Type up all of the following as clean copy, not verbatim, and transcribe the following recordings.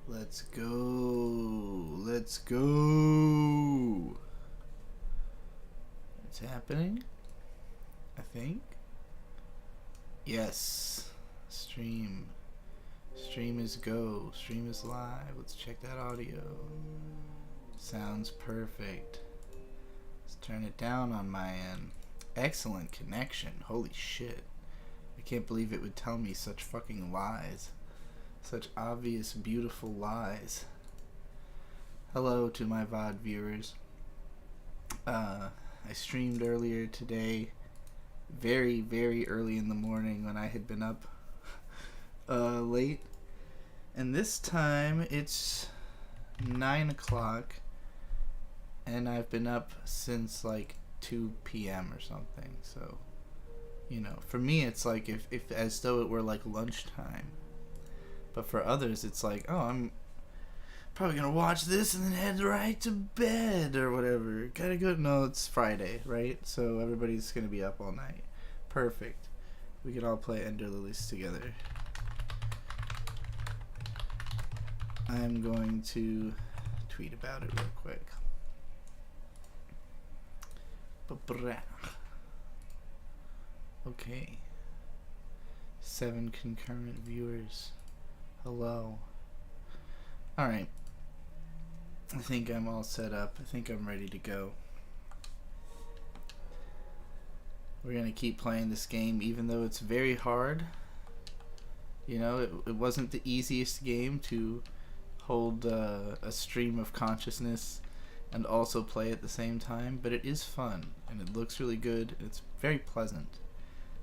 Let's go. Let's go. It's happening, I think. Yes. Stream. Stream is go. Stream is live. Let's check that audio. Sounds perfect. Let's turn it down on my end. Excellent connection. Holy shit. I can't believe it would tell me such fucking lies. Such obvious, beautiful lies. Hello to my VOD viewers. I streamed earlier today, very, very early in the morning when I had been up late. And this time it's 9 o'clock, and I've been up since like 2 p.m. or something. So, you know, for me it's like if as though it were like lunchtime. But for others, it's like, oh, I'm probably gonna watch this and then head right to bed or whatever. Gotta go. No, it's Friday, right? So everybody's gonna be up all night. Perfect. We could all play Ender Lilies together. I'm going to tweet about it real quick. Okay. 7 concurrent viewers. Hello. Alright. I think I'm all set up. I think I'm ready to go. We're going to keep playing this game even though it's very hard. You know, it wasn't the easiest game to hold a stream of consciousness and also play at the same time, but it is fun and it looks really good. It's very pleasant.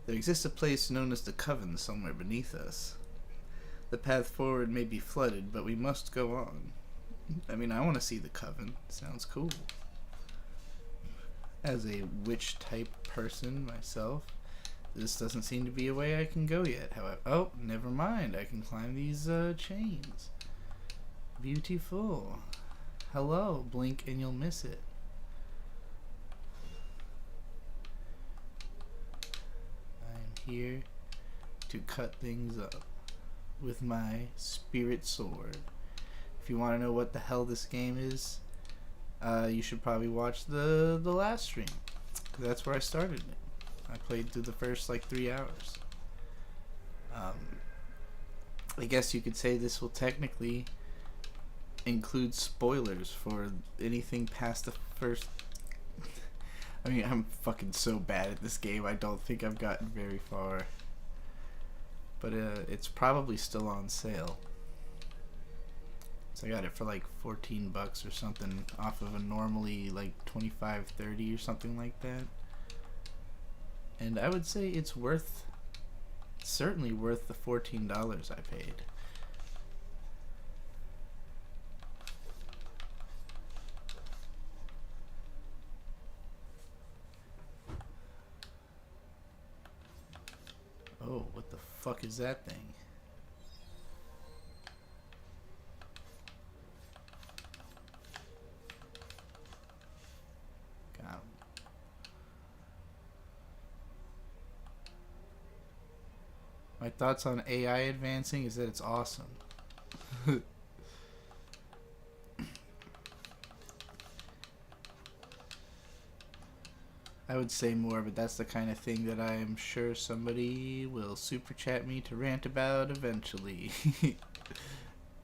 There exists a place known as the Coven somewhere beneath us. The path forward may be flooded, but we must go on. I mean, I want to see the Coven. Sounds cool. As a witch-type person myself, this doesn't seem to be a way I can go yet. However, oh, never mind. I can climb these chains. Beautiful. Hello. Blink and you'll miss it. I'm here to cut things up with my spirit sword. If you want to know what the hell this game is, you should probably watch the last stream. That's where I started it. I played through the first like 3 hours. I guess you could say this will technically include spoilers for anything past the first. I mean, I'm fucking so bad at this game. I don't think I've gotten very far. But it's probably still on sale. So I got it for like 14 bucks or something off of a normally like 25, 30 or something like that. And I would say it's certainly worth the $14 I paid. Oh, what the fuck is that thing? Got him. My thoughts on AI advancing is that it's awesome. I would say more, but that's the kind of thing that I am sure somebody will super chat me to rant about eventually.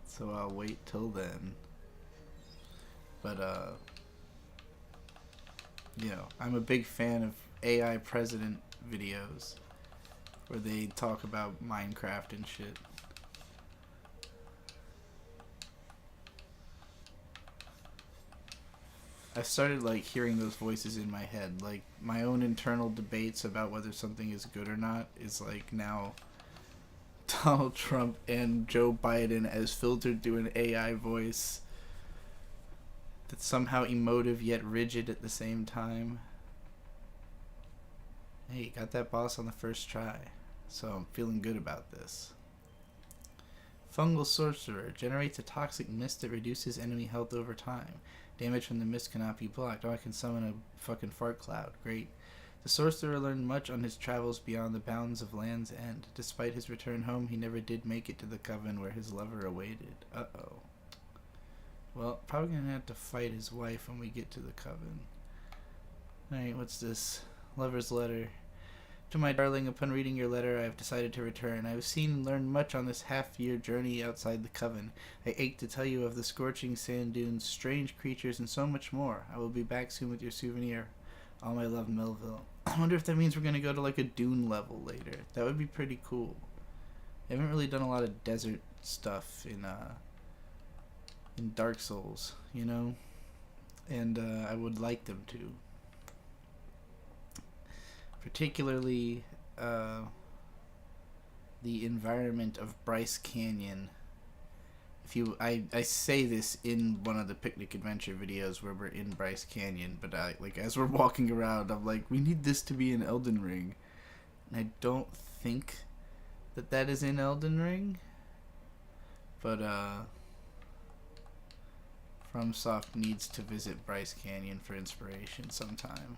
So I'll wait till then. But you know, I'm a big fan of AI president videos where they talk about Minecraft and shit. I started like hearing those voices in my head. Like my own internal debates about whether something is good or not is like now Donald Trump and Joe Biden as filtered through an AI voice that's somehow emotive yet rigid at the same time. Hey, got that boss on the first try, so I'm feeling good about this. Fungal Sorcerer generates a toxic mist that reduces enemy health over time. Damage from the mist cannot be blocked. Oh, I can summon a fucking fart cloud. Great. The sorcerer learned much on his travels beyond the bounds of Land's End. Despite his return home, he never did make it to the coven where his lover awaited. Uh-oh. Well, probably gonna have to fight his wife when we get to the coven. Alright, what's this? Lover's letter. To my darling, upon reading your letter, I have decided to return. I have seen and learned much on this half-year journey outside the coven. I ache to tell you of the scorching sand dunes, strange creatures, and so much more. I will be back soon with your souvenir. All my love, Melville. I wonder if that means we're going to go to like a dune level later. That would be pretty cool. I haven't really done a lot of desert stuff in Dark Souls, you know? And I would like them to. Particularly the environment of Bryce Canyon. I say this in one of the picnic adventure videos where we're in Bryce Canyon, but as we're walking around, I'm like, we need this to be in Elden Ring, and I don't think that is in Elden Ring, but FromSoft needs to visit Bryce Canyon for inspiration sometime.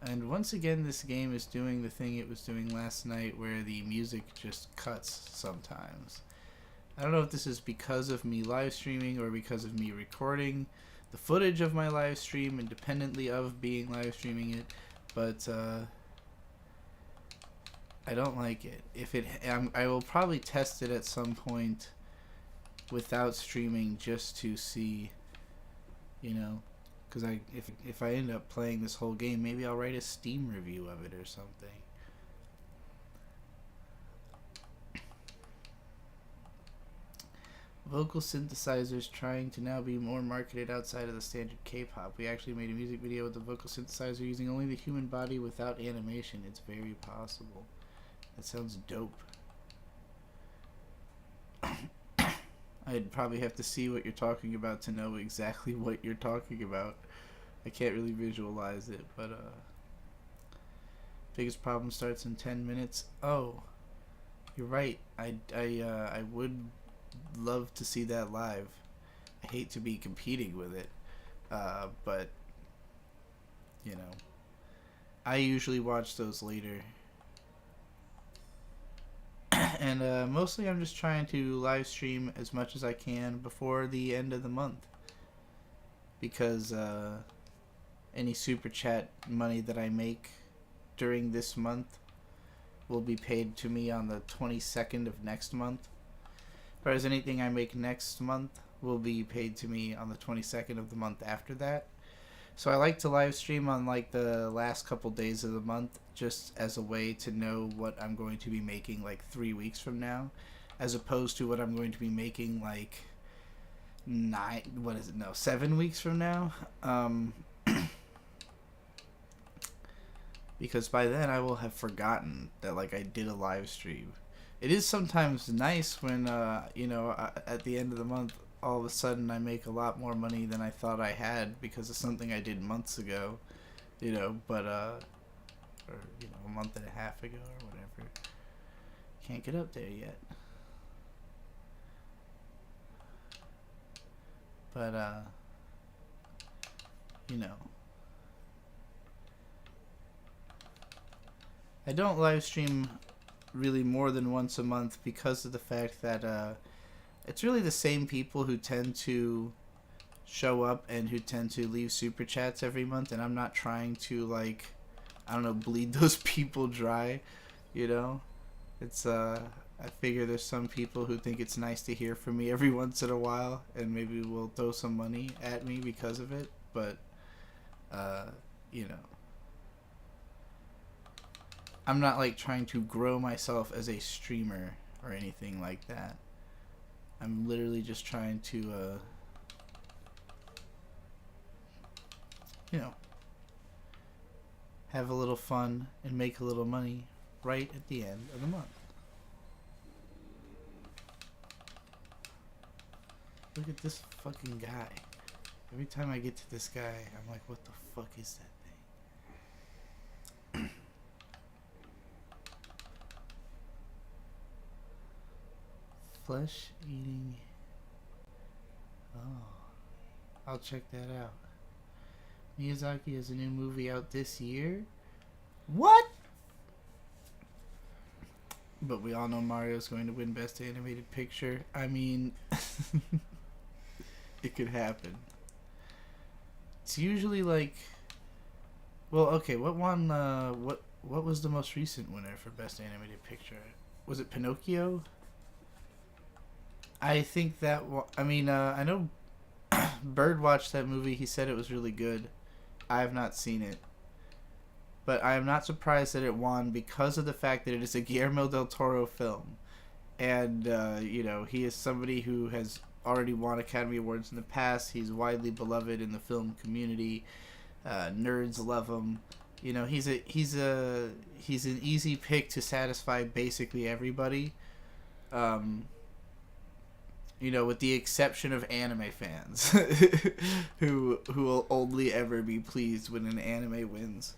And once again, this game is doing the thing it was doing last night where the music just cuts sometimes. I don't know if this is because of me live streaming or because of me recording the footage of my live stream independently of being live streaming it, but I don't like it. I will probably test it at some point without streaming just to see, you know. Because if I end up playing this whole game, maybe I'll write a Steam review of it or something. Vocal synthesizers trying to now be more marketed outside of the standard K-pop. We actually made a music video with the vocal synthesizer using only the human body without animation. It's very possible. That sounds dope. I'd probably have to see what you're talking about to know exactly what you're talking about. I can't really visualize it, but biggest problem starts in 10 minutes. Oh, you're right. I would love to see that live. I hate to be competing with it, but you know, I usually watch those later. And mostly I'm just trying to live stream as much as I can before the end of the month, because any super chat money that I make during this month will be paid to me on the 22nd of next month, whereas anything I make next month will be paid to me on the 22nd of the month after that. So I like to live stream on like the last couple days of the month, just as a way to know what I'm going to be making like 3 weeks from now, as opposed to what I'm going to be making like 7 weeks from now. Because by then I will have forgotten that like I did a live stream. It is sometimes nice when at the end of the month, all of a sudden I make a lot more money than I thought I had because of something I did months ago, but a month and a half ago or whatever. Can't get up there yet. But I don't live stream really more than once a month because of the fact that it's really the same people who tend to show up and who tend to leave super chats every month, and I'm not trying to bleed those people dry, It's I figure there's some people who think it's nice to hear from me every once in a while, and maybe will throw some money at me because of it, but I'm not like trying to grow myself as a streamer or anything like that. I'm literally just trying to have a little fun and make a little money right at the end of the month. Look at this fucking guy. Every time I get to this guy, I'm like, what the fuck is that thing? Flesh eating. Oh, I'll check that out. Miyazaki has a new movie out this year. What? But we all know Mario's going to win Best Animated Picture. I mean, it could happen. It's usually like, well, okay. What won? What was the most recent winner for Best Animated Picture? Was it Pinocchio? I think that. I mean, I know Bird watched that movie. He said it was really good. I have not seen it. But I am not surprised that it won because of the fact that it is a Guillermo del Toro film. And, you know, he is somebody who has already won Academy Awards in the past. He's widely beloved in the film community. Nerds love him. You know, he's an easy pick to satisfy basically everybody. You know, with the exception of anime fans who will only ever be pleased when an anime wins.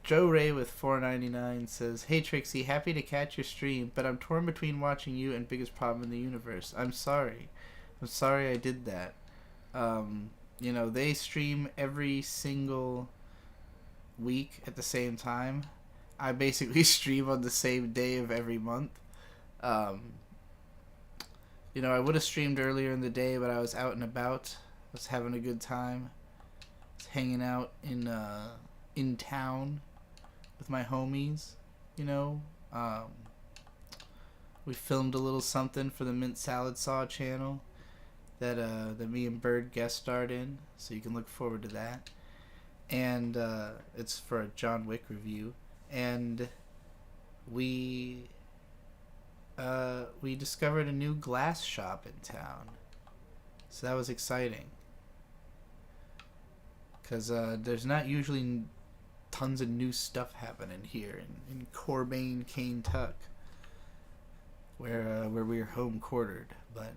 Joe Ray with $4.99 says, "Hey Trixie, happy to catch your stream, but I'm torn between watching you and Biggest Problem in the Universe. I'm sorry I did that. You know, they stream every single week at the same time. I basically stream on the same day of every month. You know, I would have streamed earlier in the day, but I was out and about. I was having a good time. Hanging out in town with my homies, you know. We filmed a little something for the Mint Salad Saw channel that me and Bird guest starred in, so you can look forward to that. And it's for a John Wick review. And we discovered a new glass shop in town, so that was exciting. Because there's not usually tons of new stuff happening here in Corbane, Kentucky, where we're home quartered. But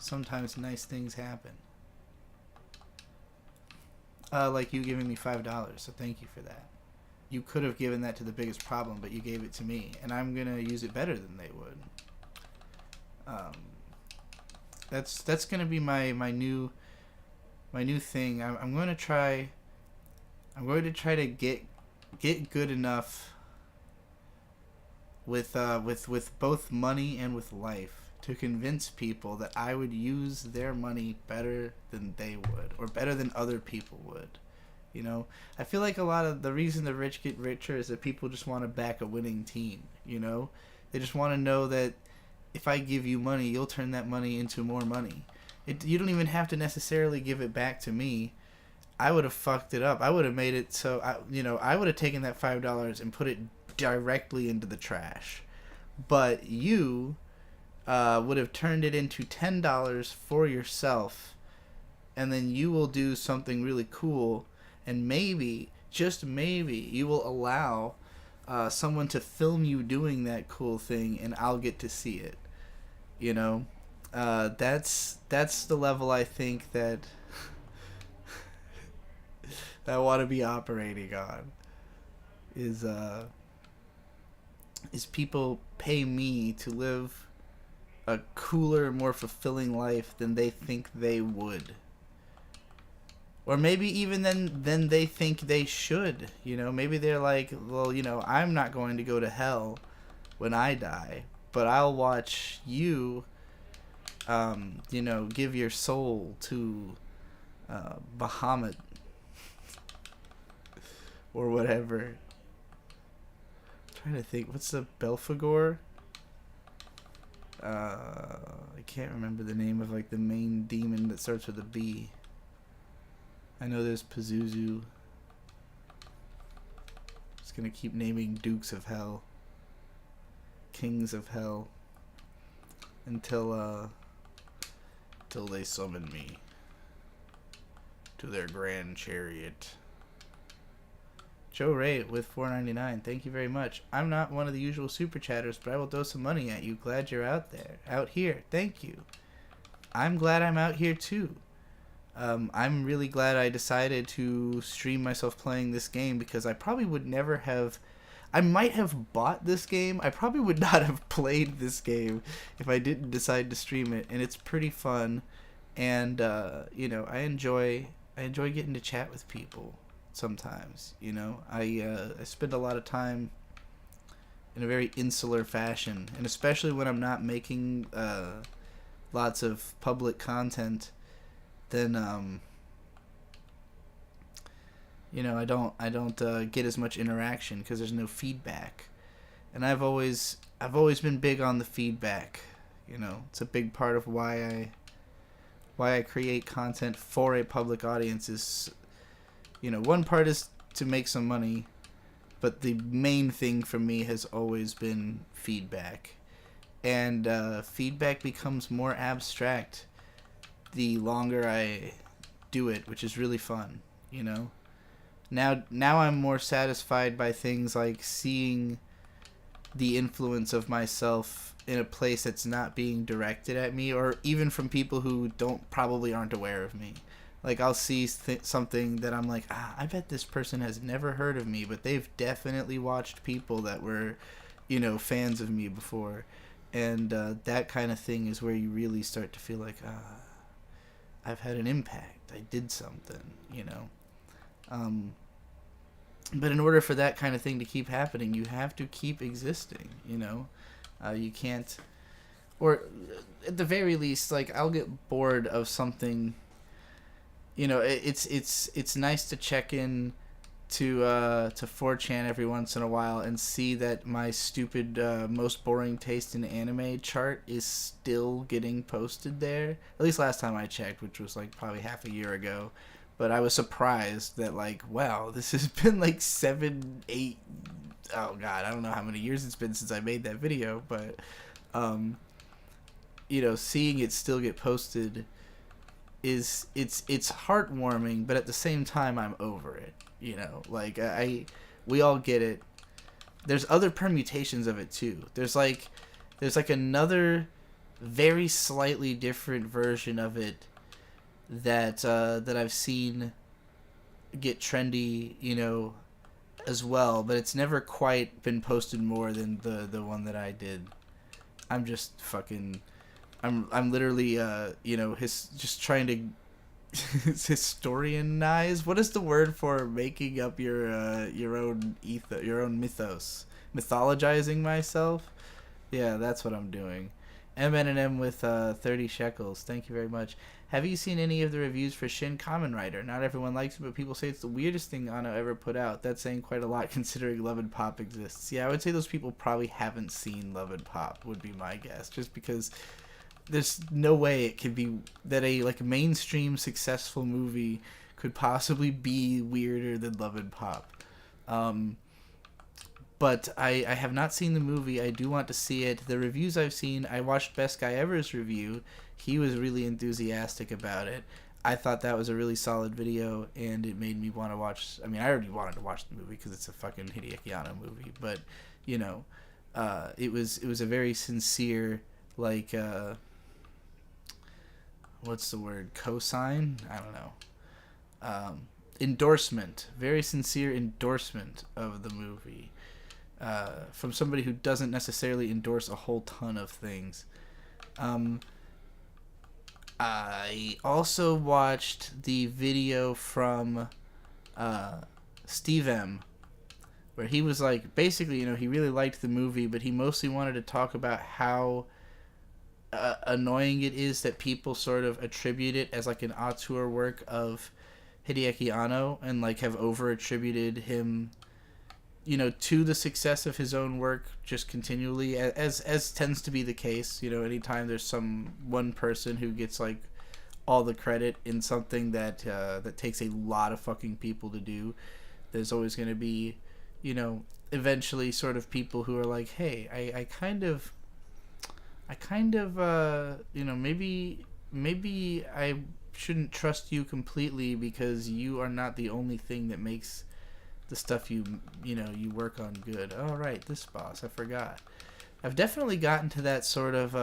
sometimes nice things happen. Like you giving me $5, so thank you for that. You could have given that to the Biggest Problem, but you gave it to me, and I'm gonna use it better than they would. That's gonna be my new thing. I'm going to try to get good enough with both money and with life to convince people that I would use their money better than they would, or better than other people would. You know, I feel like a lot of the reason the rich get richer is that people just want to back a winning team. You know, they just want to know that if I give you money, you'll turn that money into more money. You don't even have to necessarily give it back to me. I would have fucked it up. I would have made it so I would have taken that $5 and put it directly into the trash. But you would have turned it into $10 for yourself, and then you will do something really cool, and maybe, just maybe, you will allow someone to film you doing that cool thing, and I'll get to see it. You know? That's the level I think that I want to be operating on. Is people pay me to live a cooler, more fulfilling life than they think they would, or maybe even than they think they should. You know, maybe they're like, well, you know, I'm not going to go to hell when I die, but I'll watch you. You know, give your soul to Bahamut or whatever. I'm trying to think, what's the Belphegor? I can't remember the name of like the main demon that starts with a B. I know there's Pazuzu. Just gonna keep naming Dukes of Hell, Kings of Hell, until they summon me to their grand chariot. Joe Ray with $4.99. Thank you very much. I'm not one of the usual super chatters, but I will throw some money at you. Glad you're out here. Thank you. I'm glad I'm out here too. I'm really glad I decided to stream myself playing this game, because I probably would never have. I might have bought this game. I probably would not have played this game if I didn't decide to stream it, and it's pretty fun. and I enjoy getting to chat with people sometimes. I spend a lot of time in a very insular fashion, and especially when I'm not making lots of public content, then I don't get as much interaction because there's no feedback, and I've always been big on the feedback. It's a big part of why I create content for a public audience. Is one part is to make some money, but the main thing for me has always been feedback. And feedback becomes more abstract the longer I do it, which is really fun. Now I'm more satisfied by things like seeing the influence of myself in a place that's not being directed at me, or even from people who probably aren't aware of me. Like, I'll see something that I'm like, I bet this person has never heard of me, but they've definitely watched people that were, fans of me before. And that kind of thing is where you really start to feel like, I've had an impact. I did something, But in order for that kind of thing to keep happening, you have to keep existing, You can't, or at the very least, like, I'll get bored of something. It's nice to check in to 4chan every once in a while and see that my stupid most boring taste in anime chart is still getting posted there. At least last time I checked, which was like probably half a year ago. But I was surprised that, like, wow, this has been like 7, 8, oh god, I don't know how many years it's been since I made that video, but seeing it still get posted it's heartwarming, but at the same time I'm over it. Like, we all get it. There's other permutations of it too. There's like another very slightly different version of it that I've seen get trendy, as well, but it's never quite been posted more than the one that I did. I'm just fucking I'm literally just trying to historianize. What is the word for making up your own mythos? Mythologizing myself? Yeah, that's what I'm doing. M with 30 shekels. Thank you very much. Have you seen any of the reviews for Shin Kamen Rider? Not everyone likes it, but people say it's the weirdest thing Anno ever put out. That's saying quite a lot considering Love and Pop exists. Yeah, I would say those people probably haven't seen Love and Pop, would be my guess. Just because there's no way it could be that a mainstream successful movie could possibly be weirder than Love and Pop. But I have not seen the movie. I do want to see it. The reviews I've seen, I watched Best Guy Ever's review. He was really enthusiastic about it. I thought that was a really solid video, and it made me want to watch. I mean, I already wanted to watch the movie because it's a fucking Hideaki Anno movie. But it was a very sincere, like, what's the word? Cosign? I don't know. Endorsement. Very sincere endorsement of the movie. From somebody who doesn't necessarily endorse a whole ton of things. I also watched the video from Steve M, where he was like, basically, he really liked the movie, but he mostly wanted to talk about how annoying it is that people sort of attribute it as like an auteur work of Hideaki Anno and like have over attributed him to the success of his own work just continually, as tends to be the case. Anytime there's some one person who gets like all the credit in something that takes a lot of fucking people to do, there's always going to be eventually sort of people who are like, hey, I kind of maybe I shouldn't trust you completely because you are not the only thing that makes the stuff you work on good. Oh, right, this boss, I forgot. I've definitely gotten to that sort of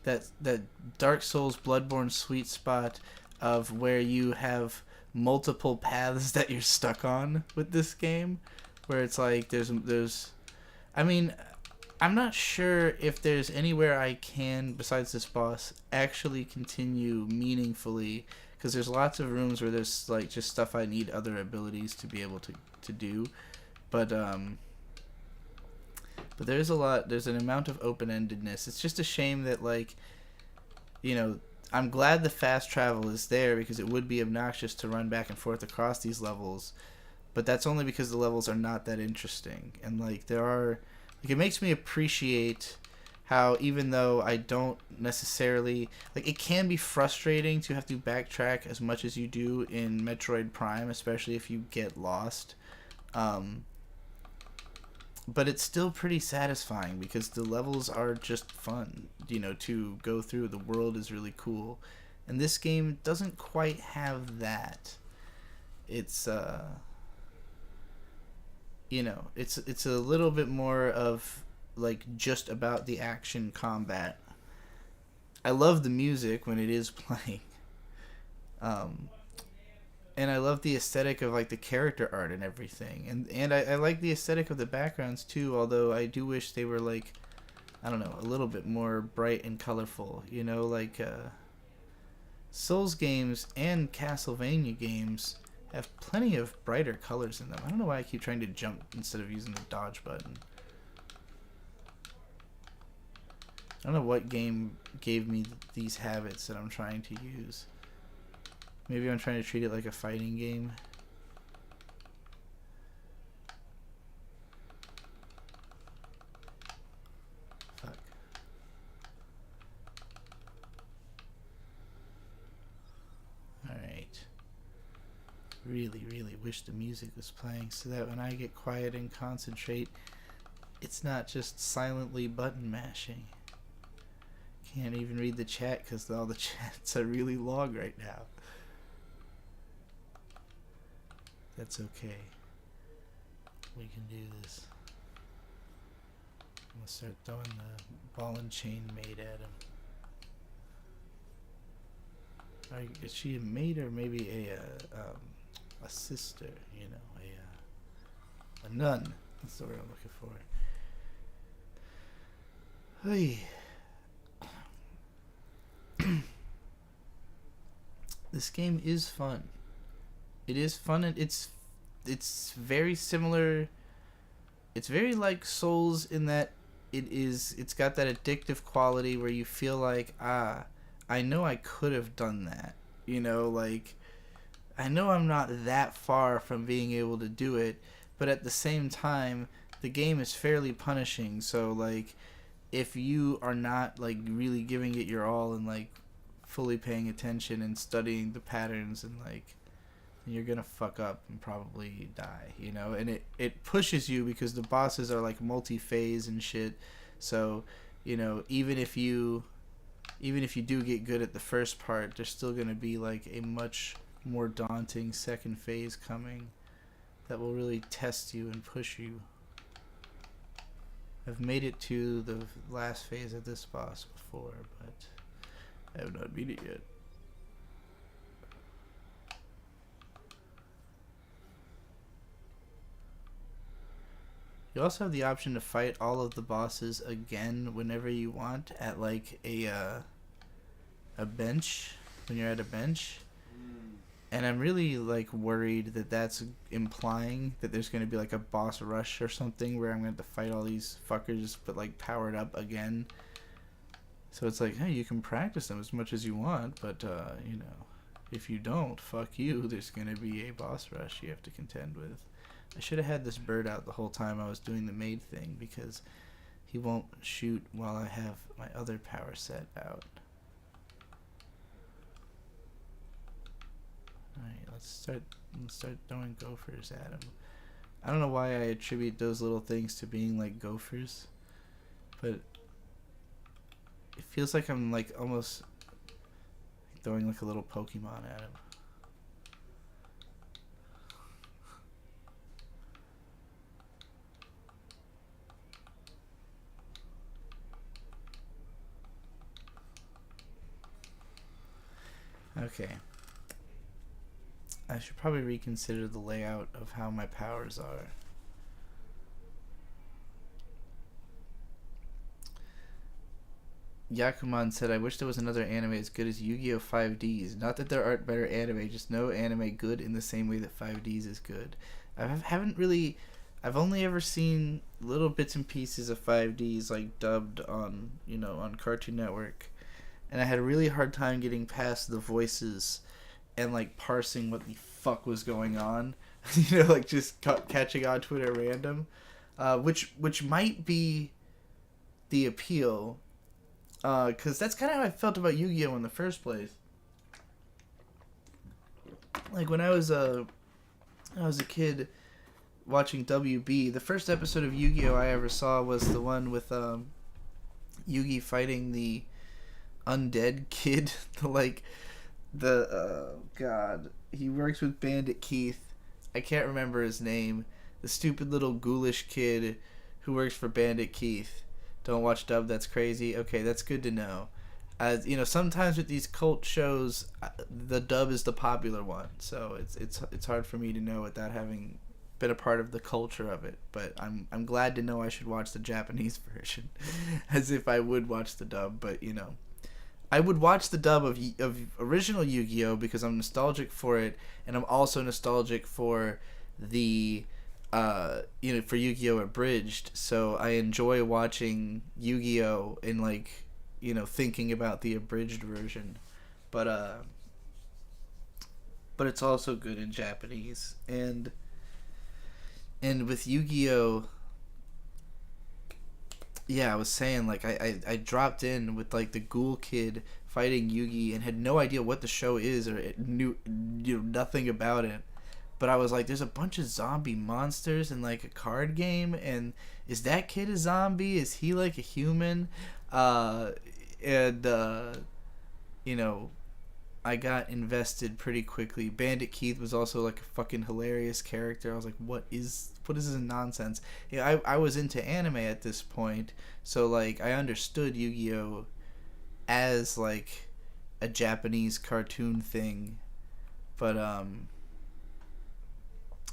that Dark Souls Bloodborne sweet spot of where you have multiple paths that you're stuck on with this game, where it's like there's I mean, I'm not sure if there's anywhere I can, besides this boss, actually continue meaningfully, because there's lots of rooms where there's like just stuff I need other abilities to be able to do, but there's a lot. There's an amount of open-endedness. It's just a shame that, like, you know, I'm glad the fast travel is there, because it would be obnoxious to run back and forth across these levels, but that's only because the levels are not that interesting, and like there are. Like, it makes me appreciate how, even though I don't necessarily... Like, it can be frustrating to have to backtrack as much as you do in Metroid Prime, especially if you get lost. But it's still pretty satisfying, because the levels are just fun, you know, to go through. The world is really cool. And this game doesn't quite have that. It's, you know, it's a little bit more of like just about the action combat. I love the music when it is playing, and I love the aesthetic of like the character art and everything, and I like the aesthetic of the backgrounds too. Although I do wish they were like, I don't know, a little bit more bright and colorful. You know, like Souls games and Castlevania games have plenty of brighter colors in them. I don't know why I keep trying to jump instead of using the dodge button. I don't know what game gave me these habits that I'm trying to use. Maybe I'm trying to treat it like a fighting game. Fuck. Alright. Really, really wish the music was playing so that when I get quiet and concentrate, it's not just silently button mashing. Can't even read the chat because all the chats are really long right now. That's okay. We can do this. I'm gonna start throwing the ball and chain maid at him. Is she a maid or maybe a sister? You know, a nun. That's the word I'm looking for. Hey. This game is fun. It is fun, and it's very similar. It's very like Souls in that it's got that addictive quality where you feel like, I know I could have done that. You know, like, I know I'm not that far from being able to do it, but at the same time, the game is fairly punishing. So like, if you are not like really giving it your all and like fully paying attention and studying the patterns, and like, you're gonna fuck up and probably die, you know. And it pushes you because the bosses are like multi-phase and shit. So, you know, even if you do get good at the first part, there's still gonna be like a much more daunting second phase coming that will really test you and push you. I've made it to the last phase of this boss before, but I have not beat it yet. You also have the option to fight all of the bosses again whenever you want at like a bench, when you're at a bench. And I'm really like worried that that's implying that there's going to be like a boss rush or something where I'm going to have to fight all these fuckers but like powered up again. So it's like, hey, you can practice them as much as you want, but you know, if you don't, fuck you, there's going to be a boss rush you have to contend with. I should have had this bird out the whole time I was doing the maid thing, because he won't shoot while I have my other power set out. Alright, let's start throwing gophers at him. I don't know why I attribute those little things to being like gophers, but it feels like I'm like almost throwing like a little Pokemon at him. Okay. I should probably reconsider the layout of how my powers are. Yakuman said, I wish there was another anime as good as Yu-Gi-Oh! 5Ds. Not that there aren't better anime, just no anime good in the same way that 5Ds is good. Haven't really... I've only ever seen little bits and pieces of 5Ds, like, dubbed on, on Cartoon Network. And I had a really hard time getting past the voices and, like, parsing what the fuck was going on. Like, just catching on to it at random. Which might be the appeal, because that's kind of how I felt about Yu-Gi-Oh! In the first place. Like, when I was a kid watching WB, the first episode of Yu-Gi-Oh! I ever saw was the one with Yugi fighting the undead kid. God, he works with Bandit Keith. I can't remember his name. The stupid little ghoulish kid who works for Bandit Keith. Don't watch dub, that's crazy. Okay, that's good to know. As sometimes with these cult shows, the dub is the popular one, so it's hard for me to know without having been a part of the culture of it. But I'm glad to know I should watch the Japanese version, as if I would watch the dub. But I would watch the dub of original Yu-Gi-Oh! Because I'm nostalgic for it, and I'm also nostalgic for the for Yu-Gi-Oh! Abridged. So I enjoy watching Yu-Gi-Oh! And thinking about the abridged version. But it's also good in Japanese. And with Yu-Gi-Oh! Yeah, I was saying, I dropped in with, the ghoul kid fighting Yugi and had no idea what the show is or knew nothing about it. But I was like, there's a bunch of zombie monsters in, a card game, and is that kid a zombie? Is he, a human? I got invested pretty quickly. Bandit Keith was also, a fucking hilarious character. I was like, what is this nonsense? I was into anime at this point, so, I understood Yu-Gi-Oh! As, a Japanese cartoon thing. But,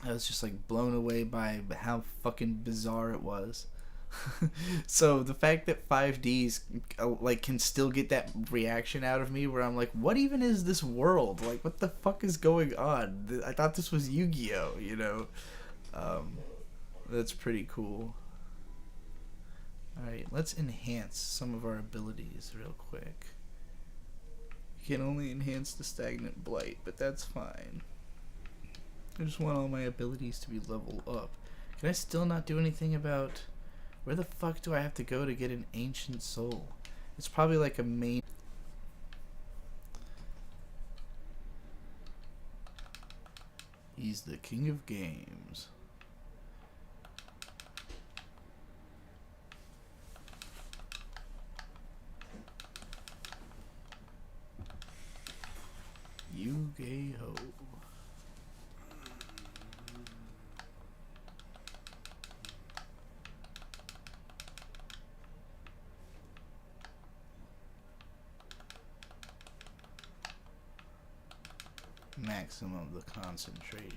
I was just blown away by how fucking bizarre it was. So the fact that 5Ds can still get that reaction out of me where I'm like, what even is this world? What the fuck is going on? I thought this was Yu-Gi-Oh! That's pretty cool. Alright, let's enhance some of our abilities real quick. You can only enhance the Stagnant Blight, but that's fine. I just want all my abilities to be leveled up. Can I still not do anything about... Where the fuck do I have to go to get an Ancient Soul? It's probably a main... He's the king of games. Yu-Gi-Oh! Maximum of the concentration.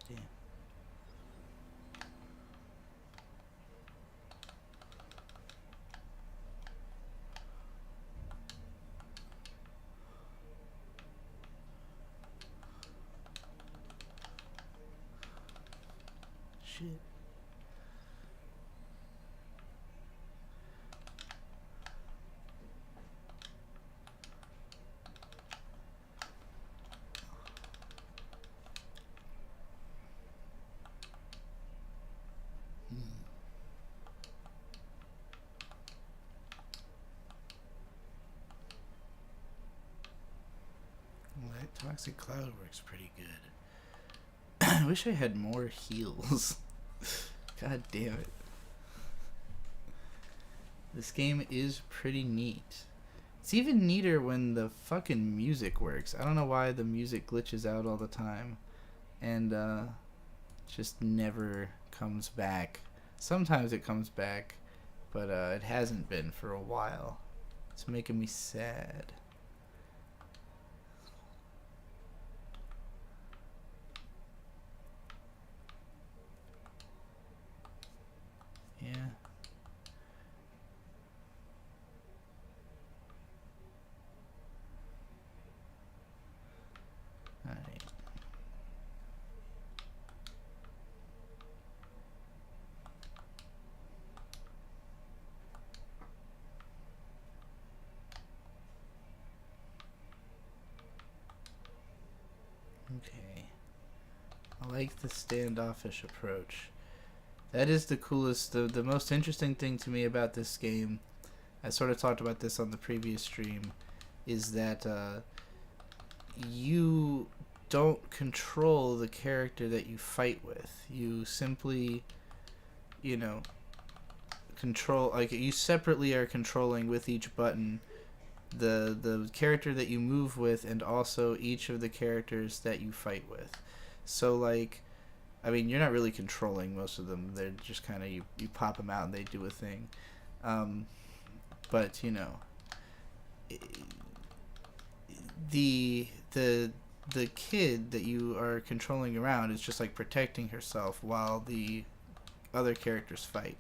Damn it. Shit. Well, that Toxic Cloud works pretty good. I wish I had more heals. God damn it. This game is pretty neat. It's even neater when the fucking music works. I don't know why the music glitches out all the time. And, just never comes back. Sometimes it comes back, but, it hasn't been for a while. It's making me sad. Yeah. Alright. Okay. I like the standoffish approach. That is the coolest, the most interesting thing to me about this game, I sort of talked about this on the previous stream, is that you don't control the character that you fight with. You simply, you know, control, like, you separately are controlling with each button the character that you move with and also each of the characters that you fight with. So, like, I mean, you're not really controlling most of them. They're just kind of, you pop them out and they do a thing. But, you know, the kid that you are controlling around is just, like, protecting herself while the other characters fight.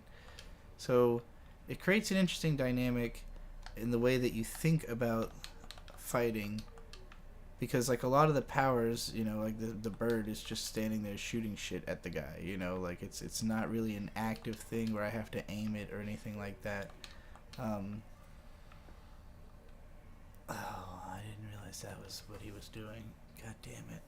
So it creates an interesting dynamic in the way that you think about fighting. Because, like, a lot of the powers, you know, like, the bird is just standing there shooting shit at the guy, you know? Like, it's not really an active thing where I have to aim it or anything like that. Oh, I didn't realize that was what he was doing. God damn it.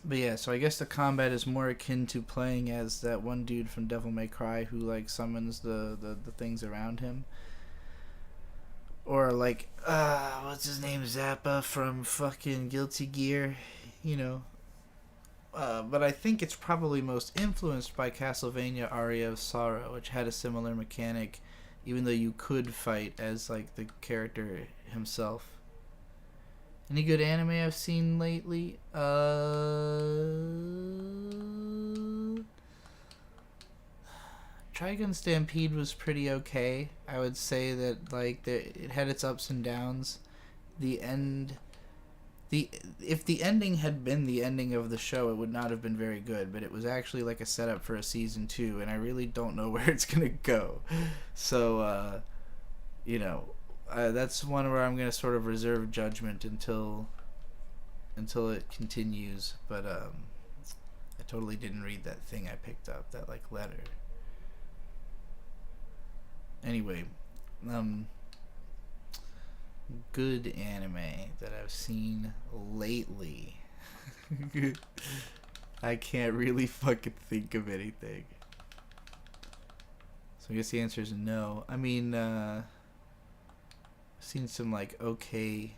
But yeah, so I guess the combat is more akin to playing as that one dude from Devil May Cry who, like, summons the things around him. Or, like, what's his name, Zappa from fucking Guilty Gear, you know. But I think it's probably most influenced by Castlevania Aria of Sorrow, which had a similar mechanic, even though you could fight as, like, the character himself. Any good anime I've seen lately? Trigun Stampede was pretty okay. I would say that, like, it had its ups and downs. If the ending had been the ending of the show, it would not have been very good. But it was actually like a setup for a season 2, and I really don't know where it's gonna go. So, you know, that's one where I'm gonna sort of reserve judgment until it continues. But I totally didn't read that thing I picked up, that, like, letter. Anyway, good anime that I've seen lately. I can't really fucking think of anything. So I guess the answer is no. I mean, I've seen some, like, okay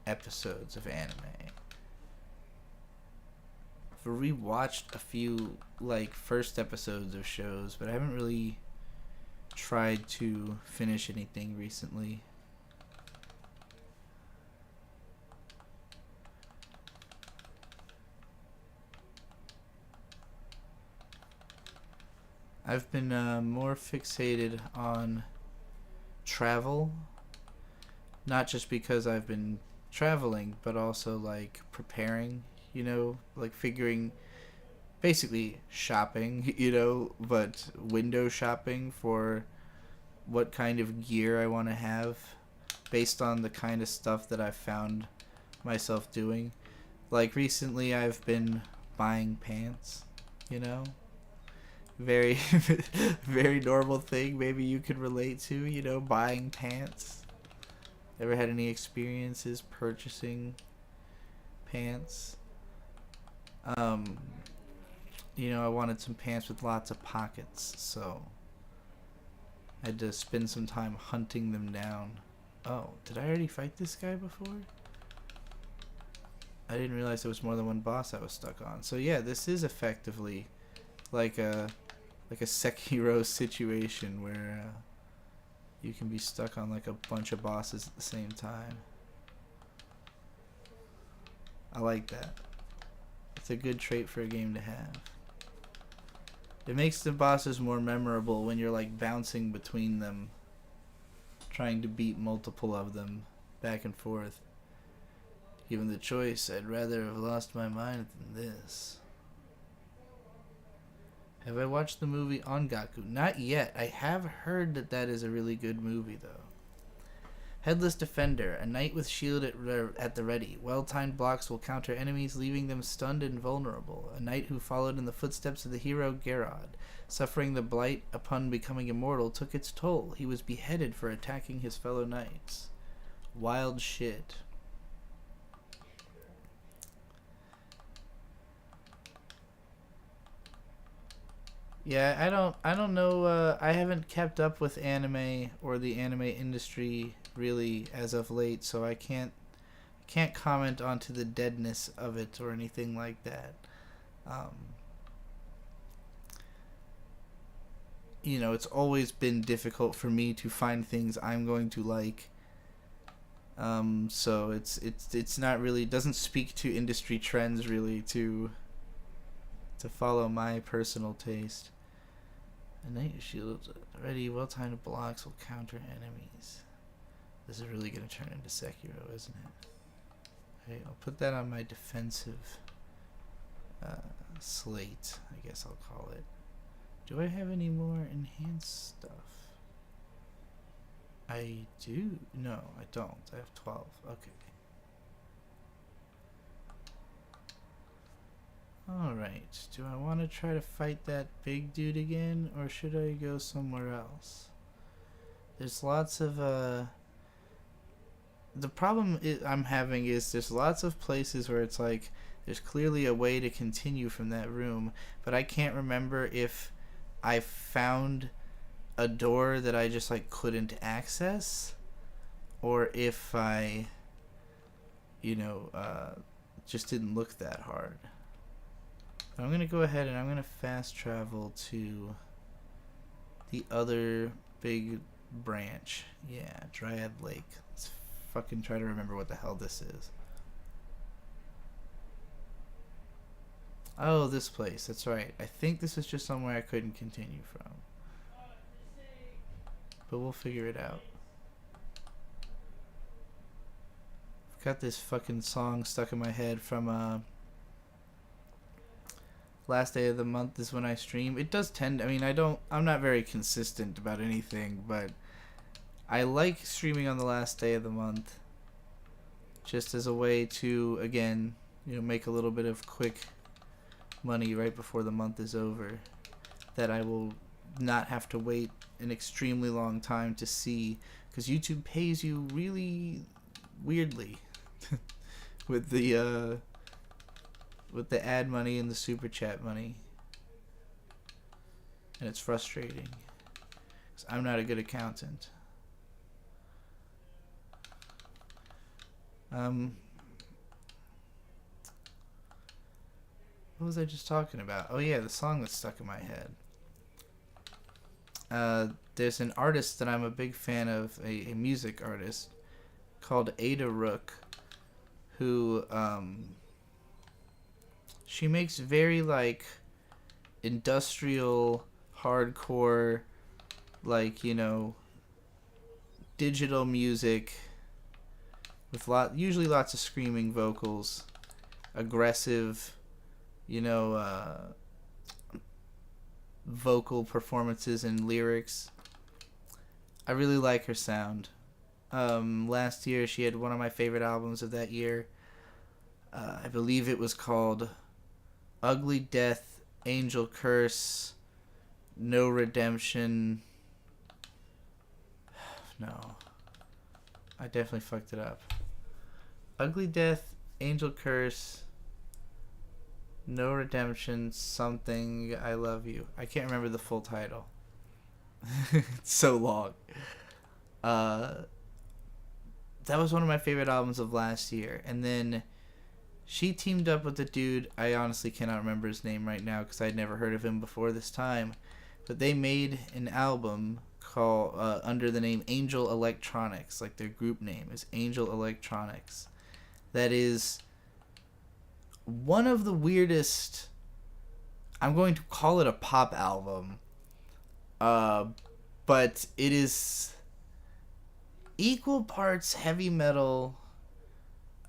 episodes of anime. I've rewatched a few, like, first episodes of shows, but I haven't really tried to finish anything recently. I've been more fixated on travel, not just because I've been traveling, but also, like, preparing, you know, like, figuring, basically shopping, you know, but window shopping for what kind of gear I want to have based on the kind of stuff that I've found myself doing. Like, recently I've been buying pants, you know? Very, very normal thing maybe you could relate to, you know, buying pants. Ever had any experiences purchasing pants? You know, I wanted some pants with lots of pockets, so I had to spend some time hunting them down. Oh, did I already fight this guy before? I didn't realize there was more than one boss I was stuck on. So yeah, this is effectively like a Sekiro situation where you can be stuck on like a bunch of bosses at the same time. I like that. It's a good trait for a game to have. It makes the bosses more memorable when you're like bouncing between them, trying to beat multiple of them back and forth. Given the choice, I'd rather have lost my mind than this. Have I watched the movie Ongaku? Not yet. I have heard that that is a really good movie, though. Headless Defender, a knight with shield at the ready. Well-timed blocks will counter enemies, leaving them stunned and vulnerable. A knight who followed in the footsteps of the hero Gerard. Suffering the blight upon becoming immortal took its toll. He was beheaded for attacking his fellow knights. Wild shit. Yeah, I don't know. I haven't kept up with anime or the anime industry really as of late, so I can't comment onto the deadness of it or anything like that. You know, it's always been difficult for me to find things I'm going to like. So it's not really, doesn't speak to industry trends really to follow my personal taste. A knight shield ready, well-timed blocks will counter enemies. This is really going to turn into Sekiro, isn't it? Okay, I'll put that on my defensive slate, I guess I'll call it. Do I have any more enhanced stuff? I do? No, I don't. I have 12. Okay. Alright, do I want to try to fight that big dude again, or should I go somewhere else? There's lots of, the problem I'm having is there's lots of places where it's like, there's clearly a way to continue from that room, but I can't remember if I found a door that I just, like, couldn't access, or if I, you know, just didn't look that hard. I'm going to go ahead and I'm going to fast travel to the other big branch. Yeah, Dryad Lake. Let's fucking try to remember what the hell this is. Oh, this place. That's right. I think this is just somewhere I couldn't continue from. But we'll figure it out. I've got this fucking song stuck in my head from, last day of the month is when I stream. It does tend, I mean, I'm not very consistent about anything, but I like streaming on the last day of the month just as a way to, again, you know, make a little bit of quick money right before the month is over that I will not have to wait an extremely long time to see, because YouTube pays you really weirdly with the ad money and the super chat money, and it's frustrating because I'm not a good accountant. What was I just talking about? Oh yeah, the song that's stuck in my head. There's an artist that I'm a big fan of, a music artist called Ada Rook, who she makes very, like, industrial, hardcore, like, you know, digital music with usually lots of screaming vocals, aggressive, you know, vocal performances and lyrics. I really like her sound. Last year she had one of my favorite albums of that year. I believe it was called Ugly Death, Angel Curse, No Redemption. No. I definitely fucked it up. Ugly Death, Angel Curse, No Redemption, something, I Love You. I can't remember the full title. It's so long. That was one of my favorite albums of last year. And then She teamed up with a dude, I honestly cannot remember his name right now because I'd never heard of him before this time, but they made an album called under the name Angel Electronics. Like, their group name is Angel Electronics. That is one of the weirdest, I'm going to call it a pop album, but it is equal parts heavy metal,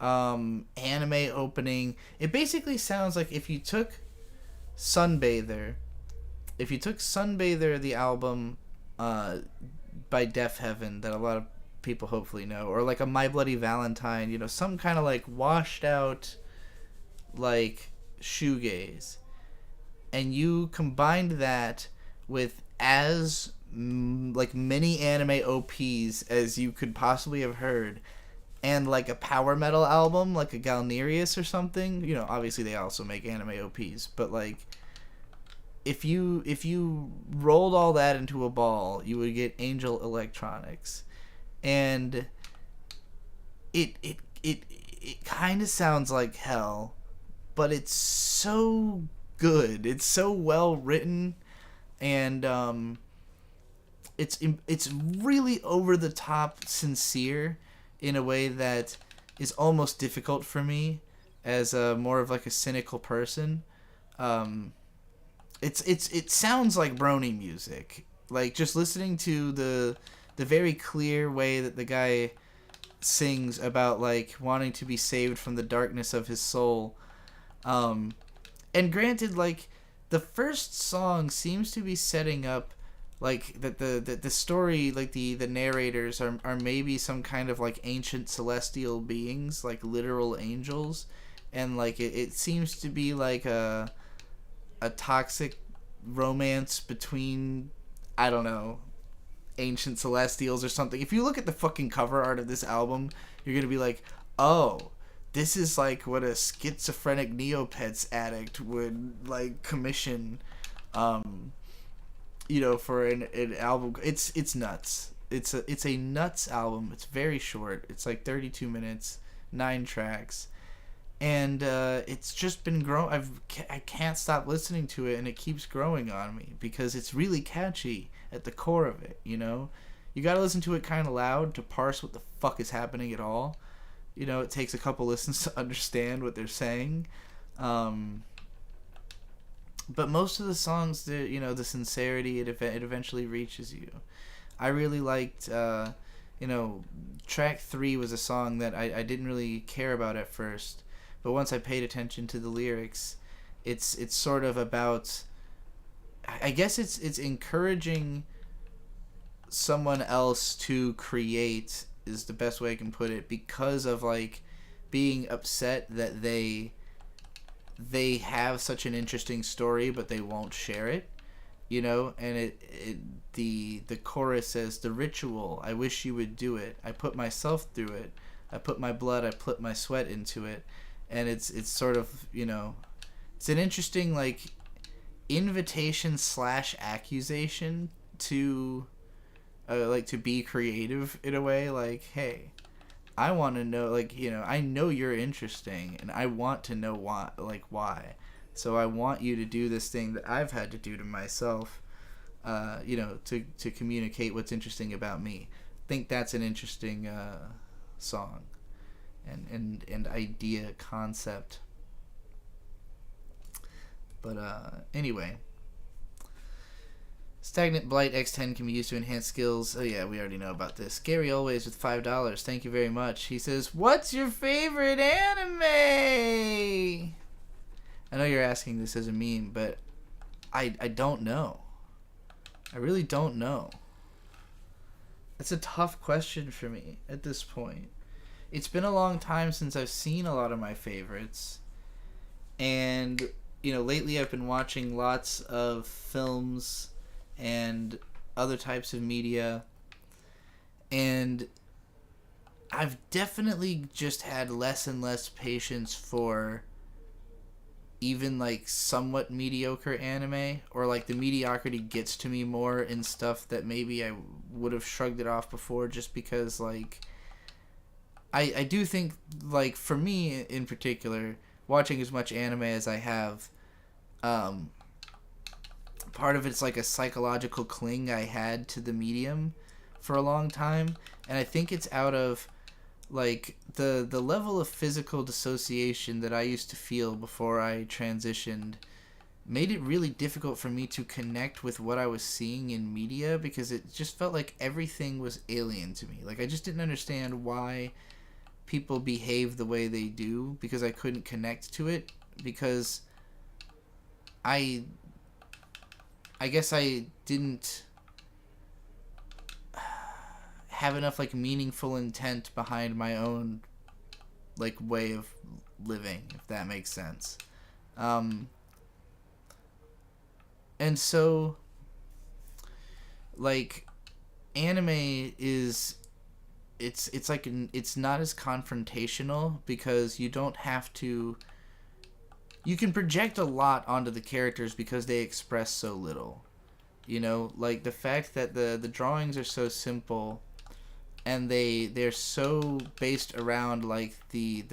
anime opening. It basically sounds like if you took Sunbather, the album by Def Heaven that a lot of people hopefully know, or like a My Bloody Valentine, you know, some kind of like washed out like shoegaze, and you combined that with as like many anime OPs as you could possibly have heard, and like a power metal album like a Galnerius or something, you know, obviously they also make anime OPs, but like if you rolled all that into a ball, you would get Angel Electronics. And it kind of sounds like hell, but it's so good. It's so well written, and it's really over the top sincere in a way that is almost difficult for me as a more of like a cynical person. It sounds like Brony music. Like, just listening to the very clear way that the guy sings about like wanting to be saved from the darkness of his soul. And granted, like, the first song seems to be setting up like that the story, like the narrators are maybe some kind of like ancient celestial beings, like literal angels, and like it seems to be like a toxic romance between, I don't know, ancient celestials or something. If you look at the fucking cover art of this album, you're gonna be like, oh, this is like what a schizophrenic Neopets addict would like commission, you know, for an album. It's nuts. It's a nuts album. It's very short. It's like 32 minutes, 9 tracks. And it's just been growing. I can't stop listening to it, and it keeps growing on me because it's really catchy at the core of it, you know? You gotta listen to it kind of loud to parse what the fuck is happening at all. You know, it takes a couple listens to understand what they're saying. But most of the songs, you know, the sincerity, it eventually reaches you. I really liked, you know, track 3 was a song that I didn't really care about at first. But once I paid attention to the lyrics, it's sort of about, I guess it's encouraging someone else to create, is the best way I can put it, because of like being upset that they have such an interesting story but they won't share it, you know. And the chorus says, the ritual, I wish you would do it, I put myself through it, I put my blood, I put my sweat into it. And it's sort of, you know, it's an interesting like invitation / accusation to like to be creative in a way. Like, hey, I want to know, like, you know, I know you're interesting and I want to know why, like, why. So I want you to do this thing that I've had to do to myself, you know, to communicate what's interesting about me. I think that's an interesting song and idea, concept. But anyway, Stagnant Blight X10 can be used to enhance skills. Oh yeah, we already know about this. Gary Always with $5. Thank you very much. He says, what's your favorite anime? I know you're asking this as a meme, but I don't know. I really don't know. That's a tough question for me at this point. It's been a long time since I've seen a lot of my favorites. And, you know, lately I've been watching lots of films and other types of media. And I've definitely just had less and less patience for even like somewhat mediocre anime, or like the mediocrity gets to me more in stuff that maybe I would have shrugged it off before, just because like I do think, like, for me in particular, watching as much anime as I have, part of it's like a psychological cling I had to the medium for a long time, and I think it's out of like the level of physical dissociation that I used to feel before I transitioned made it really difficult for me to connect with what I was seeing in media, because it just felt like everything was alien to me. Like, I just didn't understand why people behave the way they do, because I couldn't connect to it, because I guess I didn't have enough like meaningful intent behind my own like way of living, if that makes sense. And so like anime is it's like it's not as confrontational, because you don't have to, you can project a lot onto the characters because they express so little. You know, like the fact that the drawings are so simple, and they're so based around like the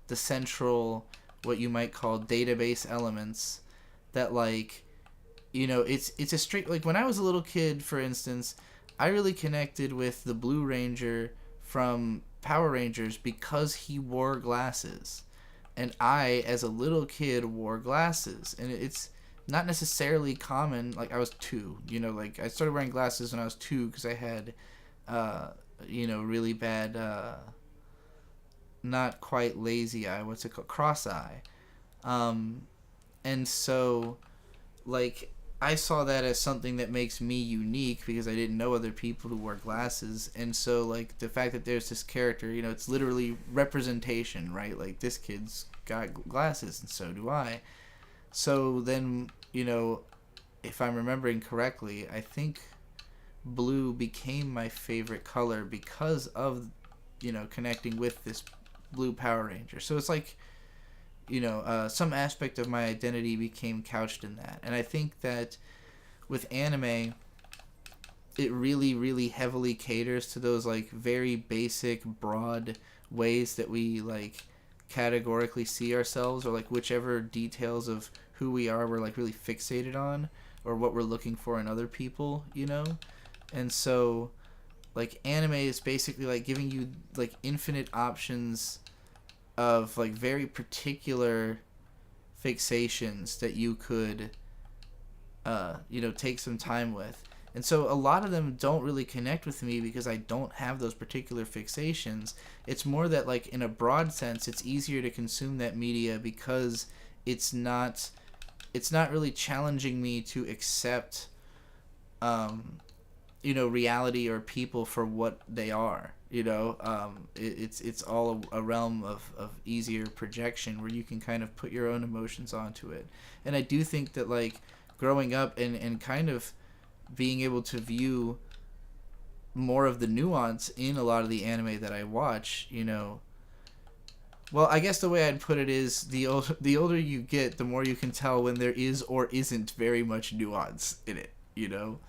central, what you might call database elements, that like, you know, it's a straight, like when I was a little kid, for instance, I really connected with the Blue Ranger from Power Rangers because he wore glasses, and I as a little kid wore glasses, and it's not necessarily common. Like, I was 2, you know, like I started wearing glasses when I was 2 because I had you know, really bad not quite lazy eye, what's it called, cross eye. And so like I saw that as something that makes me unique, because I didn't know other people who wear glasses. And so like the fact that there's this character, you know, it's literally representation, right? Like, this kid's got glasses and so do I. So then, you know, if I'm remembering correctly, I think blue became my favorite color because of, you know, connecting with this blue Power Ranger. So it's like, you know, some aspect of my identity became couched in that. And I think that with anime, it really, really heavily caters to those like very basic, broad ways that we like categorically see ourselves, or like whichever details of who we are we're like really fixated on, or what we're looking for in other people, you know? And so like anime is basically like giving you like infinite options of like very particular fixations that you could you know, take some time with. And so a lot of them don't really connect with me because I don't have those particular fixations. It's more that like in a broad sense it's easier to consume that media because it's not really challenging me to accept you know, reality or people for what they are. You know, it's all a realm of easier projection where you can kind of put your own emotions onto it. And I do think that like growing up and kind of being able to view more of the nuance in a lot of the anime that I watch, you know, well, I guess the way I'd put it is the older you get, the more you can tell when there is or isn't very much nuance in it, you know.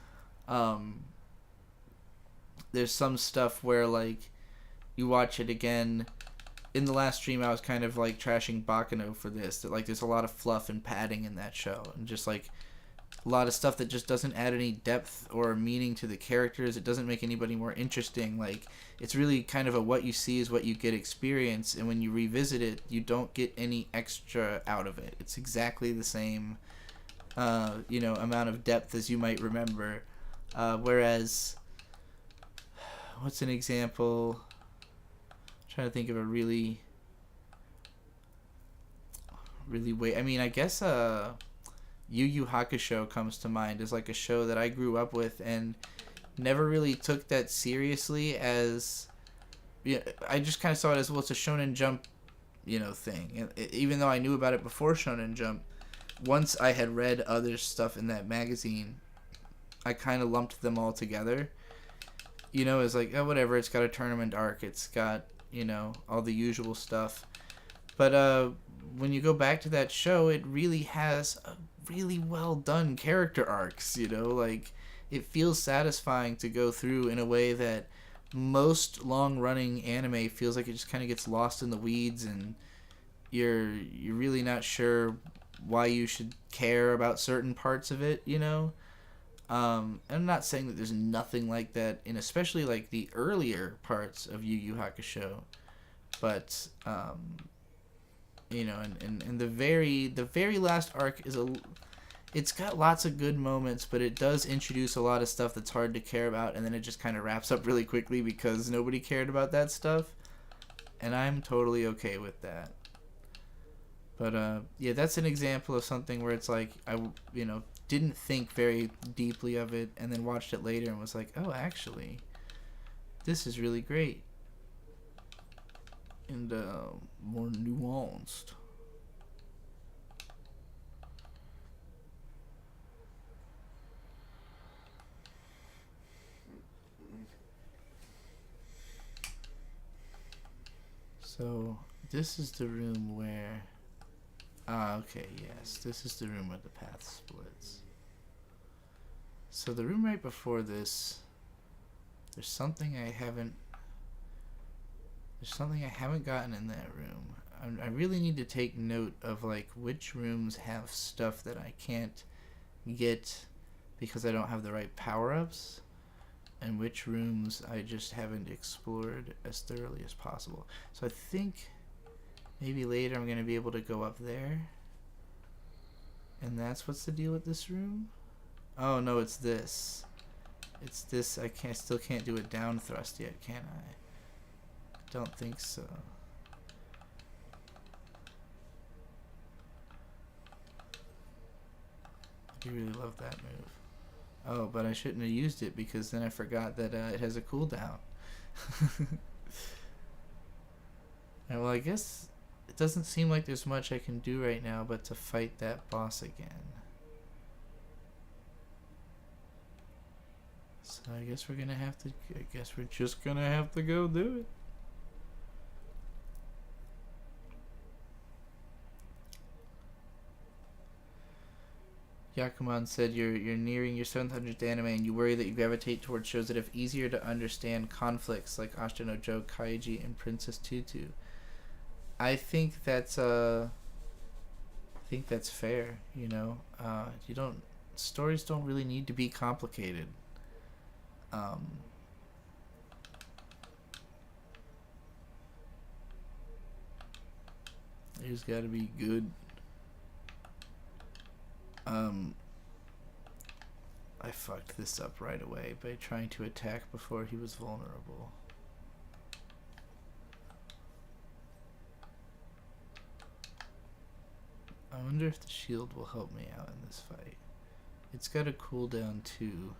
There's some stuff where like you watch it again. In the last stream I was kind of like trashing Bakano for this, that like there's a lot of fluff and padding in that show, and just like a lot of stuff that just doesn't add any depth or meaning to the characters. It doesn't make anybody more interesting. Like, it's really kind of a what you see is what you get experience, and when you revisit it you don't get any extra out of it. It's exactly the same you know, amount of depth as you might remember. Whereas, what's an example? I'm trying to think of a really way. I mean, I guess Yu Yu Hakusho comes to mind as like a show that I grew up with and never really took that seriously as, yeah, I just kind of saw it as, well, it's a Shonen Jump, you know, thing. And even though I knew about it before Shonen Jump, once I had read other stuff in that magazine, I kind of lumped them all together. You know, it's like, oh, whatever, it's got a tournament arc, it's got, you know, all the usual stuff. But when you go back to that show, it really has a really well done character arcs, you know, like it feels satisfying to go through in a way that most long running anime feels like it just kind of gets lost in the weeds and you're really not sure why you should care about certain parts of it, you know. I'm not saying that there's nothing like that in especially like the earlier parts of Yu Yu Hakusho, but you know, and the very last arc is it's got lots of good moments, but it does introduce a lot of stuff that's hard to care about, and then it just kind of wraps up really quickly because nobody cared about that stuff, and I'm totally okay with that. But yeah, that's an example of something where it's like I didn't think very deeply of it, and then watched it later and was like, oh, actually, this is really great and more nuanced. So this is the room where okay, yes, this is the room where the path splits. So the room right before this, there's something I haven't gotten in that room. I really need to take note of like which rooms have stuff that I can't get because I don't have the right power-ups, and which rooms I just haven't explored as thoroughly as possible. So I think maybe later I'm going to be able to go up there. And that's what's the deal with this room? Oh no, it's this. It's this. I still can't do a down thrust yet, can I? Don't think so. I do really love that move. Oh, but I shouldn't have used it because then I forgot that it has a cooldown. Well, I guess it doesn't seem like there's much I can do right now but to fight that boss again. So I guess we're just gonna have to go do it. Yakuman said you're nearing your 700th anime and you worry that you gravitate towards shows that have easier to understand conflicts like Ashita no Joe, Kaiji, and Princess Tutu. I think that's fair, you know. Stories don't really need to be complicated. They just gotta be good. I fucked this up right away by trying to attack before he was vulnerable. I wonder if the shield will help me out in this fight. It's got a cooldown too.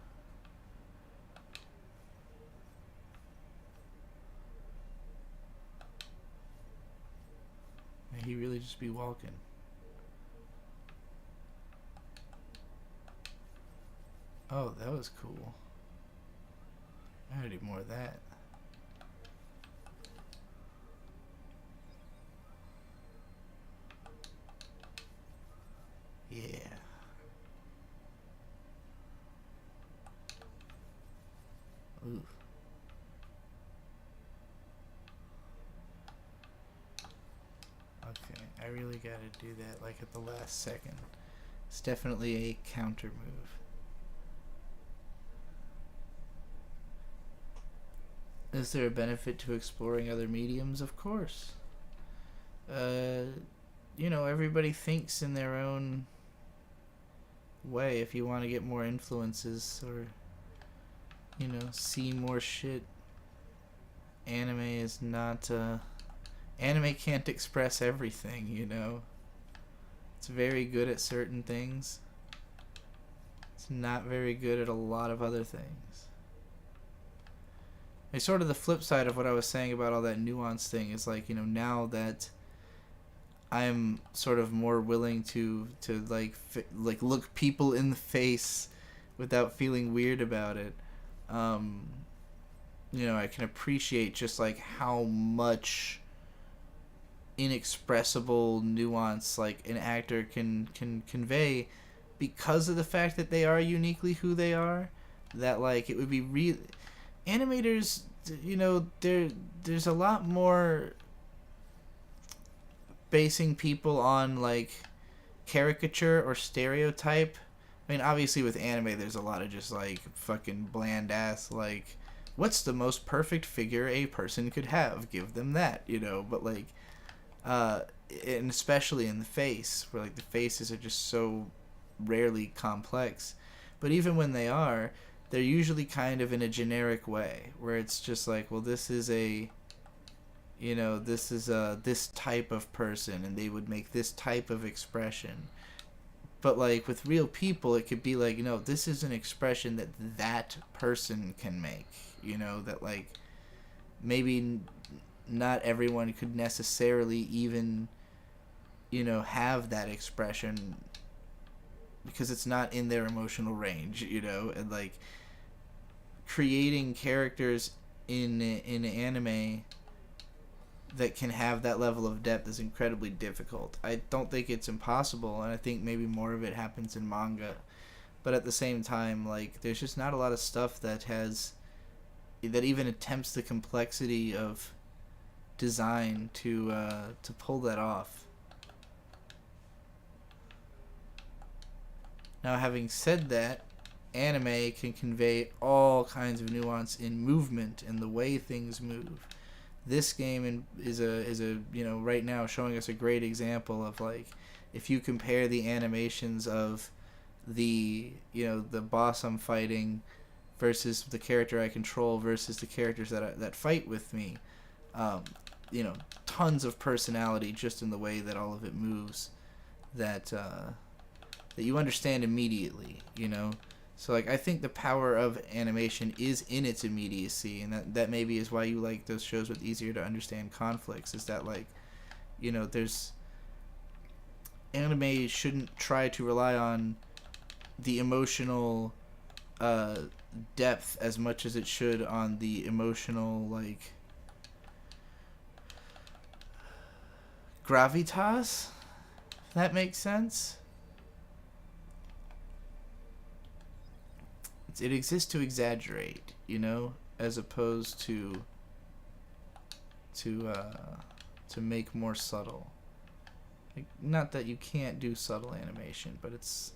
May he really just be walking. Oh, that was cool. I gotta do more of that. Yeah. Ooh. Okay, I really gotta do that like at the last second. It's definitely a counter move. Is there a benefit to exploring other mediums? Of course. Everybody thinks in their own way. If you want to get more influences or, see more shit, anime is not, anime can't express everything, It's very good at certain things. It's not very good at a lot of other things. It's sort of the flip side of what I was saying about all that nuance thing is like, now that I'm sort of more willing to look people in the face without feeling weird about it. I can appreciate just like how much inexpressible nuance like an actor can convey because of the fact that they are uniquely who they are. That like it would be real. Animators, there's a lot more basing people on like caricature or stereotype. I mean, obviously with anime, there's a lot of just like fucking bland ass like, what's the most perfect figure a person could have? Give them that, you know. But like, and especially in the face, where like the faces are just so rarely complex. But even when they are, they're usually kind of in a generic way, where it's just like, well, this is a, you know, this is this type of person, and they would make this type of expression. But like with real people, it could be like, you know, this is an expression that that person can make. You know, that like maybe not everyone could necessarily even, you know, have that expression because it's not in their emotional range. You know, and like creating characters in anime that can have that level of depth is incredibly difficult. I don't think it's impossible, and I think maybe more of it happens in manga. But at the same time, like, there's just not a lot of stuff that even attempts the complexity of design to pull that off. Now, having said that, anime can convey all kinds of nuance in movement and the way things move. This game is a you know, right now showing us a great example of like, if you compare the animations of the, you know, the boss I'm fighting versus the character I control versus the characters that fight with me, you know, tons of personality just in the way that all of it moves, that that you understand immediately, you know. So, like, I think the power of animation is in its immediacy, and that maybe is why you like those shows with easier to understand conflicts, is that, like, you know, there's... Anime shouldn't try to rely on the emotional depth as much as it should on the emotional, like, gravitas, if that makes sense. It exists to exaggerate, you know, as opposed to make more subtle. Like, not that you can't do subtle animation, but it's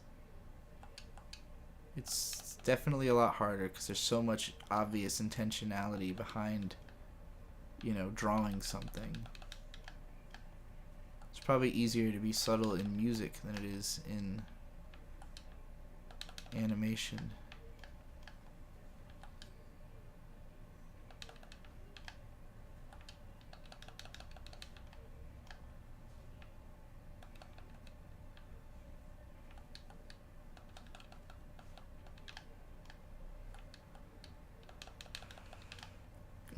definitely a lot harder because there's so much obvious intentionality behind, you know, drawing something. It's probably easier to be subtle in music than it is in animation.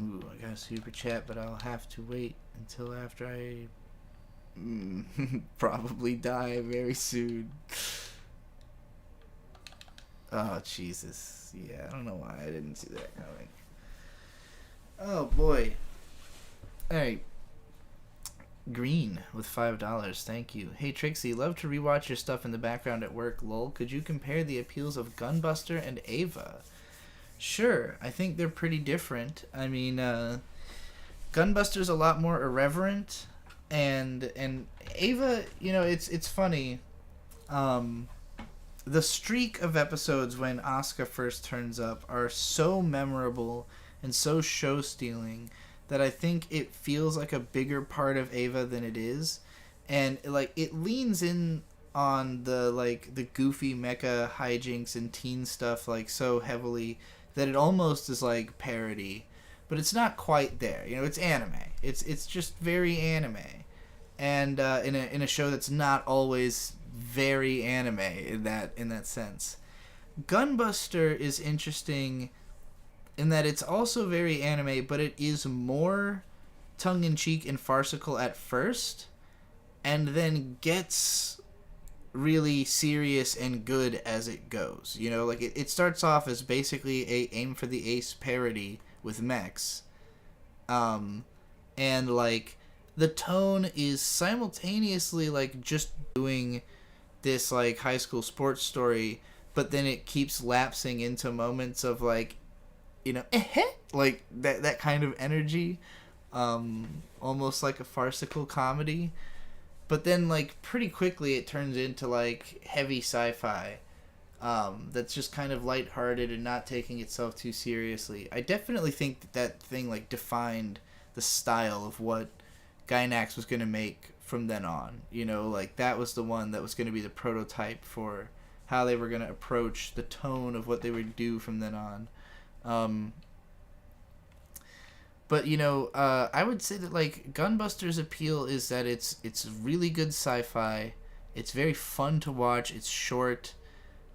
Ooh, I got a super chat, but I'll have to wait until after I probably die very soon. Oh, Jesus. Yeah, I don't know why I didn't see that coming. Oh, boy. Alright. Green with $5. Thank you. Hey, Trixie, love to rewatch your stuff in the background at work, lol. Could you compare the appeals of Gunbuster and Ava? Sure, I think they're pretty different. I mean, Gunbuster's a lot more irreverent, and Ava, you know, it's funny. The streak of episodes when Asuka first turns up are so memorable and so show-stealing that I think it feels like a bigger part of Ava than it is, and like it leans in on the like the goofy mecha hijinks and teen stuff like so heavily that it almost is like parody, but it's not quite there. You know, it's anime. It's just very anime, and in a show that's not always very anime in that sense. Gunbuster is interesting in that it's also very anime, but it is more tongue-in-cheek and farcical at first, and then gets really serious and good as it goes. You know, like it starts off as basically a Aim for the Ace parody with mechs, and like the tone is simultaneously like just doing this like high school sports story, but then it keeps lapsing into moments of like, you know, like that kind of energy, almost like a farcical comedy. but then like pretty quickly it turns into like heavy sci-fi. That's just kind of lighthearted and not taking itself too seriously. I definitely think that thing like defined the style of what Gainax was going to make from then on. You know, like that was the one that was going to be the prototype for how they were going to approach the tone of what they would do from then on. But you know, I would say that like Gunbuster's appeal is that it's really good sci-fi. It's very fun to watch. It's short.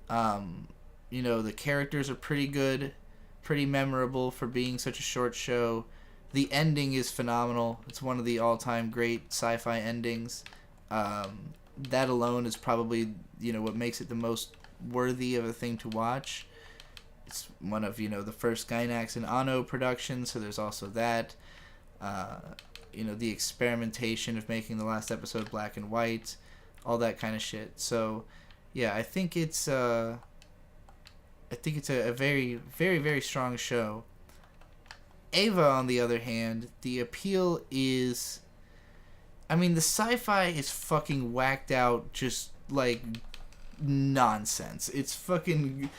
You know, the characters are pretty good, pretty memorable for being such a short show. The ending is phenomenal. It's one of the all-time great sci-fi endings. That alone is probably, you know, what makes it the most worthy of a thing to watch. It's one of, you know, the first Gainax and Anno productions, so there's also that. You know, the experimentation of making the last episode black and white, all that kind of shit. So, yeah, I think it's a very, very, very strong show. Eva, on the other hand, the appeal is, I mean, the sci-fi is fucking whacked out, just like nonsense. It's fucking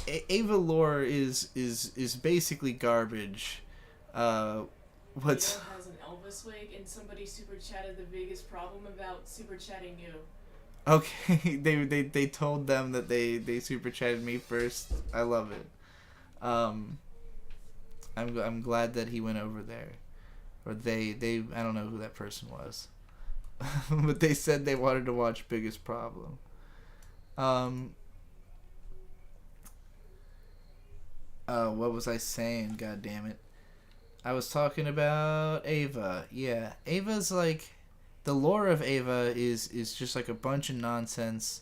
Ava lore is basically garbage. What's Leo has an Elvis wig, and somebody super chatted the biggest problem about super chatting you. Okay, they told them that they super chatted me first. I love it. I'm glad that he went over there, or they I don't know who that person was, but they said they wanted to watch Biggest Problem. What was I saying? God damn it! I was talking about Ava. Yeah, Ava's like, the lore of Ava is just like a bunch of nonsense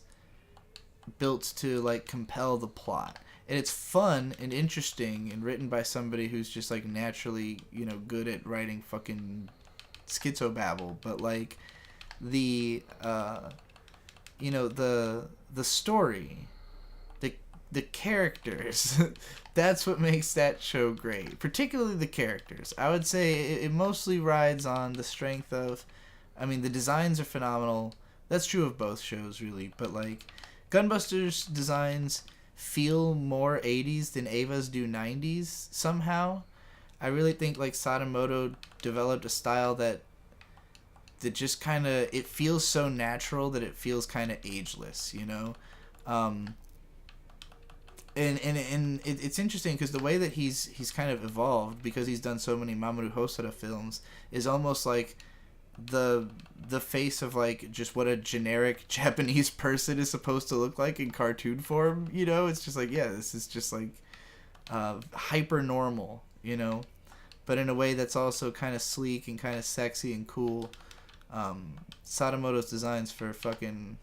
built to like compel the plot. And it's fun and interesting and written by somebody who's just like naturally, you know, good at writing fucking schizobabble. But like the you know, the story, the characters, that's what makes that show great. Particularly the characters. I would say it mostly rides on the strength of, I mean, the designs are phenomenal. That's true of both shows, really. But like Gunbuster's designs feel more 80s than Ava's do 90s somehow. I really think like Sadamoto developed a style that just kind of, it feels so natural that it feels kind of ageless, you know. And it's interesting because the way that he's kind of evolved, because he's done so many Mamoru Hosoda films, is almost like the face of like just what a generic Japanese person is supposed to look like in cartoon form, you know. It's just like, yeah, this is just like hyper normal, you know, but in a way that's also kind of sleek and kind of sexy and cool. Sadamoto's designs for fucking,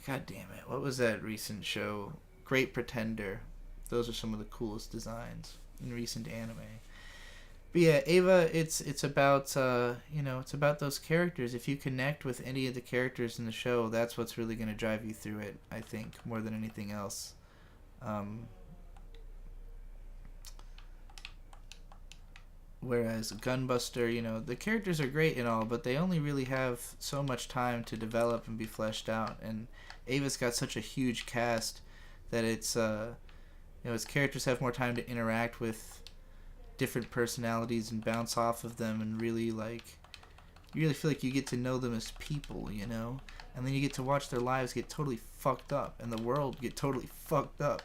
god damn it, what was that recent show, Great Pretender? Those are some of the coolest designs in recent anime. But yeah, Ava, it's about you know, it's about those characters. If you connect with any of the characters in the show, that's what's really going to drive you through it, I think, more than anything else. Whereas Gunbuster, you know, the characters are great and all, but they only really have so much time to develop and be fleshed out. And Ava's got such a huge cast that it's you know, its characters have more time to interact with different personalities and bounce off of them, and really like, you really feel like you get to know them as people, you know, and then you get to watch their lives get totally fucked up and the world get totally fucked up.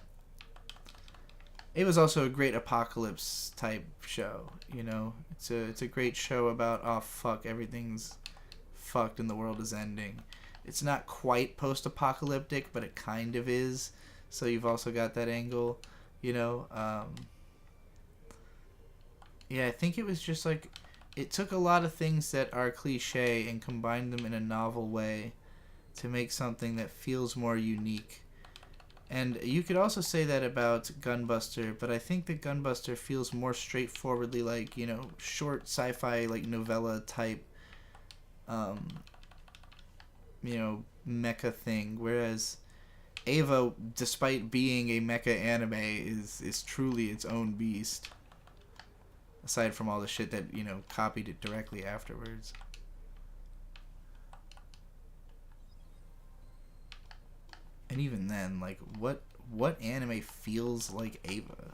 It was also a great apocalypse type show, you know. It's a great show about, oh fuck, everything's fucked and the world is ending. It's not quite post-apocalyptic, but it kind of is. So you've also got that angle, you know. Yeah, I think it was just like, it took a lot of things that are cliche and combined them in a novel way to make something that feels more unique. And you could also say that about Gunbuster, but I think that Gunbuster feels more straightforwardly like, you know, short sci-fi, like novella type, you know, mecha thing. Whereas Ava, despite being a mecha anime, is truly its own beast. Aside from all the shit that, you know, copied it directly afterwards. And even then, like, what anime feels like Ava?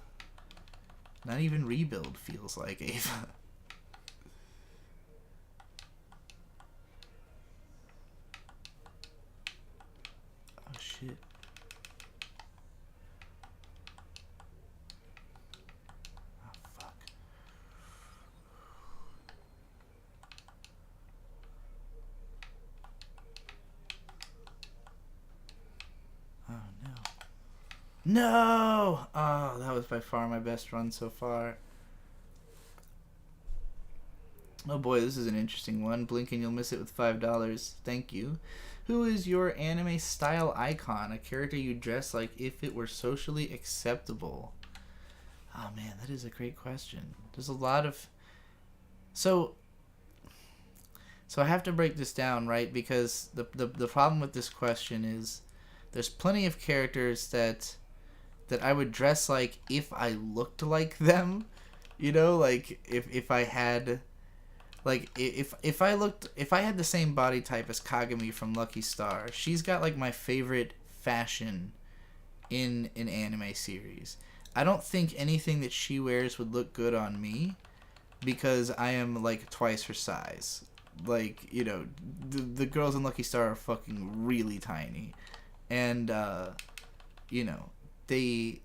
Not even Rebuild feels like Ava. Oh shit. Oh fuck. Oh no. No! Oh, that was by far my best run so far. Oh boy, this is an interesting one. Blink and you'll miss it with $5. Thank you. Who is your anime style icon? A character you dress like if it were socially acceptable? Oh man, that is a great question. There's a lot of... So I have to break this down, right? Because the problem with this question is there's plenty of characters that I would dress like if I looked like them. You know, like if I had... Like, if I had the same body type as Kagami from Lucky Star, she's got, like, my favorite fashion in an anime series. I don't think anything that she wears would look good on me because I am, like, twice her size. Like, you know, the girls in Lucky Star are fucking really tiny. And, you know, they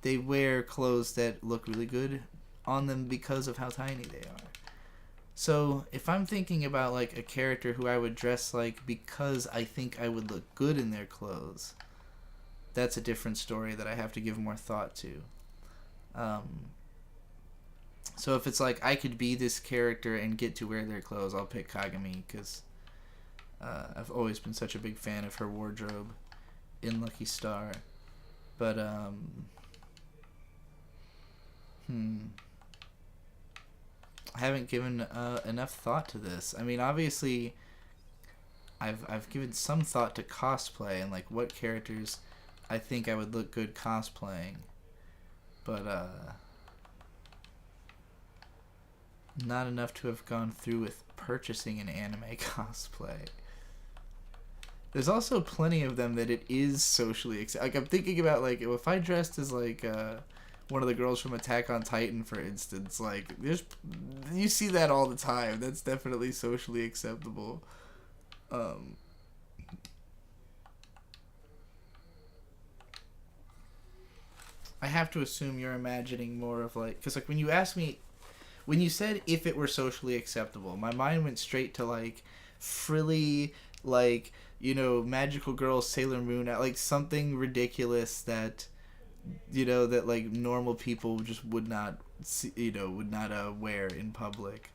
wear clothes that look really good on them because of how tiny they are. So, if I'm thinking about, like, a character who I would dress like because I think I would look good in their clothes, that's a different story that I have to give more thought to. So if it's like I could be this character and get to wear their clothes, I'll pick Kagami because I've always been such a big fan of her wardrobe in Lucky Star. But, I haven't given enough thought to this. I mean, obviously, I've given some thought to cosplay and like what characters I think I would look good cosplaying, but not enough to have gone through with purchasing an anime cosplay. There's also plenty of them that it is socially like I'm thinking about like if I dressed as like one of the girls from Attack on Titan, for instance, like you see that all the time. That's definitely socially acceptable. I have to assume you're imagining more of like, because like when you asked me, when you said if it were socially acceptable, my mind went straight to like frilly, like, you know, magical girl Sailor Moon, like something ridiculous that, you know, that like normal people just would not see, you know, would not wear in public.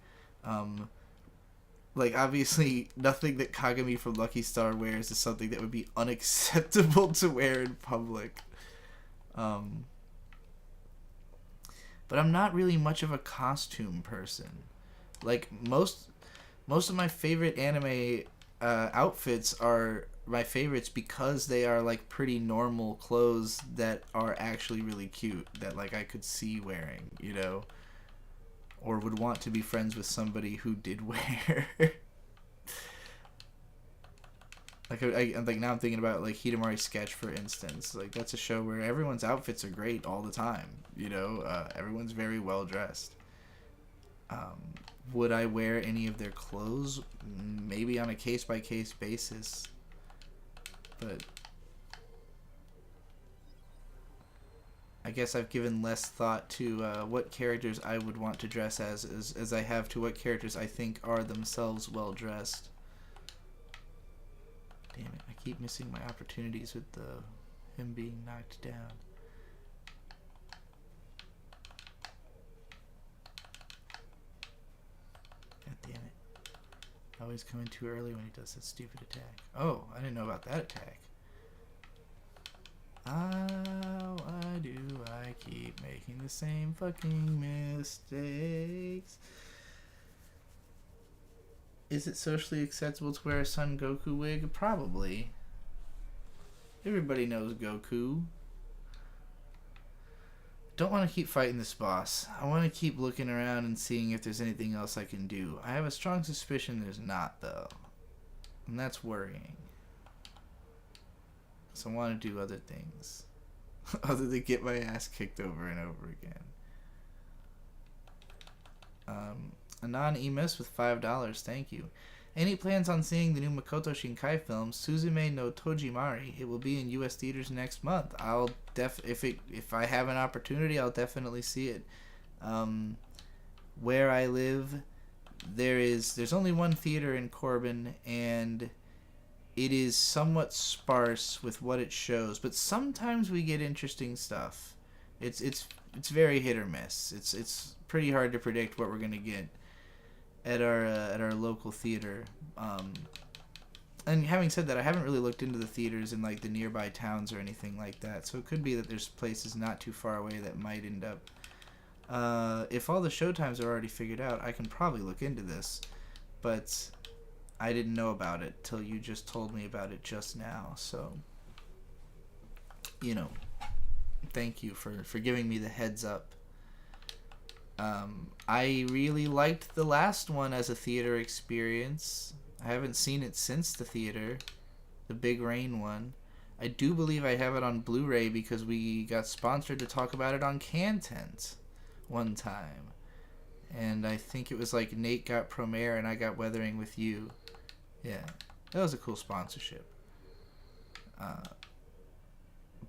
Like obviously nothing that Kagami from Lucky Star wears is something that would be unacceptable to wear in public. But I'm not really much of a costume person. Like most of my favorite anime outfits are my favorites because they are like pretty normal clothes that are actually really cute that like I could see wearing, you know, or would want to be friends with somebody who did wear. Like I'm like now I'm thinking about like Hidamari Sketch, for instance. Like that's a show where everyone's outfits are great all the time, you know, everyone's very well dressed. Would I wear any of their clothes? Maybe on a case-by-case basis. But I guess I've given less thought to what characters I would want to dress as I have to what characters I think are themselves well-dressed. Damn it, I keep missing my opportunities with him being knocked down. God damn it. Always coming too early when he does that stupid attack. Oh, I didn't know about that attack. Why do I keep making the same fucking mistakes? Is it socially acceptable to wear a Son Goku wig? Probably. Everybody knows Goku. Don't want to keep fighting this boss. I want to keep looking around and seeing if there's anything else I can do. I have a strong suspicion there's not, though. And that's worrying. So I want to do other things other than get my ass kicked over and over again. Anon Emis with $5. Thank you. Any plans on seeing the new Makoto Shinkai film, Suzume no Tojimari? It will be in U.S. theaters next month. If I have an opportunity, I'll definitely see it. Where I live, there's only one theater in Corbin, and it is somewhat sparse with what it shows. But sometimes we get interesting stuff. It's very hit or miss. It's pretty hard to predict what we're gonna get at our local theater. And having said that, I haven't really looked into the theaters in like the nearby towns or anything like that. So it could be that there's places not too far away that might end up. If all the showtimes are already figured out, I can probably look into this. But I didn't know about it till you just told me about it just now. So, thank you for giving me the heads up. I really liked the last one as a theater experience. I haven't seen it since the theater, the Big Rain one. I do believe I have it on Blu-ray because we got sponsored to talk about it on Cantent one time. And I think it was like Nate got Promare and I got Weathering with You. Yeah, that was a cool sponsorship.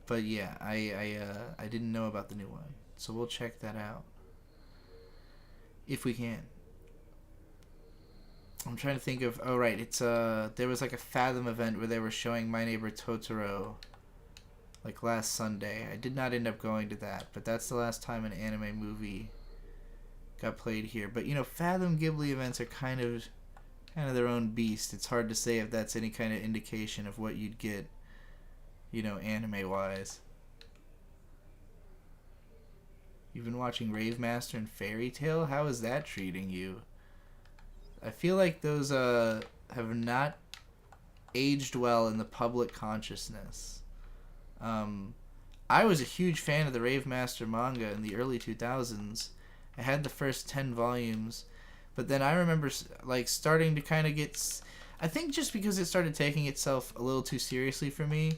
But yeah, I didn't know about the new one, so we'll check that out if we can. I'm trying to think of. Oh right, it's there was like a Fathom event where they were showing My Neighbor Totoro, like last Sunday. I did not end up going to that, but that's the last time an anime movie got played here. But Fathom Ghibli events are kind of their own beast. It's hard to say if that's any kind of indication of what you'd get, anime wise. You've been watching Rave Master and Fairy Tail? How is that treating you? I feel like those have not aged well in the public consciousness. I was a huge fan of the Rave Master manga in the early 2000s. I had the first 10 volumes, but then I remember like starting to kind of get... I think just because it started taking itself a little too seriously for me,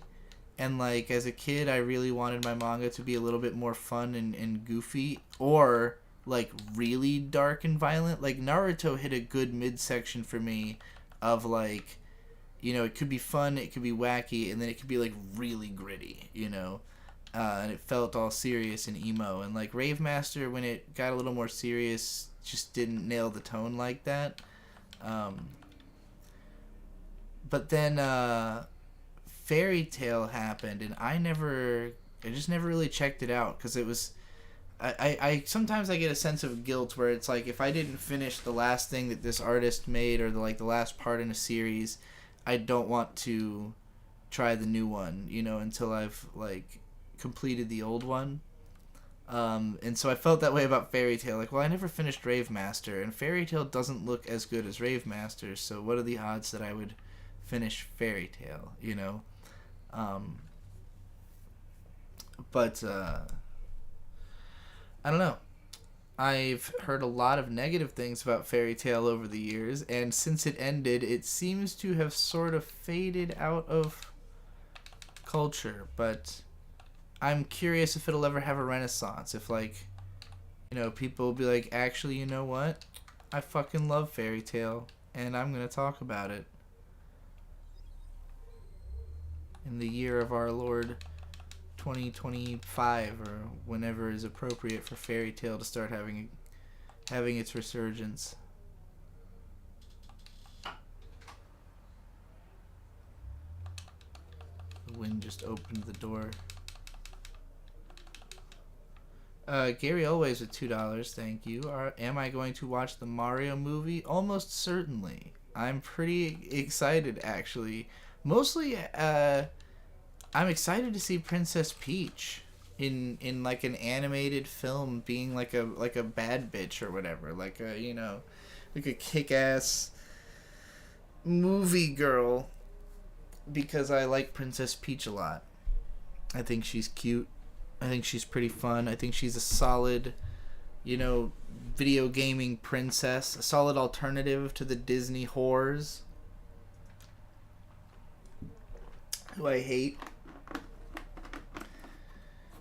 and like as a kid I really wanted my manga to be a little bit more fun and goofy, or like really dark and violent. Like Naruto hit a good midsection for me of like, it could be fun, it could be wacky, and then it could be like really gritty, and it felt all serious and emo. And like Rave Master, when it got a little more serious, just didn't nail the tone like that. But then Fairy Tail happened, and I just never really checked it out because it was... I sometimes I get a sense of guilt where it's like if I didn't finish the last thing that this artist made, or the last part in a series, I don't want to try the new one, until I've like completed the old one. And so I felt that way about Fairy Tail. Like, well, I never finished Rave Master, and Fairy Tail doesn't look as good as Rave Master, so what are the odds that I would finish Fairy Tail, But I don't know. I've heard a lot of negative things about Fairy Tail over the years, and since it ended, it seems to have sort of faded out of culture. But I'm curious if it'll ever have a renaissance. If, like, people will be like, actually, you know what? I fucking love Fairy Tail, and I'm going to talk about it. In the year of our Lord 2025, or whenever is appropriate for Fairy Tail to start having its resurgence. The wind just opened the door. Gary Always with $2, thank you. Am I going to watch the Mario movie? Almost certainly. I'm pretty excited, actually. Mostly, I'm excited to see Princess Peach in like an animated film, being like a bad bitch or whatever, like a like a kick-ass movie girl, because I like Princess Peach a lot. I think she's cute. I think she's pretty fun. I think she's a solid, video gaming princess, a solid alternative to the Disney whores who I hate.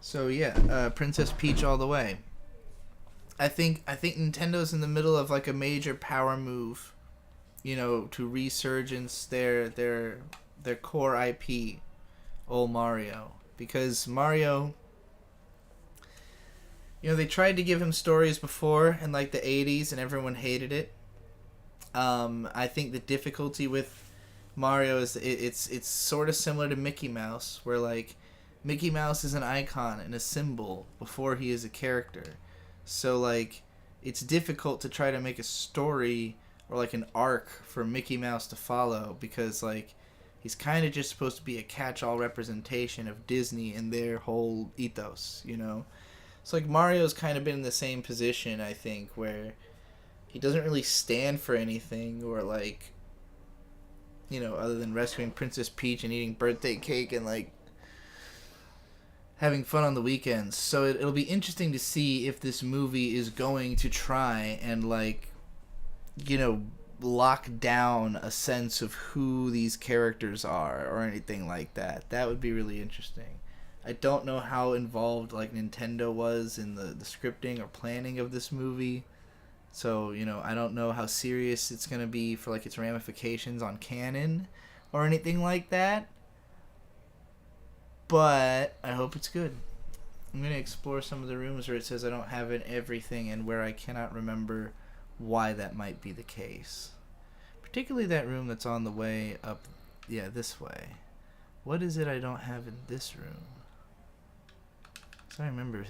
So yeah, Princess Peach all the way. I think Nintendo's in the middle of like a major power move, to resurgence their core IP, old Mario, because Mario, they tried to give him stories before in like the 80s and everyone hated it. I think the difficulty with Mario is it's sort of similar to Mickey Mouse, where like Mickey Mouse is an icon and a symbol before he is a character. So like it's difficult to try to make a story or like an arc for Mickey Mouse to follow, because like he's kind of just supposed to be a catch-all representation of Disney and their whole ethos. So like Mario's kind of been in the same position, I think, where he doesn't really stand for anything, or like, other than rescuing Princess Peach and eating birthday cake and like having fun on the weekends. So it'll be interesting to see if this movie is going to try and like, lock down a sense of who these characters are or anything like that. That would be really interesting. I don't know how involved like Nintendo was in the scripting or planning of this movie. So, I don't know how serious it's going to be for like its ramifications on canon or anything like that. But I hope it's good. I'm going to explore some of the rooms where it says I don't have everything and where I cannot remember why that might be the case. Particularly that room that's on the way up, this way. What is it I don't have in this room? So I remember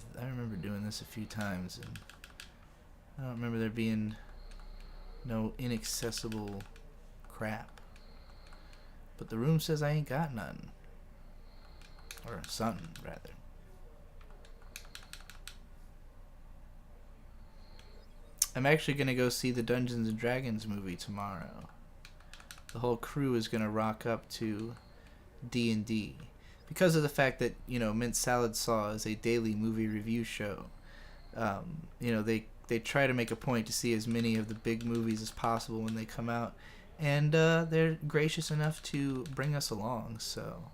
doing this a few times, and I don't remember there being no inaccessible crap. But the room says I ain't got none. Or something, rather. I'm actually going to go see the Dungeons & Dragons movie tomorrow. The whole crew is going to rock up to D&D. Because of the fact that, Mint Salad Saw is a daily movie review show. They try to make a point to see as many of the big movies as possible when they come out. And they're gracious enough to bring us along. So,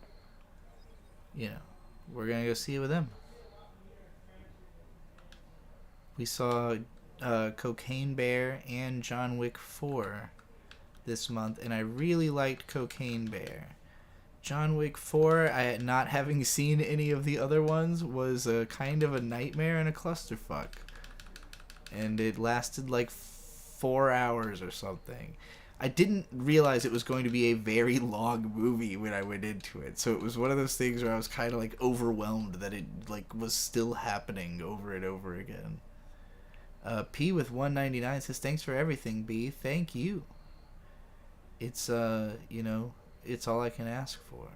we're going to go see it with them. We saw Cocaine Bear and John Wick 4 this month, and I really liked Cocaine Bear. John Wick 4, not having seen any of the other ones, was a kind of a nightmare and a clusterfuck. And it lasted like 4 hours or something. I didn't realize it was going to be a very long movie when I went into it. So it was one of those things where I was kind of like overwhelmed that it like was still happening over and over again. P with 199 says, thanks for everything, B. Thank you. It's, it's all I can ask for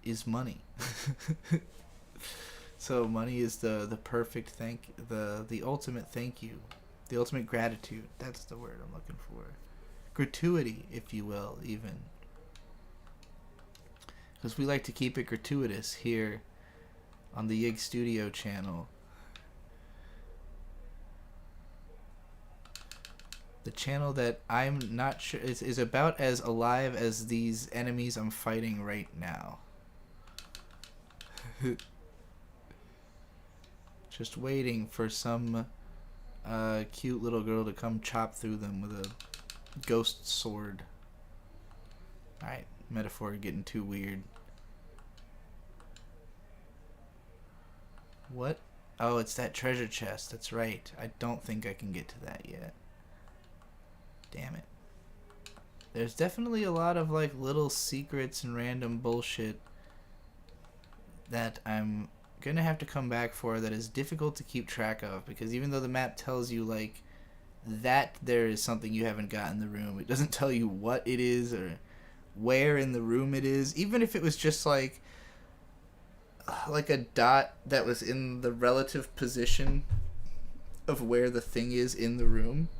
is money. So money is the perfect the ultimate thank you. The ultimate gratitude. That's the word I'm looking for. Gratuity, if you will, even. Because we like to keep it gratuitous here on the Yig Studio channel. The channel that I'm not sure is about as alive as these enemies I'm fighting right now. Just waiting for some cute little girl to come chop through them with a ghost sword. Alright, metaphor getting too weird. What? Oh, it's that treasure chest. That's right. I don't think I can get to that yet. Damn it. There's definitely a lot of like little secrets and random bullshit that I'm gonna have to come back for that is difficult to keep track of, because even though the map tells you like that there is something you haven't got in the room, it doesn't tell you what it is or where in the room it is. Even if it was just like a dot that was in the relative position of where the thing is in the room,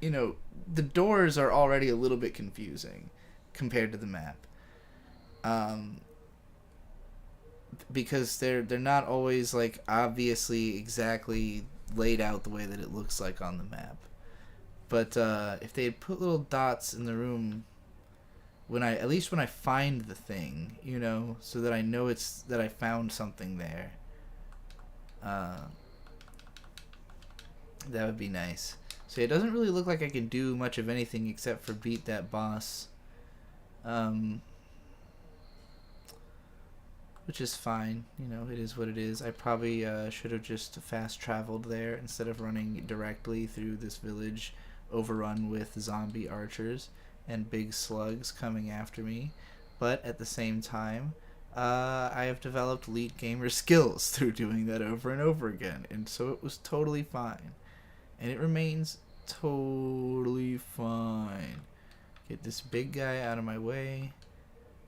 the doors are already a little bit confusing compared to the map. Because they're not always like obviously exactly laid out the way that it looks like on the map. But if they had put little dots in the room at least when I find the thing, you know, so that I know that I found something there. That would be nice. So it doesn't really look like I can do much of anything except for beat that boss. Which is fine, you know, it is what it is. I probably should have just fast traveled there instead of running directly through this village overrun with zombie archers and big slugs coming after me. But at the same time, I have developed elite gamer skills through doing that over and over again, and so it was totally fine. And it remains totally fine. Get this big guy out of my way.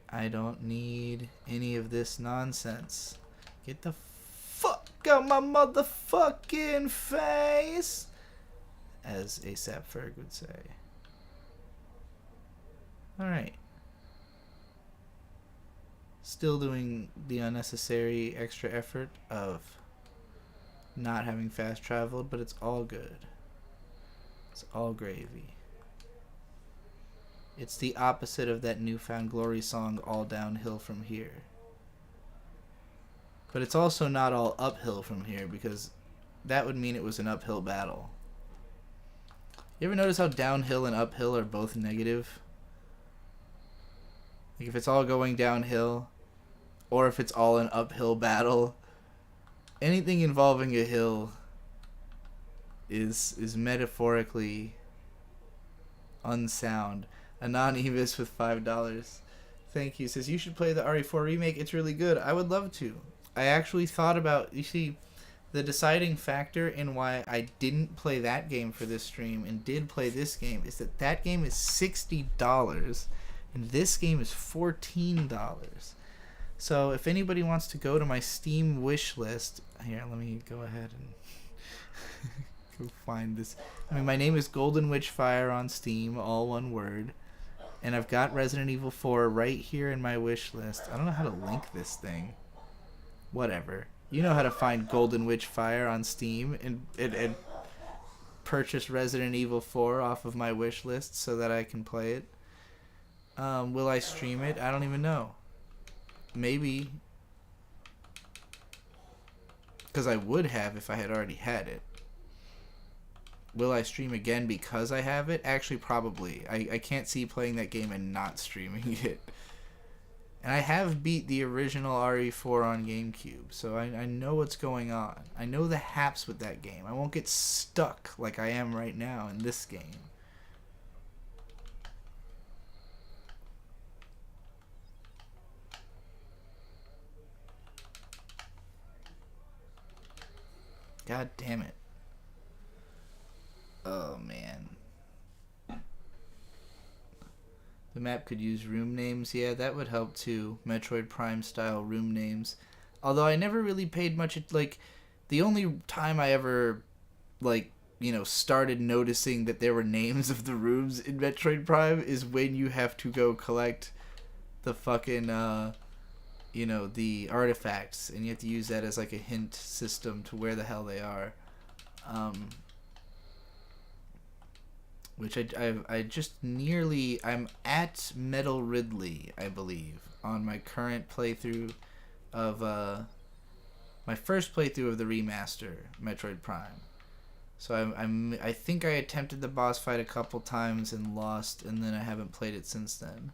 I don't need any of this nonsense. Get the fuck out my motherfucking face, as A$AP Ferg would say. Alright. Still doing the unnecessary extra effort of not having fast traveled, but it's all good. It's all gravy. It's the opposite of that Newfound Glory song, All Downhill From Here. But it's also not all uphill from here, because that would mean it was an uphill battle. You ever notice how downhill and uphill are both negative? Like if it's all going downhill, or if it's all an uphill battle, anything involving a hill is metaphorically unsound. Anonymous with $5. Thank you. Says, you should play the RE4 remake. It's really good. I would love to. I actually thought about... You see, the deciding factor in why I didn't play that game for this stream and did play this game is that game is $60 and this game is $14. So if anybody wants to go to my Steam wish list... Here, let me go ahead and go find this. I mean, my name is Golden Witchfire on Steam, all one word. And I've got Resident Evil 4 right here in my wish list. I don't know how to link this thing. Whatever. You know how to find Golden Witchfire on Steam and purchase Resident Evil 4 off of my wish list so that I can play it. Will I stream it? I don't even know. Maybe. Because I would have if I had already had it. Will I stream again because I have it? Actually, probably. I can't see playing that game and not streaming it. And I have beat the original RE4 on GameCube, so I know what's going on. I know the haps with that game. I won't get stuck like I am right now in this game. God damn it. Oh, man. The map could use room names. Yeah, that would help too. Metroid Prime style room names. Although I never really paid much... Like, the only time I ever, like, you know, started noticing that there were names of the rooms in Metroid Prime is when you have to go collect the fucking, you know, the artifacts. And you have to use that as, like, a hint system to where the hell they are. Which I just nearly... I'm at Metal Ridley, I believe, on my current playthrough of... my first playthrough of the remaster, Metroid Prime. So I think I attempted the boss fight a couple times and lost, and then I haven't played it since then.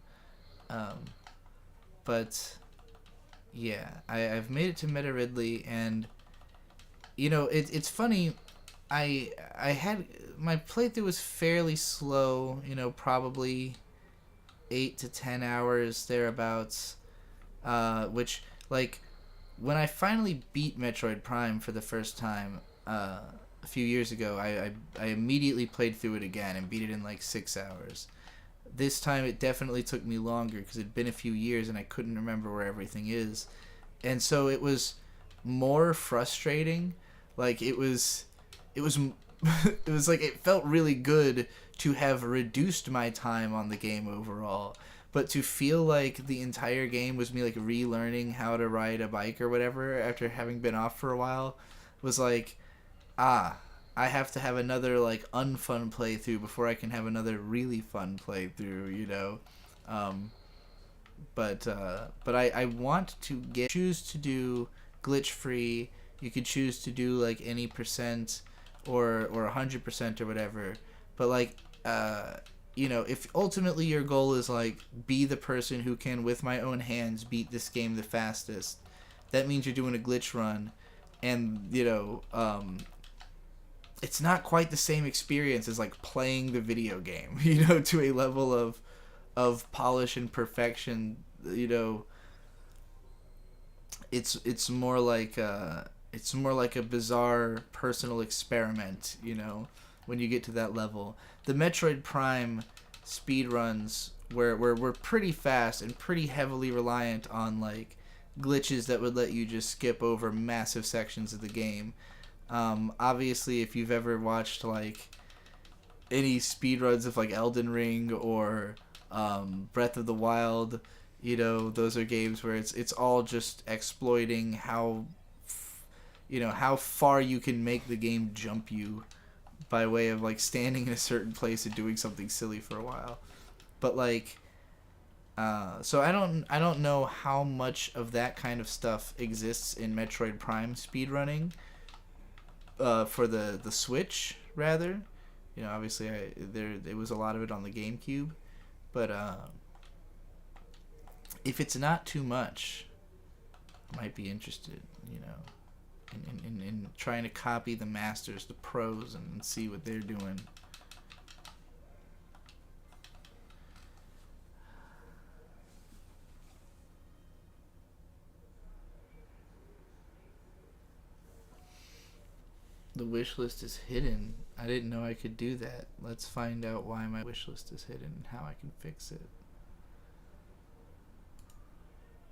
But, yeah, I've made it to Meta Ridley, and, you know, it's funny... I had my playthrough was fairly slow, you know, probably 8 to 10 hours thereabouts, which, like, when I finally beat Metroid Prime for the first time a few years ago, I immediately played through it again and beat it in like 6 hours. This time it definitely took me longer because it'd been a few years and I couldn't remember where everything is, and so it was more frustrating. Like, it was it was like, it felt really good to have reduced my time on the game overall, but to feel like the entire game was me like relearning how to ride a bike or whatever after having been off for a while was like, I have to have another like unfun playthrough before I can have another really fun playthrough, you know. But I want to choose to do glitch free. You could choose to do like any percent or 100% or whatever. But like if ultimately your goal is like be the person who can with my own hands beat this game the fastest, that means you're doing a glitch run, and it's not quite the same experience as like playing the video game, to a level of polish and perfection. It's more like a bizarre personal experiment, when you get to that level. The Metroid Prime speedruns were pretty fast and pretty heavily reliant on like glitches that would let you just skip over massive sections of the game. Obviously, if you've ever watched like any speedruns of like Elden Ring or Breath of the Wild, those are games where it's all just exploiting how far you can make the game jump you by way of like standing in a certain place and doing something silly for a while. But like so I don't know how much of that kind of stuff exists in Metroid Prime speedrunning for the Switch rather. Obviously there was a lot of it on the GameCube, but if it's not too much, I might be interested, in trying to copy the masters, the pros, and see what they're doing. The wish list is hidden. I didn't know I could do that. Let's find out why my wish list is hidden and how I can fix it.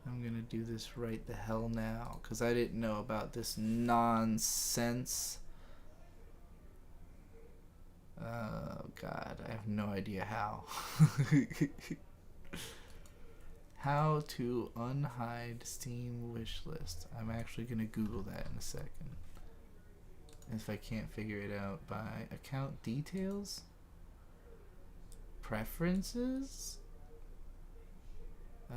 I'm gonna do this right the hell now, because I didn't know about this nonsense. Oh god, I have no idea how. How to unhide Steam wishlist. I'm actually gonna Google that in a second. If I can't figure it out by account details, preferences, I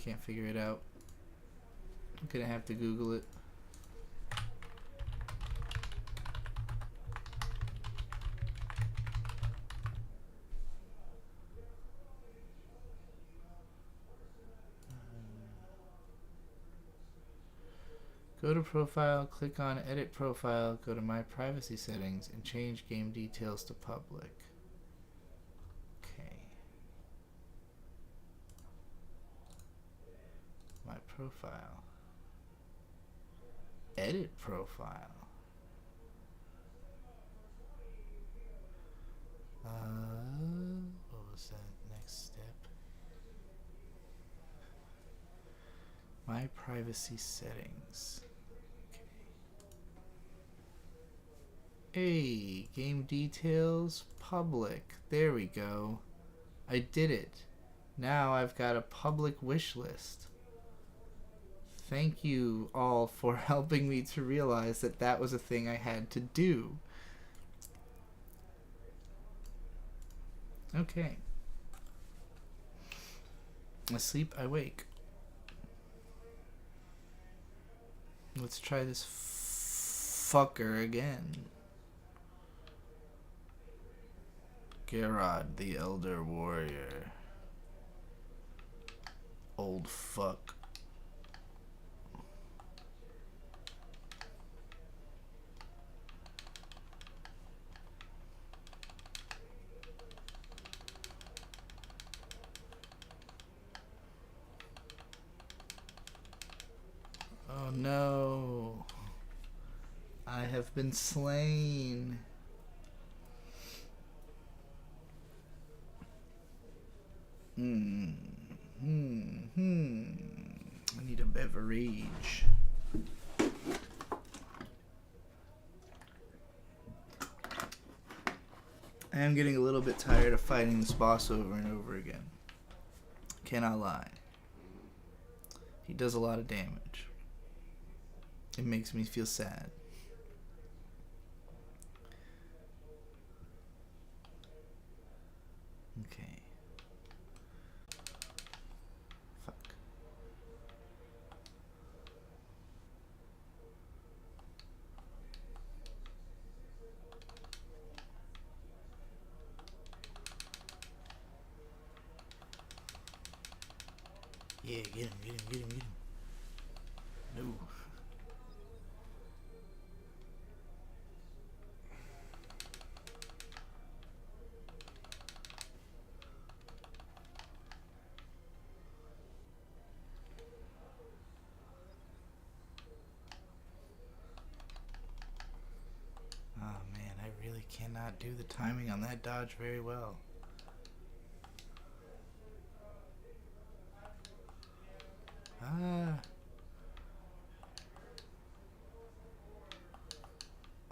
can't figure it out. I'm gonna have to Google it. Go to profile, click on edit profile, go to my privacy settings, and change game details to public. Okay. My profile. Edit profile. What was that next step? My privacy settings. Hey, game details, public. There we go. I did it. Now I've got a public wish list. Thank you all for helping me to realize that that was a thing I had to do. Okay. Asleep, I wake. Let's try this fucker again. Gerard, the Elder Warrior. Old fuck. Oh no. I have been slain. I need a beverage. I am getting a little bit tired of fighting this boss over and over again. Cannot lie. He does a lot of damage. It makes me feel sad. Okay. Fuck. Yeah, get him. No. Oh man, I really cannot do the timing on that dodge very well.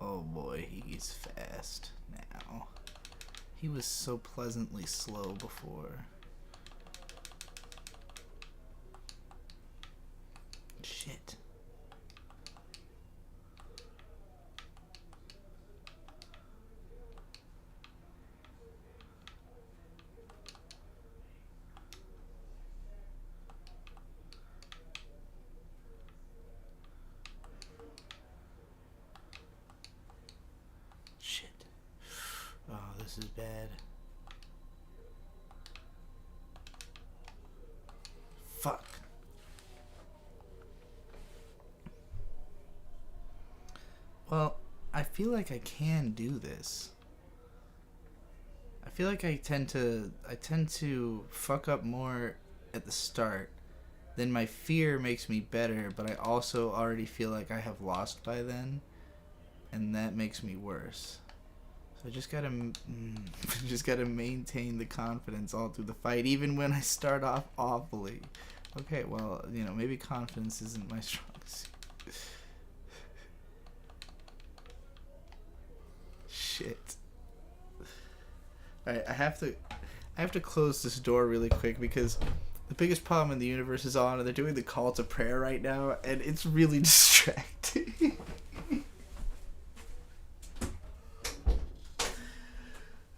Oh boy, he's fast now. He was so pleasantly slow before. Shit. Oh, this is bad. Fuck. Well, I feel like I can do this. I feel like I tend to fuck up more at the start. Then my fear makes me better, but I also already feel like I have lost by then, and that makes me worse. So I just gotta maintain the confidence all through the fight, even when I start off awfully. Okay, well, maybe confidence isn't my strong suit. Shit. Alright, I have to close this door really quick because the biggest problem in the universe is on, and they're doing the call to prayer right now, and it's really distracting.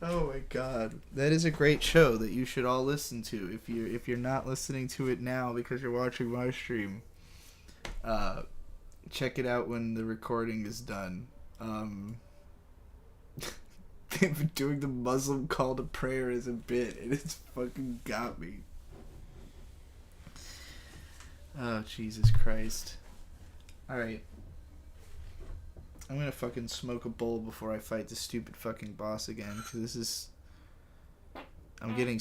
Oh my god, that is a great show that you should all listen to. If you're not listening to it now because you're watching my stream, check it out when the recording is done. They've been doing the Muslim call to prayer as a bit, and it's fucking got me. Oh, Jesus Christ. Alright. I'm gonna fucking smoke a bowl before I fight this stupid fucking boss again, because this is... I'm getting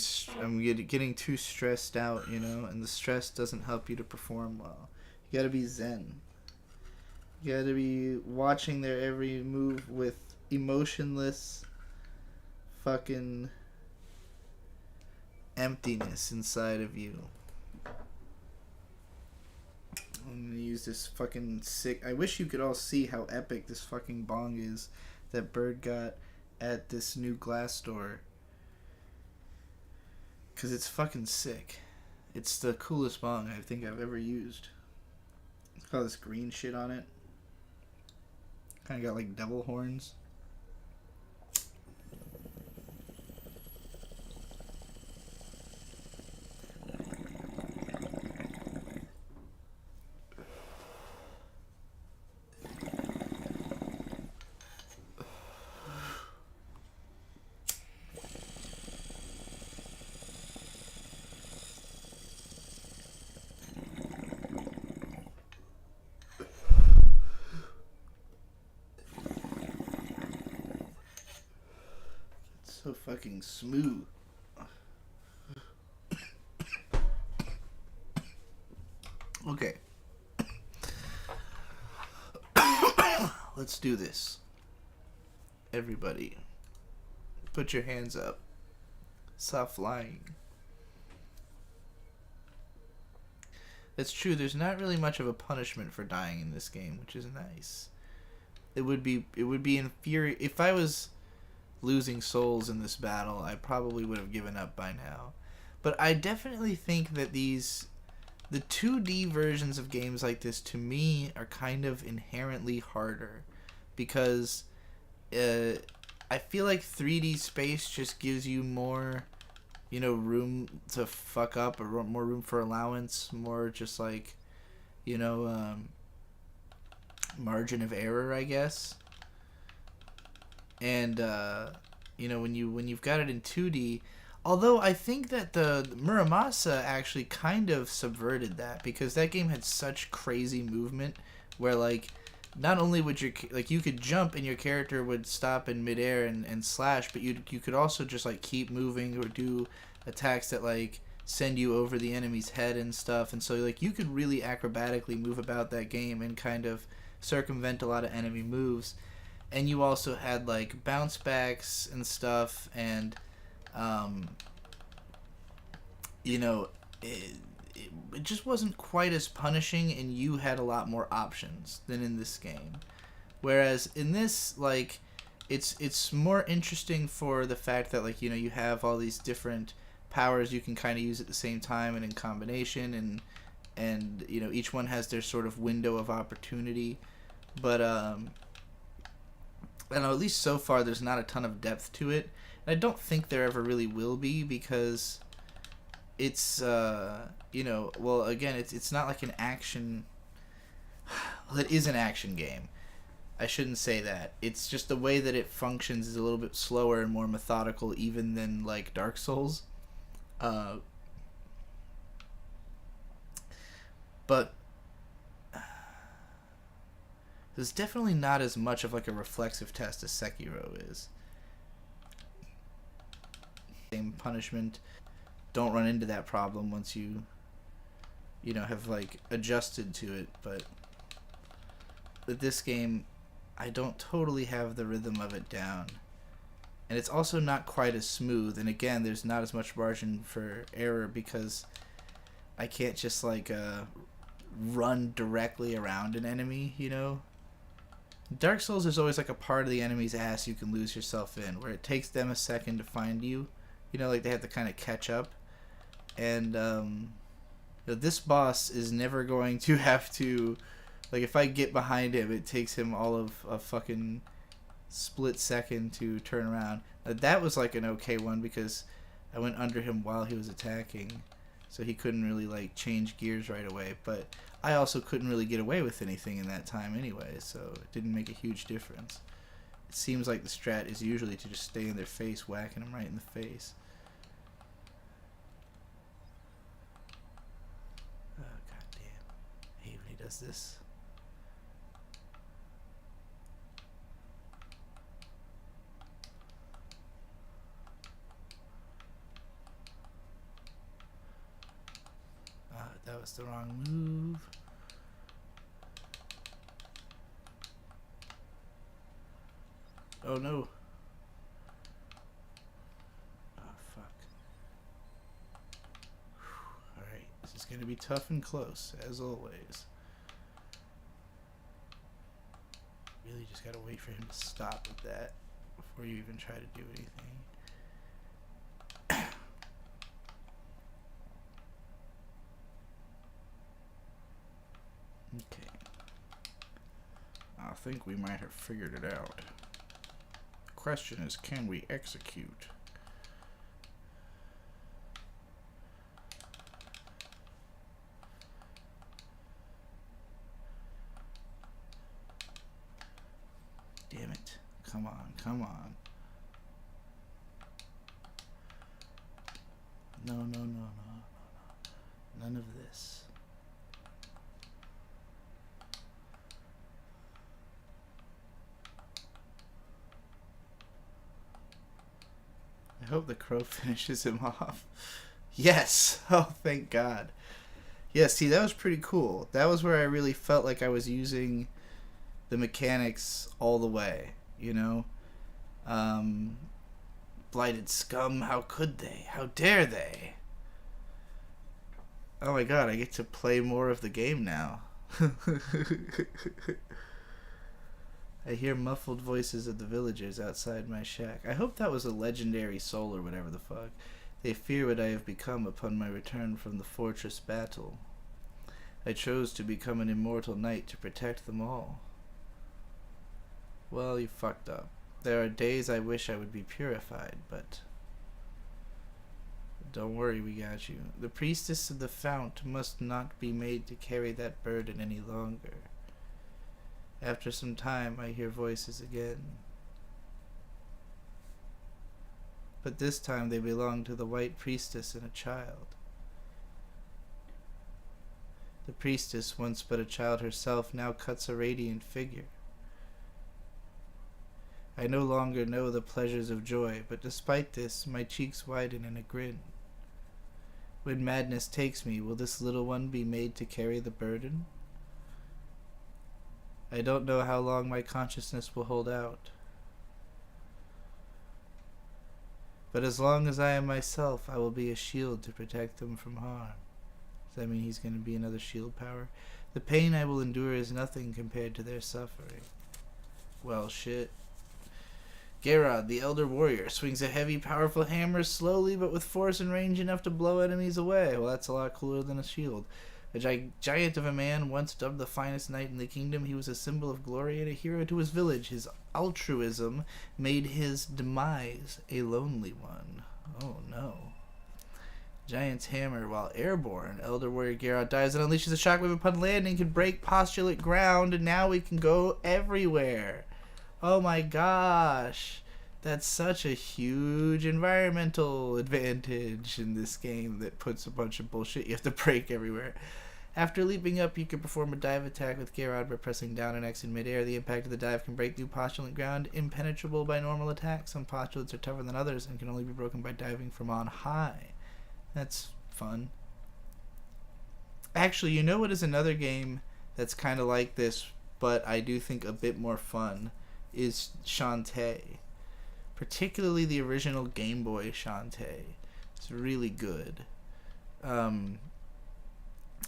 too stressed out, and the stress doesn't help you to perform well. You gotta be zen. You gotta be watching their every move with emotionless fucking emptiness inside of you. I'm gonna use this fucking sick... I wish you could all see how epic this fucking bong is that Bird got at this new glass store. Because it's fucking sick. It's the coolest bong I think I've ever used. It's got this green shit on it. Kind of got like devil horns. So fucking smooth. Okay. Let's do this. Everybody, put your hands up. Stop flying. That's true, there's not really much of a punishment for dying in this game, which is nice. It would be infuriating. If I was losing souls in this battle, I probably would have given up by now. But I definitely think that these the 2D versions of games like this, to me, are kind of inherently harder. Because I feel like 3D space just gives you more, room to fuck up, or more room for allowance, more just like, margin of error, I guess. And when you've got it in 2D, although I think that the Muramasa actually kind of subverted that, because that game had such crazy movement where, like, not only would you could jump and your character would stop in midair and slash, but you could also just like keep moving or do attacks that like send you over the enemy's head and stuff. And so like you could really acrobatically move about that game and kind of circumvent a lot of enemy moves. And you also had like bounce backs and stuff, and it just wasn't quite as punishing, and you had a lot more options than in this game. Whereas in this, like, it's more interesting for the fact that, like, you have all these different powers you can kind of use at the same time and in combination, and each one has their sort of window of opportunity. But I don't know, at least so far there's not a ton of depth to it. And I don't think there ever really will be, because it's well, again, it's not like an action. Well, it is an action game. I shouldn't say that. It's just the way that it functions is a little bit slower and more methodical, even than like Dark Souls. But there's definitely not as much of like a reflexive test as Sekiro is. Same punishment. Don't run into that problem once you have like adjusted to it. But with this game, I don't totally have the rhythm of it down, and it's also not quite as smooth. And again, there's not as much margin for error, because I can't just like run directly around an enemy. Dark Souls, there's always like a part of the enemy's ass you can lose yourself in, where it takes them a second to find you. Like they have to kind of catch up. And this boss is never going to have to, like, if I get behind him, it takes him all of a fucking split second to turn around. Now, that was like an okay one, because I went under him while he was attacking, so he couldn't really like change gears right away. But I also couldn't really get away with anything in that time anyway, so it didn't make a huge difference. It seems like the strat is usually to just stay in their face, whacking them right in the face. Oh, goddamn. I hate when he does this. That was the wrong move. Oh no. Oh fuck. Alright, this is gonna be tough and close, as always. Really just gotta wait for him to stop with that before you even try to do anything. Okay. I think we might have figured it out. The question is, can we execute? Damn it. Come on, come on. No, no, no, no, no, no. None of this. I hope the crow finishes him off. Yes! Oh, thank God. Yeah, see, that was pretty cool. That was where I really felt like I was using the mechanics all the way, you know? Blighted scum, how could they? How dare they? Oh my God, I get to play more of the game now. I hear muffled voices of the villagers outside my shack. I hope that was a legendary soul or whatever the fuck. They fear what I have become upon my return from the fortress battle. I chose to become an immortal knight to protect them all. Well, you fucked up. There are days I wish I would be purified, but don't worry, we got you. The priestess of the fount must not be made to carry that burden any longer. After some time, I hear voices again. But this time they belong to the white priestess and a child. The priestess, once but a child herself, now cuts a radiant figure. I no longer know the pleasures of joy, but despite this, my cheeks widen in a grin. When madness takes me, will this little one be made to carry the burden? I don't know how long my consciousness will hold out. But as long as I am myself, I will be a shield to protect them from harm. Does that mean he's going to be another shield power? The pain I will endure is nothing compared to their suffering. Well, shit. Gerard, the Elder Warrior, swings a heavy, powerful hammer slowly but with force and range enough to blow enemies away. Well, that's a lot cooler than a shield. A giant of a man, once dubbed the finest knight in the kingdom, he was a symbol of glory and a hero to his village. His altruism made his demise a lonely one. Oh no. Giant's hammer, while airborne, Elder Warrior Gerard dives and unleashes a shockwave upon landing, can break postulate ground, and now we can go everywhere. Oh my gosh, that's such a huge environmental advantage in this game that puts a bunch of bullshit you have to break everywhere. After leaping up, you can perform a dive attack with Gerard by pressing down and X in midair. The impact of the dive can break new postulant ground, impenetrable by normal attacks. Some postulates are tougher than others and can only be broken by diving from on high. That's fun. Actually, you know what is another game that's kind of like this, but I do think a bit more fun? Is Shantae. Particularly the original Game Boy Shantae. It's really good. I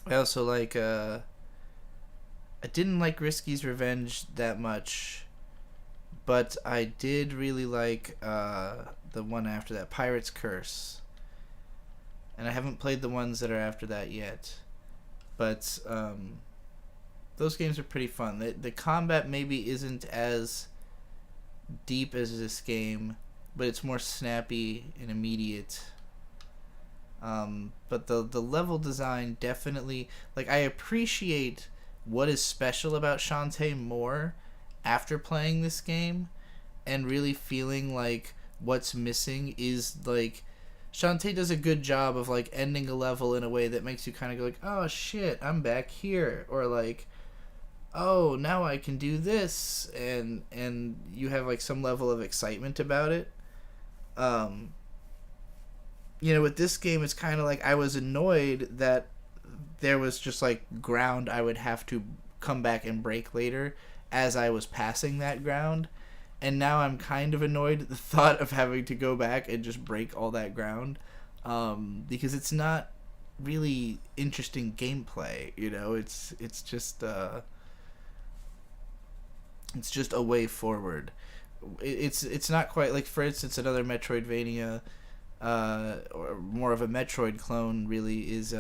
also like I didn't like Risky's Revenge that much, but I did really like the one after that, Pirate's Curse. And I haven't played the ones that are after that yet. But those games are pretty fun. The combat maybe isn't as deep as this game, but it's more snappy and immediate. But the level design definitely, like, I appreciate what is special about Shantae more after playing this game, and really feeling like what's missing is, like, Shantae does a good job of, like, ending a level in a way that makes you kind of go like, oh shit, I'm back here, or like, oh, now I can do this, and you have, like, some level of excitement about it. You know, with this game, it's kind of like I was annoyed that there was just, like, ground I would have to come back and break later as I was passing that ground, and now I'm kind of annoyed at the thought of having to go back and just break all that ground, because it's not really interesting gameplay, you know. It's just a way forward. It's not quite like, for instance, another Metroidvania, or more of a Metroid clone, really, is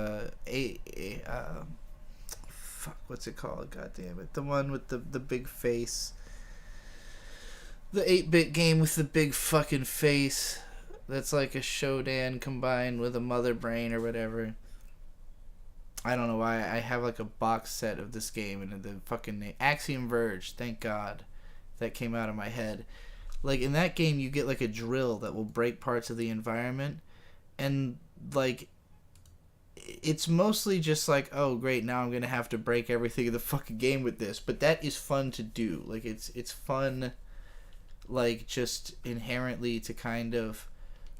fuck, what's it called? God damn it, the one with the big face, the 8-bit game with the big fucking face. That's like a Shodan combined with a Mother Brain or whatever. I don't know why I have like a box set of this game and the fucking name, Axiom Verge. Thank God that came out of my head. Like, in that game, you get like a drill that will break parts of the environment, and like, it's mostly just like, oh great, now I'm gonna have to break everything in the fucking game with this. But that is fun to do. Like, it's fun, like, just inherently to kind of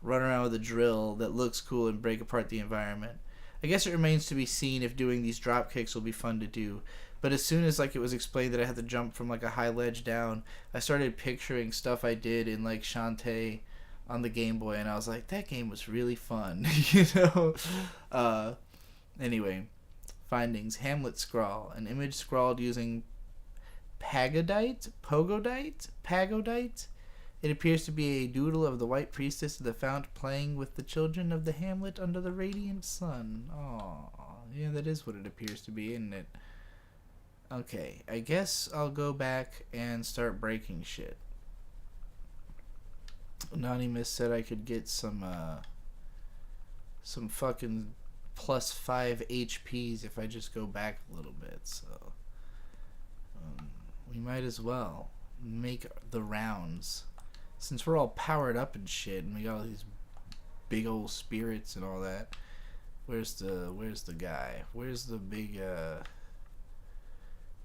run around with a drill that looks cool and break apart the environment. I guess it remains to be seen if doing these drop kicks will be fun to do. But as soon as, like, it was explained that I had to jump from, like, a high ledge down, I started picturing stuff I did in, like, Shantae on the Game Boy, and I was like, that game was really fun, you know? Anyway, findings. Hamlet Scrawl. An image scrawled using Pagodite? It appears to be a doodle of the white priestess of the fount playing with the children of the hamlet under the radiant sun. Aww, Yeah, that is what it appears to be, isn't it? Okay, I guess I'll go back and start breaking shit. Anonymous said I could get some fucking plus 5 HPs if I just go back a little bit, so we might as well make the rounds. Since we're all powered up and shit, and we got all these big old spirits and all that. Where's the guy? Where's the big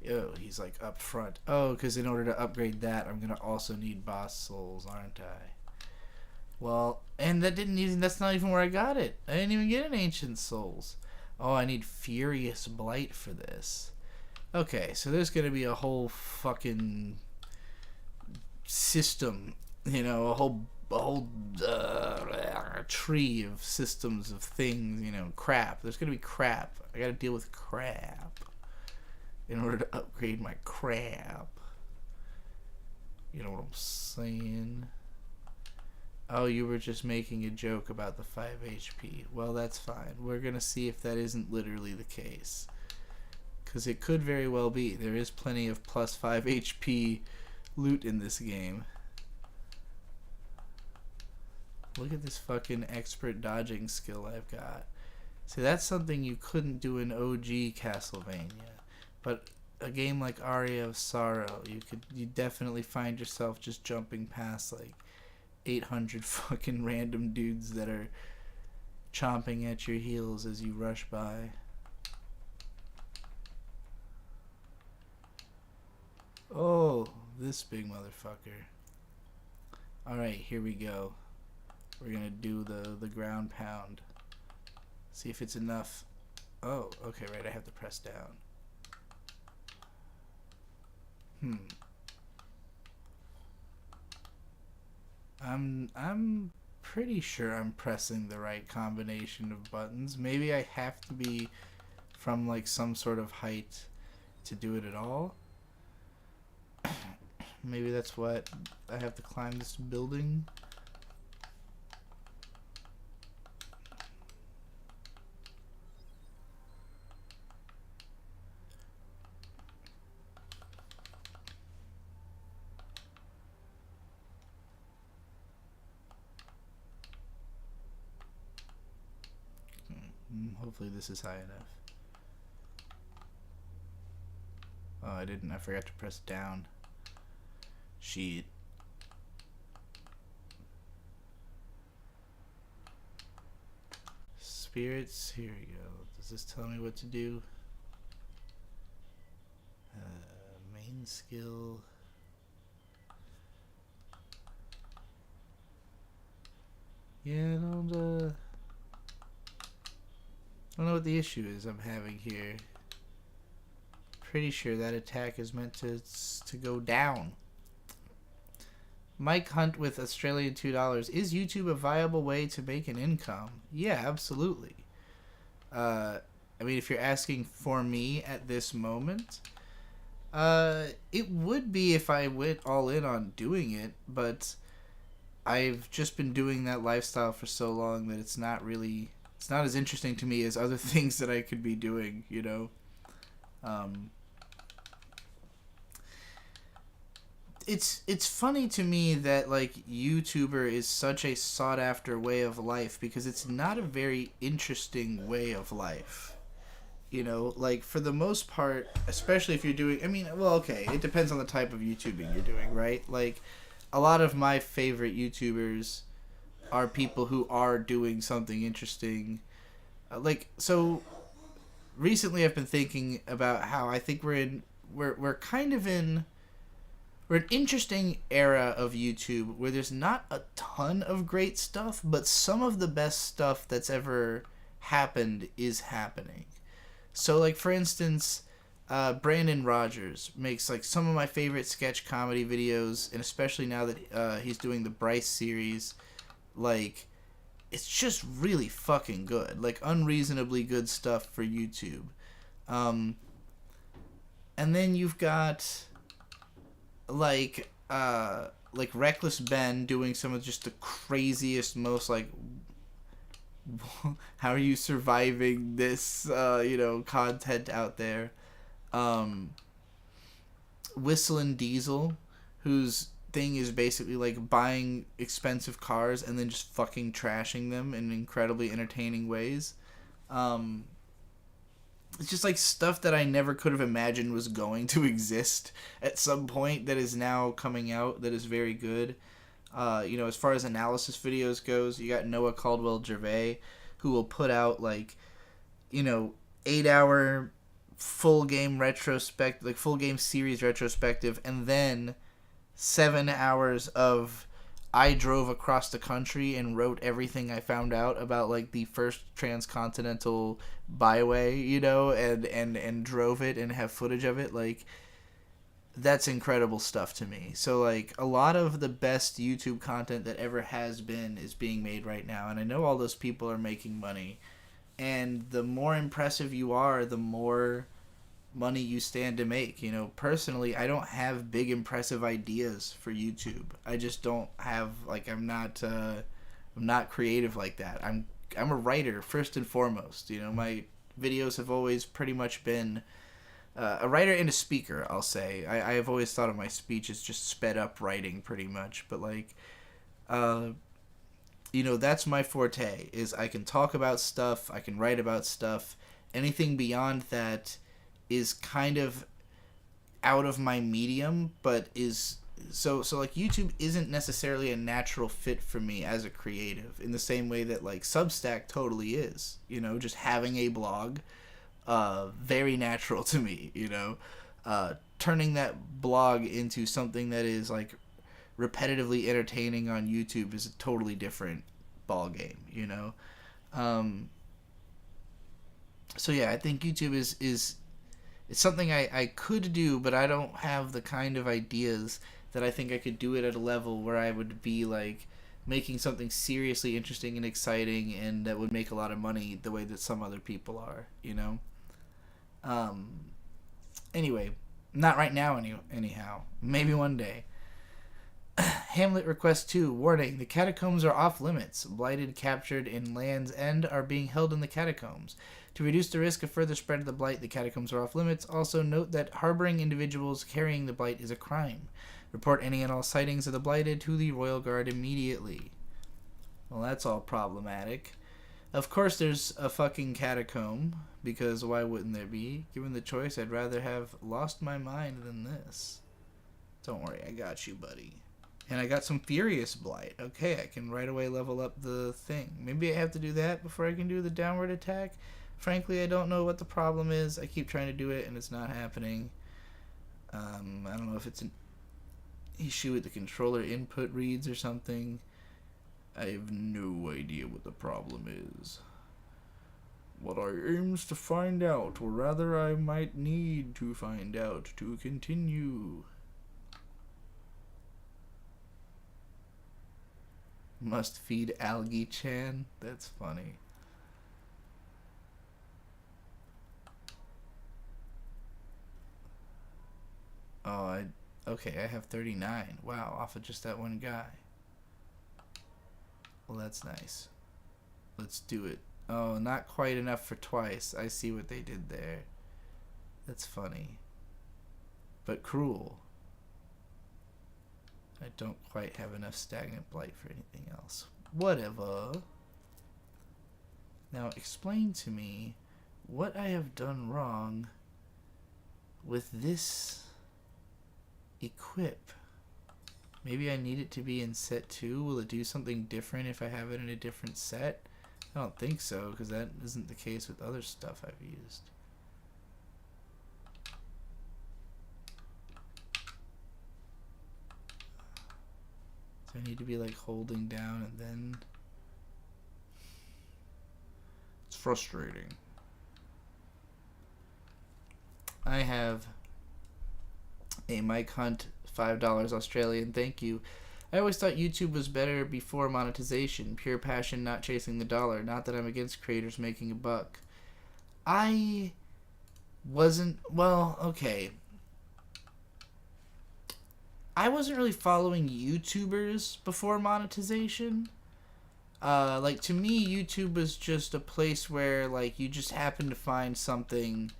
Oh, he's like up front. Oh, because in order to upgrade that, I'm gonna also need boss souls, aren't I? Well, and that's not even where I got it. I didn't even get an ancient souls. Oh, I need furious blight for this. Okay, so there's gonna be a whole fucking system, a whole tree of systems of things, crap. There's gonna be crap. I gotta deal with crap in order to upgrade my crap. You know what I'm saying? Oh, you were just making a joke about the 5 HP. Well, that's fine. We're gonna see if that isn't literally the case. Because it could very well be. There is plenty of plus 5 HP loot in this game. Look at this fucking expert dodging skill I've got. See, that's something you couldn't do in OG Castlevania. But a game like Aria of Sorrow, you definitely find yourself just jumping past like 800 fucking random dudes that are chomping at your heels as you rush by. Oh, this big motherfucker. Alright, here we go. We're gonna do the ground pound. See if it's enough. Oh, okay, right, I have to press down. I'm pretty sure I'm pressing the right combination of buttons. Maybe I have to be from like some sort of height to do it at all. Maybe that's what I have to climb this building. Hopefully this is high enough. Oh, I didn't. I forgot to press down. Shit. Spirits. Here we go. Does this tell me what to do? Main skill. Yeah, I don't know what the issue is I'm having here. Pretty sure that attack is meant to go down. Mike Hunt with Australian $2. Is YouTube a viable way to make an income? Yeah, absolutely. I mean, if you're asking for me at this moment, it would be if I went all in on doing it, but I've just been doing that lifestyle for so long that it's not as interesting to me as other things that I could be doing, It's funny to me that like YouTuber is such a sought after way of life because it's not a very interesting way of life. Like for the most part, especially if you're doing, it depends on the type of YouTubing you're doing, right? Like a lot of my favorite YouTubers are people who are doing something interesting. So recently I've been thinking about how I think we're an interesting era of YouTube where there's not a ton of great stuff, but some of the best stuff that's ever happened is happening. So, like, for instance, Brandon Rogers makes, like, some of my favorite sketch comedy videos, and especially now that he's doing the Bryce series, like, it's just really fucking good. Like, unreasonably good stuff for YouTube. And then you've got like Reckless Ben doing some of just the craziest, most like how are you surviving this, content out there? Whistling Diesel, whose thing is basically like buying expensive cars and then just fucking trashing them in incredibly entertaining ways. It's just like stuff that I never could have imagined was going to exist at some point that is now coming out that is very good. As far as analysis videos goes, you got Noah Caldwell Gervais, who will put out 8-hour full game full game series retrospective, and then 7 hours of I drove across the country and wrote everything I found out about the first transcontinental byway, and drove it and have footage of it. That's incredible stuff to me. So a lot of the best YouTube content that ever has been is being made right now, and I know all those people are making money. And the more impressive you are, the more money you stand to make. Personally, I don't have big impressive ideas for YouTube. I just don't have I'm not creative like that. I'm a writer first and foremost. My videos have always pretty much been a writer and a speaker, I'll say. I have always thought of my speech as just sped up writing pretty much, but that's my forte, is I can talk about stuff, I can write about stuff. Anything beyond that is kind of out of my medium, but is so YouTube isn't necessarily a natural fit for me as a creative in the same way that Substack totally is. Just having a blog, very natural to me. Turning that blog into something that is repetitively entertaining on YouTube is a totally different ball game. So yeah, I think YouTube is it's something I could do, but I don't have the kind of ideas that I think I could do it at a level where I would be making something seriously interesting and exciting and that would make a lot of money the way that some other people are. Anyway, not right now anyhow. Maybe one day. Hamlet Request 2. Warning. The catacombs are off limits. Blighted captured in Land's End are being held in the catacombs. To reduce the risk of further spread of the blight, the catacombs are off limits. Also note that harboring individuals carrying the blight is a crime. Report any and all sightings of the blighted to the Royal Guard immediately. Well, that's all problematic. Of course there's a fucking catacomb, because why wouldn't there be? Given the choice, I'd rather have lost my mind than this. Don't worry, I got you, buddy. And I got some Furious Blight. Okay, I can right away level up the thing. Maybe I have to do that before I can do the downward attack. Frankly, I don't know what the problem is. I keep trying to do it and it's not happening. I don't know if it's an issue with the controller input reads or something. I have no idea what the problem is. What I aims to find out, or rather I might need to find out to continue. Must feed Algae Chan? That's funny. Oh, okay, I have 39. Wow, off of just that one guy. Well, that's nice. Let's do it. Oh, not quite enough for twice. I see what they did there. That's funny. But cruel. I don't quite have enough stagnant blight for anything else. Whatever. Now explain to me what I have done wrong with this equip. Maybe I need it to be in set 2. Will it do something different if I have it in a different set? I don't think so, because that isn't the case with other stuff I've used. So I need to be holding down and then... It's frustrating. I have a Mike Hunt $5 Australian, thank you. I always thought YouTube was better before monetization. Pure passion, not chasing the dollar. Not that I'm against creators making a buck. I wasn't... Well, okay. I wasn't really following YouTubers before monetization. like, to me, YouTube was just a place where, like, you just happened to find something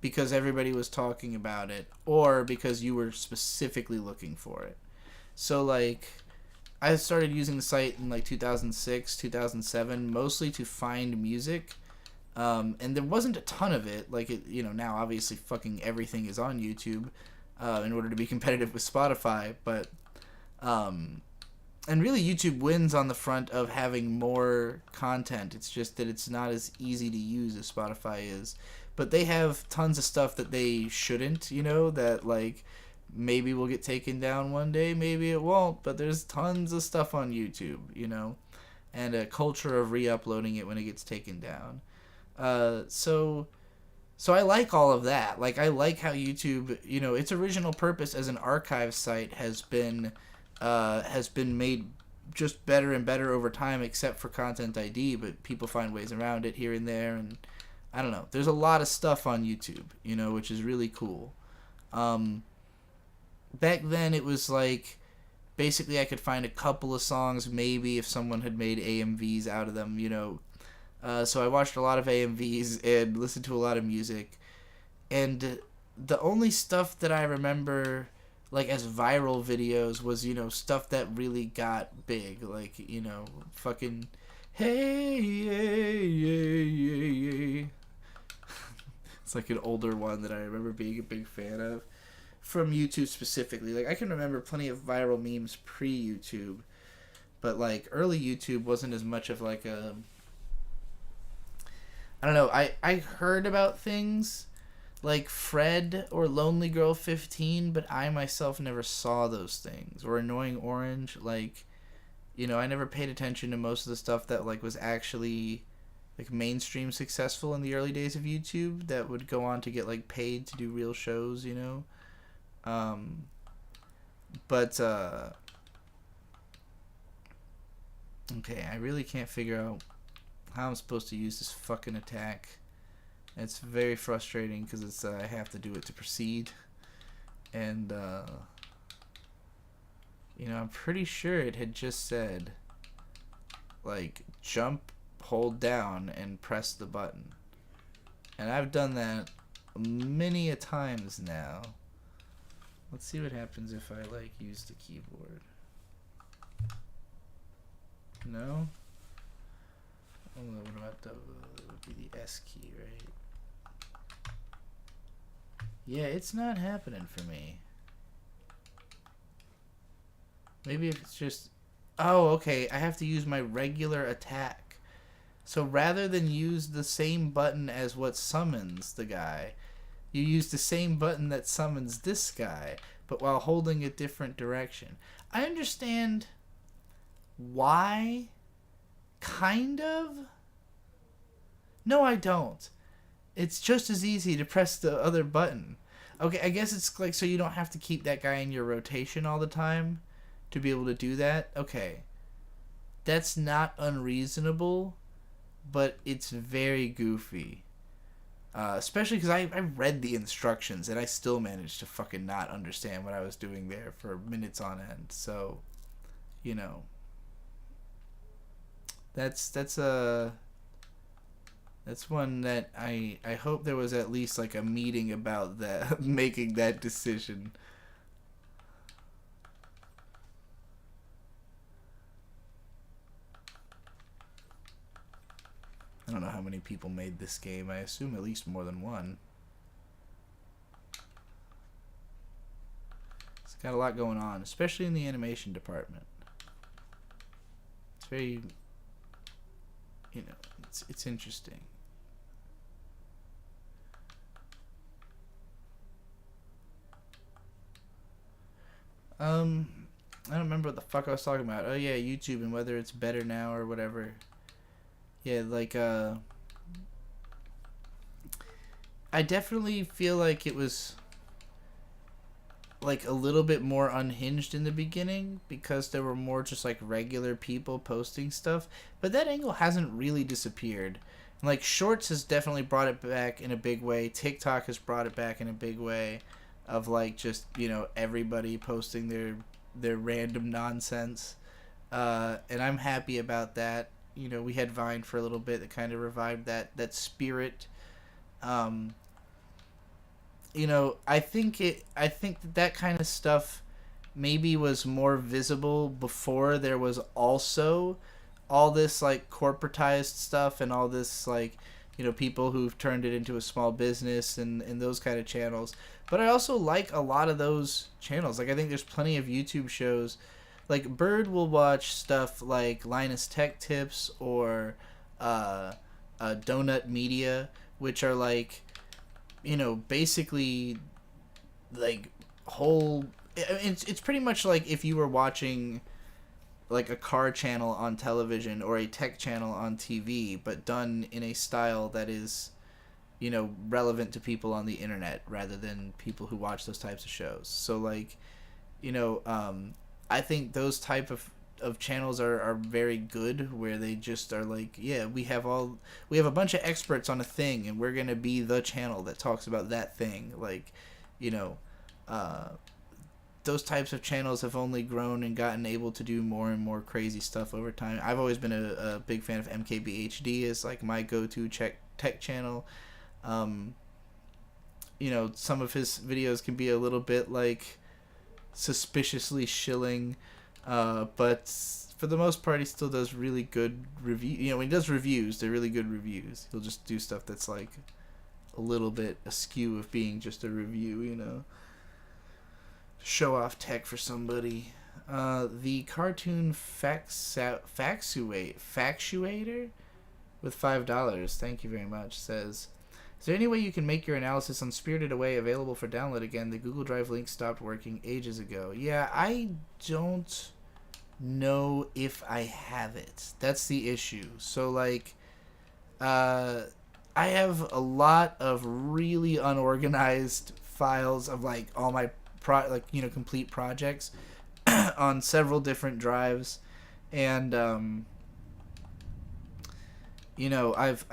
because everybody was talking about it, or because you were specifically looking for it. So, like, I started using the site in, like, 2006, 2007, mostly to find music. And there wasn't a ton of it. Like, it, now obviously fucking everything is on YouTube in order to be competitive with Spotify. But, and really YouTube wins on the front of having more content. It's just that it's not as easy to use as Spotify is. But they have tons of stuff that they shouldn't, that, like, maybe will get taken down one day, maybe it won't. But there's tons of stuff on YouTube, and a culture of re-uploading it when it gets taken down. So I like all of that. Like, I like how YouTube, its original purpose as an archive site has been made just better and better over time, except for Content ID, but people find ways around it here and there, and I don't know. There's a lot of stuff on YouTube, which is really cool. Back then it was like, basically I could find a couple of songs maybe if someone had made AMVs out of them, so I watched a lot of AMVs and listened to a lot of music. And the only stuff that I remember, like, as viral videos was, stuff that really got big. Like, fucking, hey, yeah, yeah, yeah, yeah. It's like an older one that I remember being a big fan of. From YouTube specifically. Like, I can remember plenty of viral memes pre-YouTube. But, like, early YouTube wasn't as much of, like, a... I don't know, I heard about things like Fred or Lonely Girl 15, but I myself never saw those things. Or Annoying Orange, like, I never paid attention to most of the stuff that, like, was actually, like, mainstream successful in the early days of YouTube that would go on to get, like, paid to do real shows, okay, I really can't figure out how I'm supposed to use this fucking attack. It's very frustrating because it's I have to do it to proceed, and I'm pretty sure it had just said, like, jump, hold down, and press the button, and I've done that many a times now. Let's see what happens if I, like, use the keyboard. No? What about the would be the S key, right? Yeah, it's not happening for me. Maybe if it's just... Oh, okay. I have to use my regular attack. So rather than use the same button as what summons the guy, you use the same button that summons this guy, but while holding a different direction. I understand why... Kind of? No, I don't. It's just as easy to press the other button. Okay, I guess it's like so you don't have to keep that guy in your rotation all the time to be able to do that. Okay. That's not unreasonable, but it's very goofy. Especially because I read the instructions and I still managed to fucking not understand what I was doing there for minutes on end. So, That's one that I hope there was at least, like, a meeting about that, making that decision. I don't know how many people made this game. I assume at least more than one. It's got a lot going on, especially in the animation department. It's very... it's interesting. I don't remember what the fuck I was talking about. Oh yeah, YouTube and whether it's better now or whatever. Yeah, like, I definitely feel like it was, like, a little bit more unhinged in the beginning because there were more just, like, regular people posting stuff, but that angle hasn't really disappeared. And, like, Shorts has definitely brought it back in a big way. TikTok has brought it back in a big way of, like, just, everybody posting their random nonsense. and I'm happy about that. You know, we had Vine for a little bit that kind of revived that spirit. Um, you know, I think that kind of stuff maybe was more visible before there was also all this like corporatized stuff and all this like, you know, people who've turned it into a small business and those kind of channels. But I also like a lot of those channels. Like I think there's plenty of YouTube shows. Like Bird will watch stuff like Linus Tech Tips or uh, Donut Media, which are like, you know, basically like whole. It's pretty much like if you were watching like a car channel on television or a tech channel on TV, but done in a style that is, you know, relevant to people on the internet rather than people who watch those types of shows. So like, you know, I think those type of channels are very good, where they just are like, yeah, we have a bunch of experts on a thing and we're gonna be the channel that talks about that thing. Like, you know, uh, those types of channels have only grown and gotten able to do more and more crazy stuff over time. I've always been a big fan of MKBHD as like my go-to tech channel. You know, some of his videos can be a little bit like suspiciously shilling, but for the most part he still does really good review. You know, when he does reviews, they're really good reviews. He'll just do stuff that's like a little bit askew of being just a review, you know, show off tech for somebody. The cartoon factuator with $5, thank you very much, says, is there any way you can make your analysis on Spirited Away available for download again? The Google Drive link stopped working ages ago. Yeah, I don't know if I have it. That's the issue. So, like, I have a lot of really unorganized files of, like, all my, complete projects on several different drives. And, you know, I've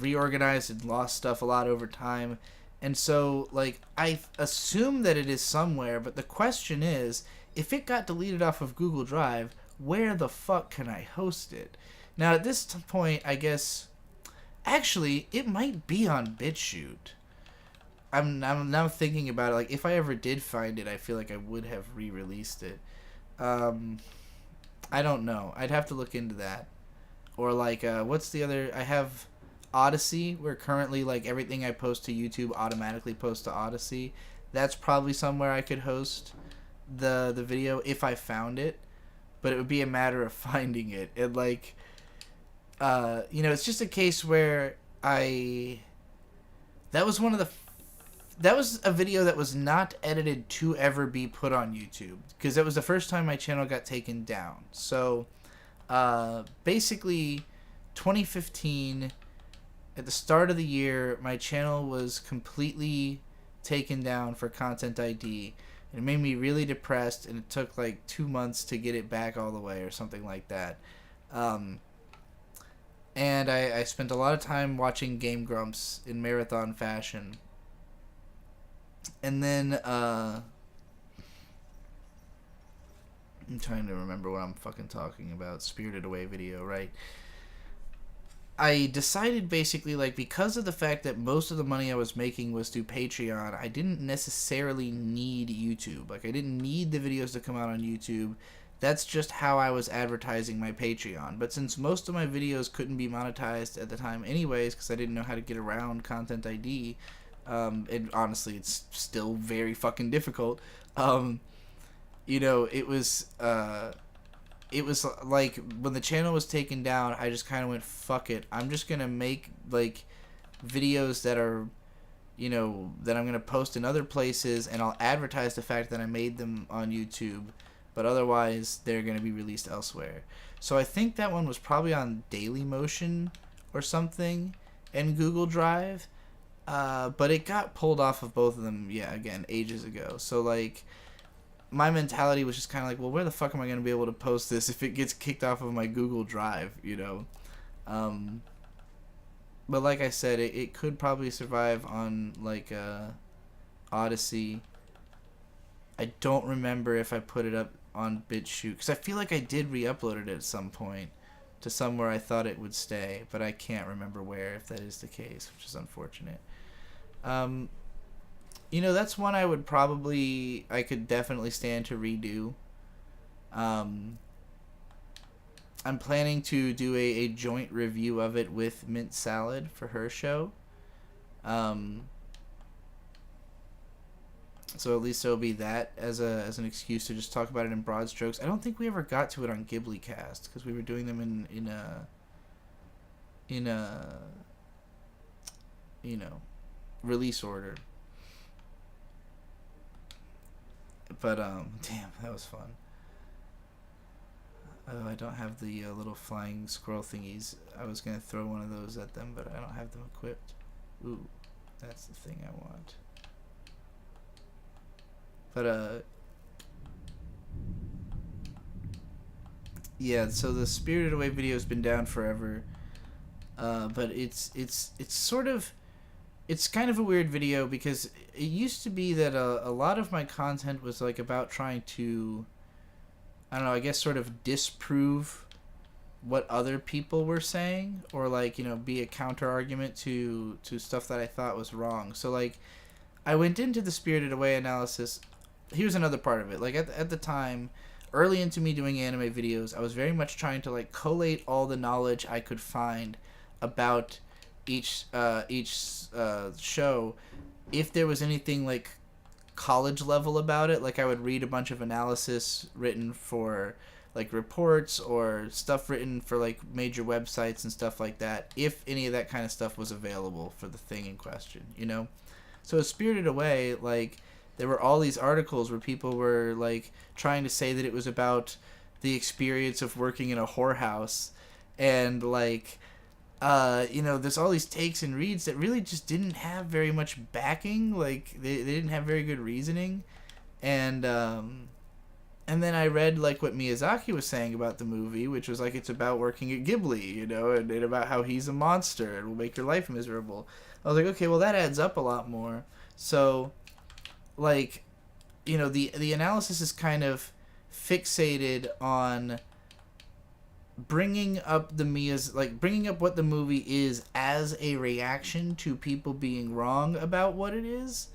reorganized and lost stuff a lot over time, and so like I assume that it is somewhere, but the question is, if it got deleted off of Google Drive, where the fuck can I host it? Now at this point, I guess actually it might be on BitChute. I'm now thinking about it. Like if I ever did find it, I feel like I would have re-released it. I don't know. I'd have to look into that. Or like, what's the other? I have Odyssey, where currently like everything I post to YouTube automatically posts to Odyssey. That's probably somewhere I could host the video if I found it, but it would be a matter of finding it. And like, you know, it's just a case where that was that was a video that was not edited to ever be put on YouTube, because that was the first time my channel got taken down. So basically 2015, at the start of the year, my channel was completely taken down for content ID, and it made me really depressed, and it took like 2 months to get it back all the way or something like that. And I spent a lot of time watching Game Grumps in marathon fashion. And then I'm trying to remember what I'm fucking talking about. Spirited Away video, right? I decided basically, like, because of the fact that most of the money I was making was through Patreon, I didn't necessarily need YouTube. Like, I didn't need the videos to come out on YouTube. That's just how I was advertising my Patreon. But since most of my videos couldn't be monetized at the time anyways, because I didn't know how to get around Content ID, and honestly, it's still very fucking difficult, you know, it was like, when the channel was taken down, I just kind of went, fuck it, I'm just gonna make, like, videos that are, you know, that I'm gonna post in other places, and I'll advertise the fact that I made them on YouTube, but otherwise, they're gonna be released elsewhere. So I think that one was probably on Dailymotion or something, and Google Drive, but it got pulled off of both of them, yeah, again, ages ago. So, like, my mentality was just kind of like, well, where the fuck am I going to be able to post this if it gets kicked off of my Google Drive, you know? But like I said, it could probably survive on, like, Odyssey. I don't remember if I put it up on BitChute, because I feel like I did re-upload it at some point to somewhere I thought it would stay, but I can't remember where, if that is the case, which is unfortunate. You know, that's one I could definitely stand to redo. I'm planning to do a joint review of it with Mint Salad for her show. So at least there'll be that as an excuse to just talk about it in broad strokes. I don't think we ever got to it on Ghibli Cast, because we were doing them in a release order. But damn, that was fun. Oh, I don't have the little flying squirrel thingies. I was gonna throw one of those at them, but I don't have them equipped. Ooh, that's the thing I want. But yeah. So the Spirited Away video has been down forever. But it's sort of, it's kind of a weird video, because it used to be that a lot of my content was like about trying to, I don't know, I guess sort of disprove what other people were saying, or like, be a counter argument to stuff that I thought was wrong. So like, I went into the Spirited Away analysis. Here's another part of it. Like at the time, early into me doing anime videos, I was very much trying to like collate all the knowledge I could find about each show. If there was anything like college level about it, like I would read a bunch of analysis written for like reports, or stuff written for like major websites and stuff like that, if any of that kind of stuff was available for the thing in question, So Spirited Away, like, there were all these articles where people were like trying to say that it was about the experience of working in a whorehouse, and like there's all these takes and reads that really just didn't have very much backing. Like they didn't have very good reasoning. And then I read like what Miyazaki was saying about the movie, which was like, it's about working at Ghibli, and about how he's a monster and will make your life miserable. I was like, okay, well that adds up a lot more. So like, the analysis is kind of fixated on bringing up bringing up what the movie is as a reaction to people being wrong about what it is.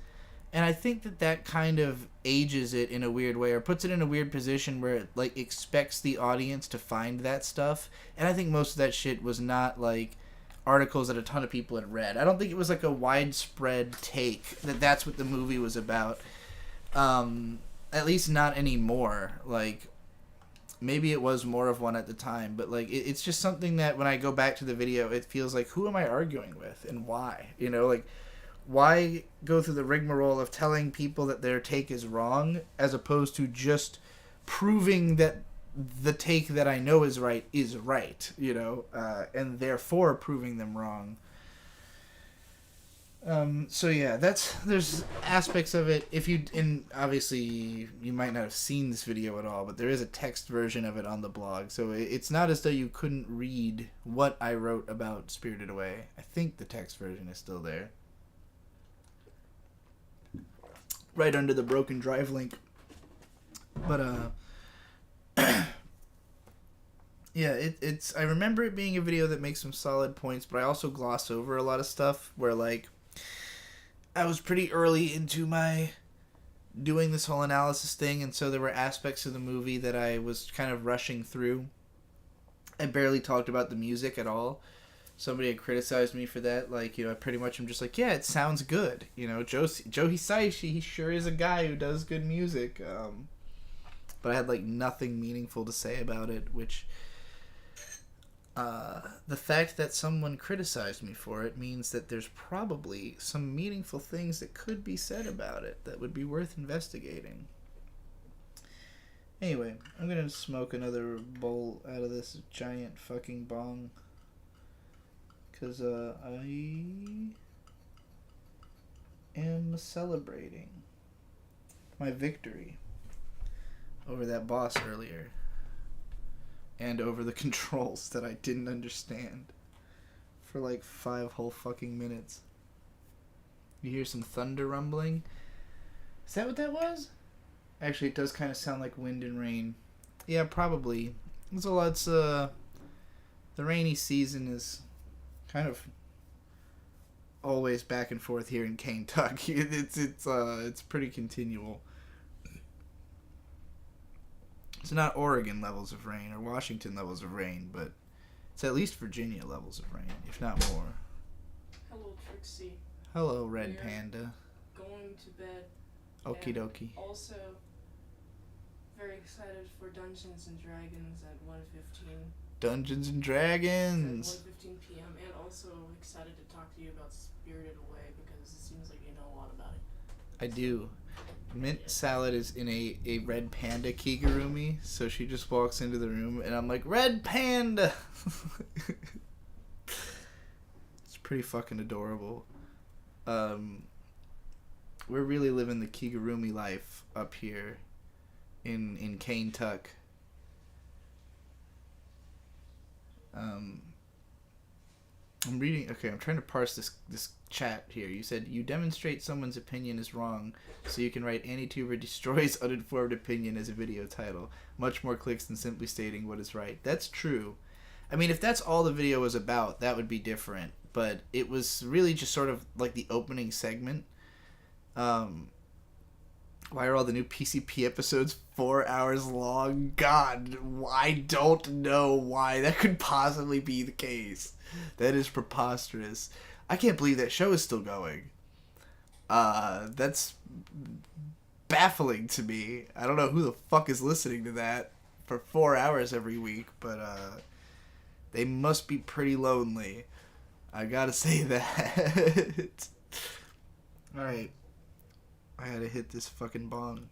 And I think that kind of ages it in a weird way, or puts it in a weird position where it like expects the audience to find that stuff. And I think most of that shit was not like articles that a ton of people had read. I don't think it was like a widespread take that that's what the movie was about. At least not anymore. Like, maybe it was more of one at the time, but like it's just something that when I go back to the video, it feels like, who am I arguing with and why? Like, why go through the rigmarole of telling people that their take is wrong, as opposed to just proving that the take that I know is right, and therefore proving them wrong. So yeah, there's aspects of it. And obviously you might not have seen this video at all, but there is a text version of it on the blog. So it's not as though you couldn't read what I wrote about Spirited Away. I think the text version is still there, right under the Broken Drive link. But yeah, it's I remember it being a video that makes some solid points, but I also gloss over a lot of stuff where like I was pretty early into my doing this whole analysis thing, and so there were aspects of the movie that I was kind of rushing through. I barely talked about the music at all. Somebody had criticized me for that. Like, I pretty much am just like, yeah, it sounds good. Joe Hisaishi, he sure is a guy who does good music. But I had like nothing meaningful to say about it, which the fact that someone criticized me for it means that there's probably some meaningful things that could be said about it that would be worth investigating. Anyway, I'm gonna smoke another bowl out of this giant fucking bong, because I am celebrating my victory over that boss earlier. And over the controls that I didn't understand for like 5 whole fucking minutes. You hear some thunder rumbling? Is that what that was? Actually, it does kind of sound like wind and rain. Yeah, probably. The rainy season is kind of always back and forth here in Kentucky. It's pretty continual. It's not Oregon levels of rain or Washington levels of rain, but it's at least Virginia levels of rain, if not more. Hello, Trixie. Hello, Red Panda. Going to bed. Okie dokie. Also, very excited for Dungeons and Dragons at 1:15. Dungeons and Dragons! At 1:15 p.m. And also excited to talk to you about Spirited Away because it seems like you know a lot about it. I do. Mint Salad is in a Red Panda kigurumi, so she just walks into the room and I'm like, Red Panda! It's pretty fucking adorable. We're really living the kigurumi life up here in Kentucky. I'm reading. Okay, I'm trying to parse this chat here. You said you demonstrate someone's opinion is wrong, so you can write "AntiTuber destroys uninformed opinion" as a video title. Much more clicks than simply stating what is right. That's true. I mean, if that's all the video was about, that would be different. But it was really just sort of like the opening segment. Why are all the new PCP episodes 4 hours long? God, I don't know why that could possibly be the case. That is preposterous. I can't believe that show is still going. That's baffling to me. I don't know who the fuck is listening to that for 4 hours every week, but they must be pretty lonely. I gotta say that. Alright. I had to hit this fucking bong.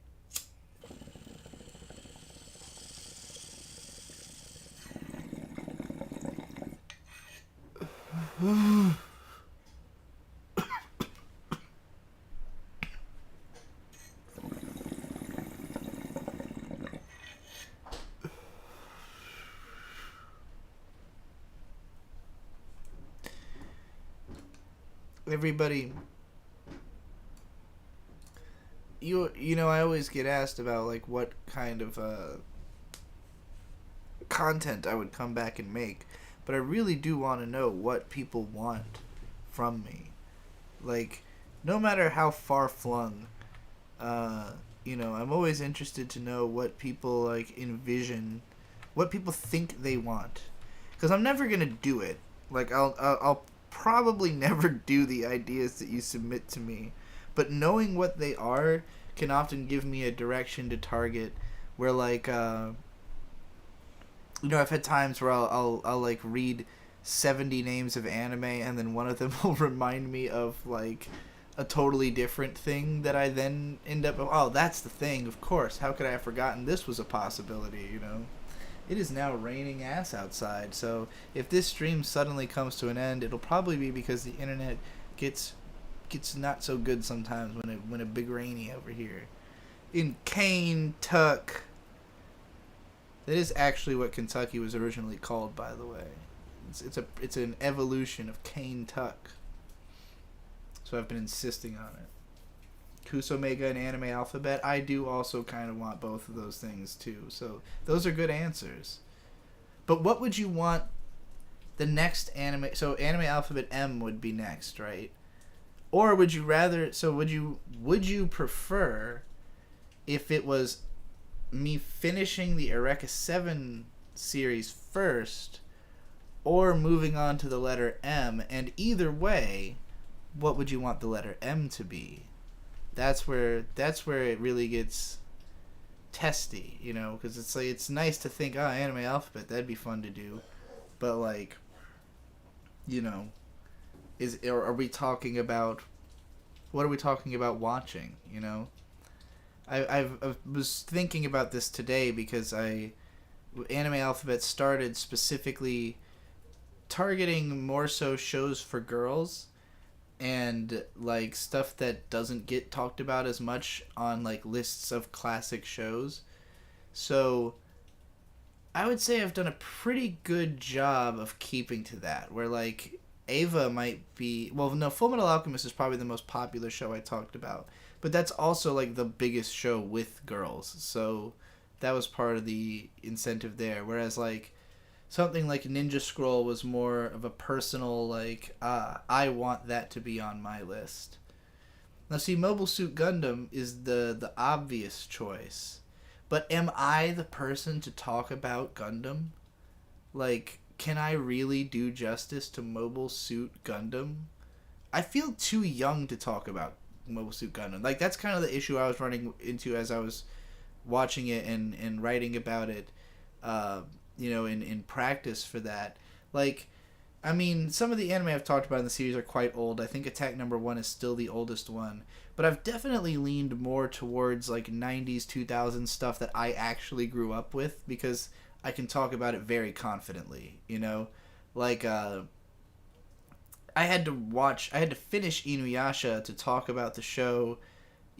Everybody, you know, I always get asked about like what kind of content I would come back and make, but I really do want to know what people want from me. Like, no matter how far flung, you know, I'm always interested to know what people like envision, what people think they want, because I'm never gonna do it. Like, I'll probably never do the ideas that you submit to me, but knowing what they are can often give me a direction to target. Where like, you know, I've had times where I'll like read 70 names of anime, and then one of them will remind me of like a totally different thing that I then end up, oh, that's the thing, of course, how could I have forgotten this was a possibility, you know? It is now raining ass outside, so if this stream suddenly comes to an end, it'll probably be because the internet gets not so good sometimes when it big rainy over here in Kentucky. That is actually what Kentucky was originally called, by the way. It's an evolution of Kentucky. So I've been insisting on it. Kusomega and Anime Alphabet, I do also kind of want both of those things too. So those are good answers. But what would you want the next anime? So Anime Alphabet M would be next, right? Or would you rather? So would you prefer if it was me finishing the Eureka 7 series first, or moving on to the letter M? And either way, what would you want the letter M to be? That's where it really gets testy, you know, because it's like, it's nice to think, Anime Alphabet, that'd be fun to do, but like, you know, are we talking about, what are we talking about watching, you know? I was thinking about this today because Anime Alphabet started specifically targeting more so shows for girls, and like stuff that doesn't get talked about as much on like lists of classic shows. So I would say I've done a pretty good job of keeping to that, where like Ava might be, well, no, Fullmetal Alchemist is probably the most popular show I talked about, but that's also like the biggest show with girls, so that was part of the incentive there. Whereas like something like Ninja Scroll was more of a personal like, I want that to be on my list. Now see, Mobile Suit Gundam is the obvious choice, but am I the person to talk about Gundam? Like, can I really do justice to Mobile Suit Gundam? I feel too young to talk about Mobile Suit Gundam. Like, that's kind of the issue I was running into as I was watching it and writing about it, in practice for that. Like, I mean, some of the anime I've talked about in the series are quite old. I think Attack Number 1 is still the oldest one. But I've definitely leaned more towards, like, 90s, 2000s stuff that I actually grew up with, because I can talk about it very confidently, you know? Like, I had to finish Inuyasha to talk about the show,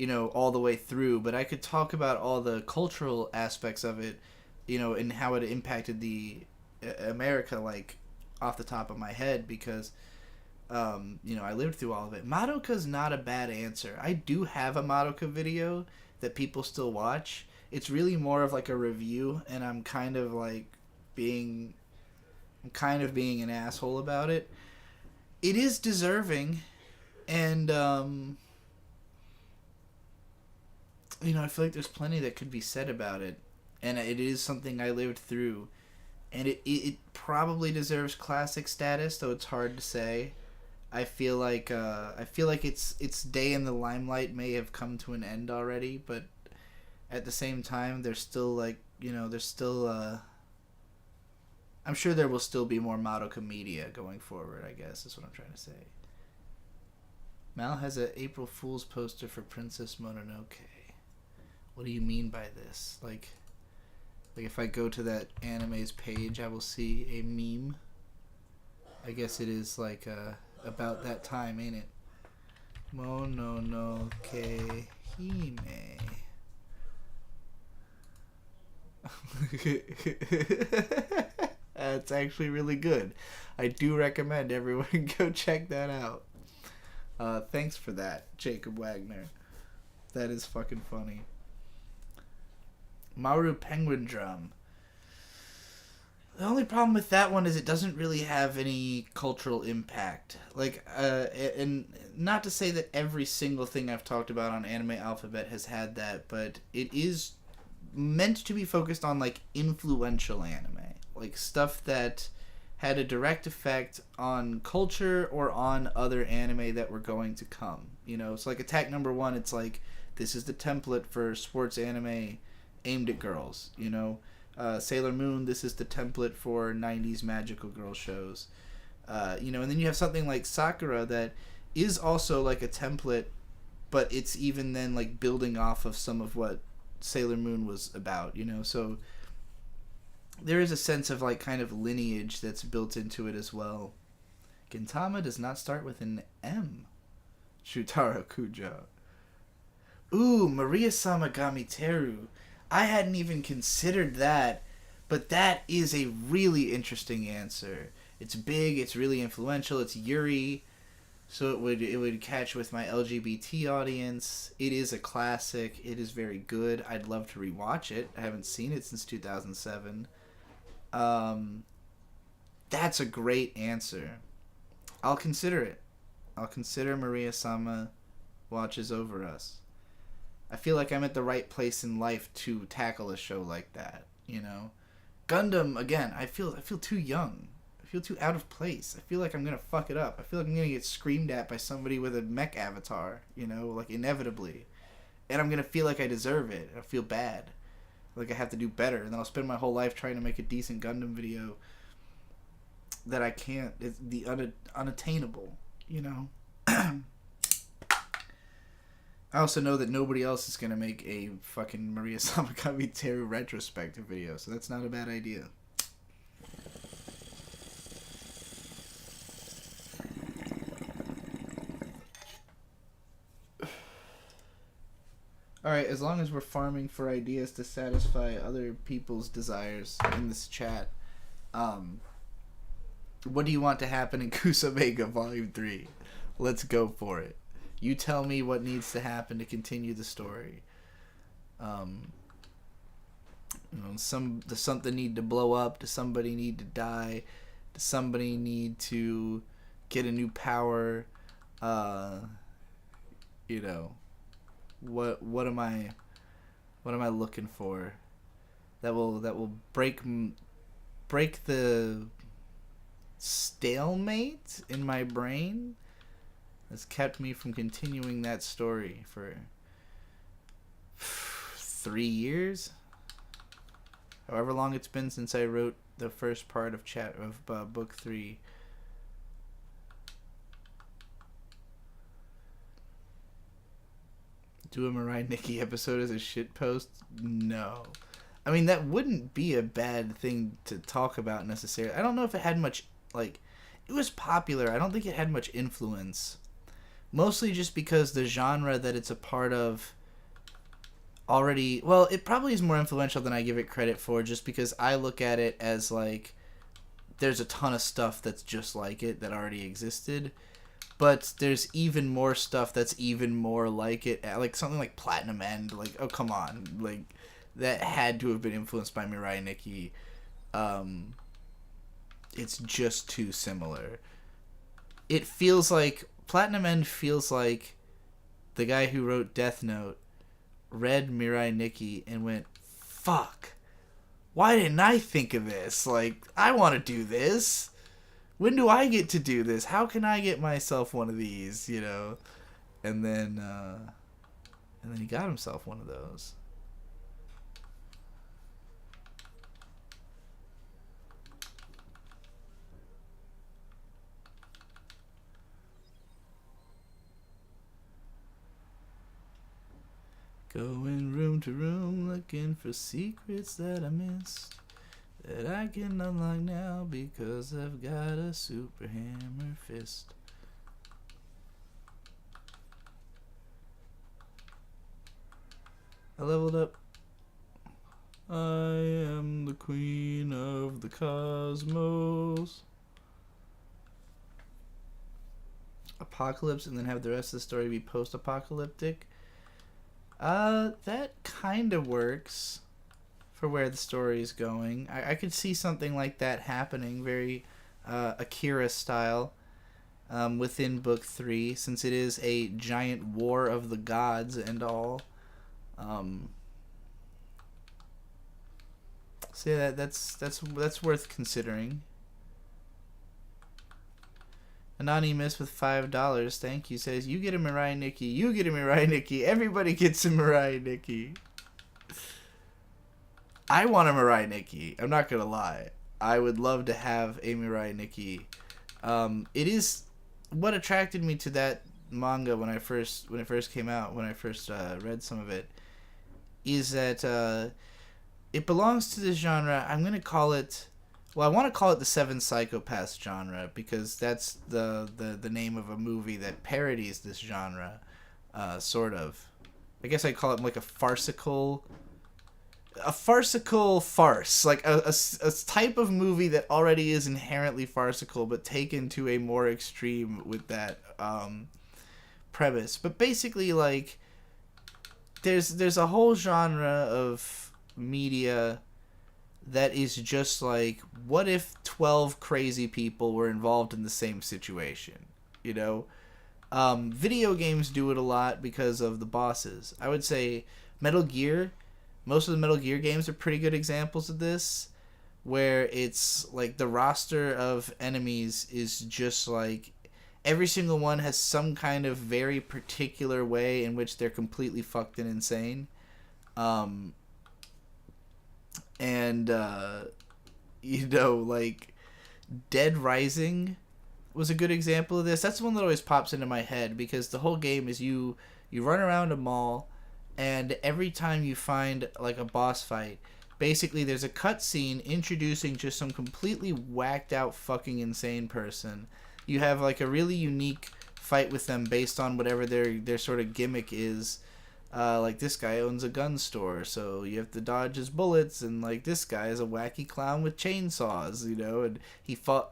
all the way through, but I could talk about all the cultural aspects of it, and how it impacted the America, like, off the top of my head, because, I lived through all of it. Madoka's not a bad answer. I do have a Madoka video that people still watch. It's really more of, like, a review, and I'm kind of being an asshole about it. It is deserving, and, I feel like there's plenty that could be said about it, and it is something I lived through, and it probably deserves classic status, though it's hard to say. I feel like its day in the limelight may have come to an end already, but at the same time, there's still I'm sure there will still be more Madoka media going forward, I guess, is what I'm trying to say. Mal has an April Fool's poster for Princess Mononoke. What do you mean by this? Like if I go to that anime's page, I will see a meme. I guess it is about that time, ain't it? Mononoke Hime. That's actually really good. I do recommend everyone go check that out. Thanks for that, Jacob Wagner. That is fucking funny. Maru Penguin Drum. The only problem with that one is it doesn't really have any cultural impact. And not to say that every single thing I've talked about on Anime Alphabet has had that, but it is meant to be focused on, influential anime. Stuff that had a direct effect on culture or on other anime that were going to come. It's like Attack Number 1, it's this is the template for sports anime aimed at girls, Sailor Moon, this is the template for 90s magical girl shows, and then you have something like Sakura that is also a template, but it's even then building off of some of what Sailor Moon was about, so there is a sense of kind of lineage that's built into it as well. Gintama does not start with an M. Shutaro Kujo. Ooh, Maria-sama Gamiteru. I hadn't even considered that, but that is a really interesting answer. It's big, it's really influential, it's Yuri, so it would catch with my LGBT audience. It is a classic, it is very good. I'd love to rewatch it. I haven't seen it since 2007. That's a great answer. I'll consider it. I'll consider Maria-sama Watches Over Us. I feel like I'm at the right place in life to tackle a show like that, Gundam, again, I feel too young. I feel too out of place. I feel like I'm gonna fuck it up. I feel like I'm gonna get screamed at by somebody with a mech avatar, inevitably. And I'm gonna feel like I deserve it. I feel bad. Like I have to do better. And then I'll spend my whole life trying to make a decent Gundam video that I can't. It's the unattainable, I also know that nobody else is going to make a fucking Maria-sama Gamiteru retrospective video, so that's not a bad idea. Alright, as long as we're farming for ideas to satisfy other people's desires in this chat, what do you want to happen in Kusamega Volume 3? Let's go for it. You tell me what needs to happen to continue the story. Does something need to blow up? Does somebody need to die? Does somebody need to get a new power? What am I looking for that will break the stalemate in my brain that's kept me from continuing that story for 3 years, however long it's been since I wrote the first part of book 3. Do a Mirai Nikki episode as a shitpost? No. I mean, that wouldn't be a bad thing to talk about necessarily. I don't know if it had much, it was popular. I don't think it had much influence. Mostly just because the genre that it's a part of already... Well, it probably is more influential than I give it credit for, just because I look at it as, there's a ton of stuff that's just like it that already existed. But there's even more stuff that's even more like it. Like, something like Platinum End. Oh, come on. That had to have been influenced by Mirai Nikki. It's just too similar. It feels like... Platinum End feels like the guy who wrote Death Note read Mirai Nikki and went, fuck, why didn't I think of this? I want to do this. When do I get to do this? How can I get myself one of these, And then he got himself one of those. Going room to room looking for secrets that I missed, that I can unlock now because I've got a super hammer fist. I leveled up. I am the queen of the cosmos. Apocalypse, and then have the rest of the story be post-apocalyptic. That kind of works for where the story is going. I could see something like that happening, very Akira style, within book 3, since it is a giant war of the gods and all. So yeah, that's worth considering. Anonymous with $5, thank you, says, you get a Mirai Nikki, you get a Mirai Nikki, everybody gets a Mirai Nikki. I want a Mirai Nikki, I'm not gonna lie. I would love to have a Mirai Nikki. It is what attracted me to that manga when it first came out, when I first read some of it, is that it belongs to this genre. I'm gonna call it... Well, I want to call it the Seven Psychopaths genre because that's the name of a movie that parodies this genre, sort of. I guess I'd call it a farcical farce, a type of movie that already is inherently farcical but taken to a more extreme with that premise. But basically, there's a whole genre of media that is just what if 12 crazy people were involved in the same situation? Video games do it a lot because of the bosses. I would say Metal Gear, most of the Metal Gear games are pretty good examples of this, where it's the roster of enemies is just every single one has some kind of very particular way in which they're completely fucked and insane. Dead Rising was a good example of this. That's the one that always pops into my head because the whole game is you run around a mall, and every time you find a boss fight, basically there's a cutscene introducing just some completely whacked out fucking insane person. You have a really unique fight with them based on whatever their sort of gimmick is. This guy owns a gun store, so you have to dodge his bullets, and this guy is a wacky clown with chainsaws, and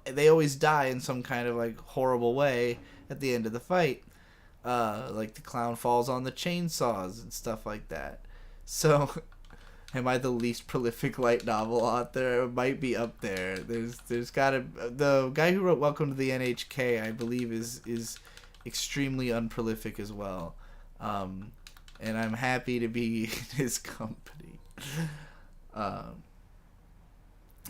they always die in some kind of horrible way at the end of the fight. like the clown falls on the chainsaws and stuff like that. So, am I the least prolific light novel author? It might be up there. There's gotta, the guy who wrote Welcome to the NHK, I believe, is extremely unprolific as well. And I'm happy to be in his company. I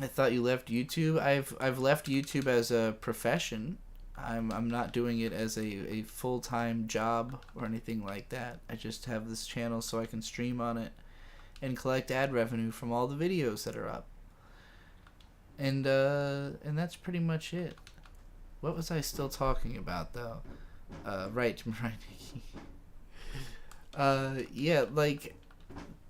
thought you left YouTube. I've left YouTube as a profession. I'm not doing it as a full-time job or anything like that. I just have this channel so I can stream on it and collect ad revenue from all the videos that are up. And that's pretty much it. What was I still talking about though? Right, yeah, like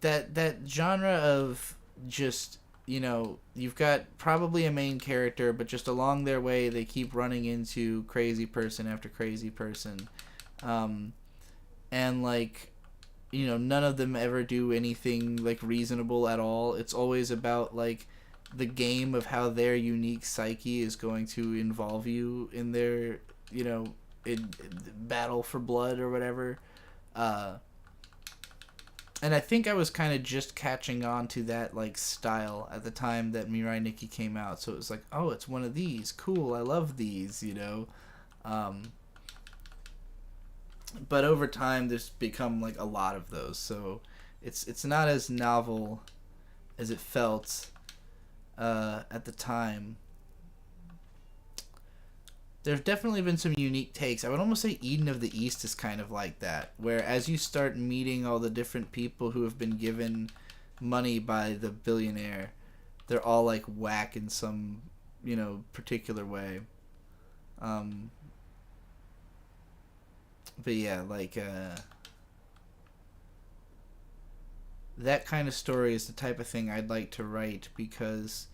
that genre of just, you know, you've got probably a main character, but just along their way they keep running into crazy person after crazy person, and like, you know, none of them ever do anything like reasonable at all. It's always about like the game of how their unique psyche is going to involve you in their, you know, in battle for blood or whatever. And I think I was kind of just catching on to that like style at the time that Mirai Nikki came out. So it was like, oh, it's one of these. Cool, I love these, you know. But over time, there's become like a lot of those. So it's not as novel as it felt at the time. There's definitely been some unique takes. I would almost say Eden of the East is kind of like that, where as you start meeting all the different people who have been given money by the billionaire, they're all like whack in some, you know, particular way. But yeah, like that kind of story is the type of thing I'd like to write, because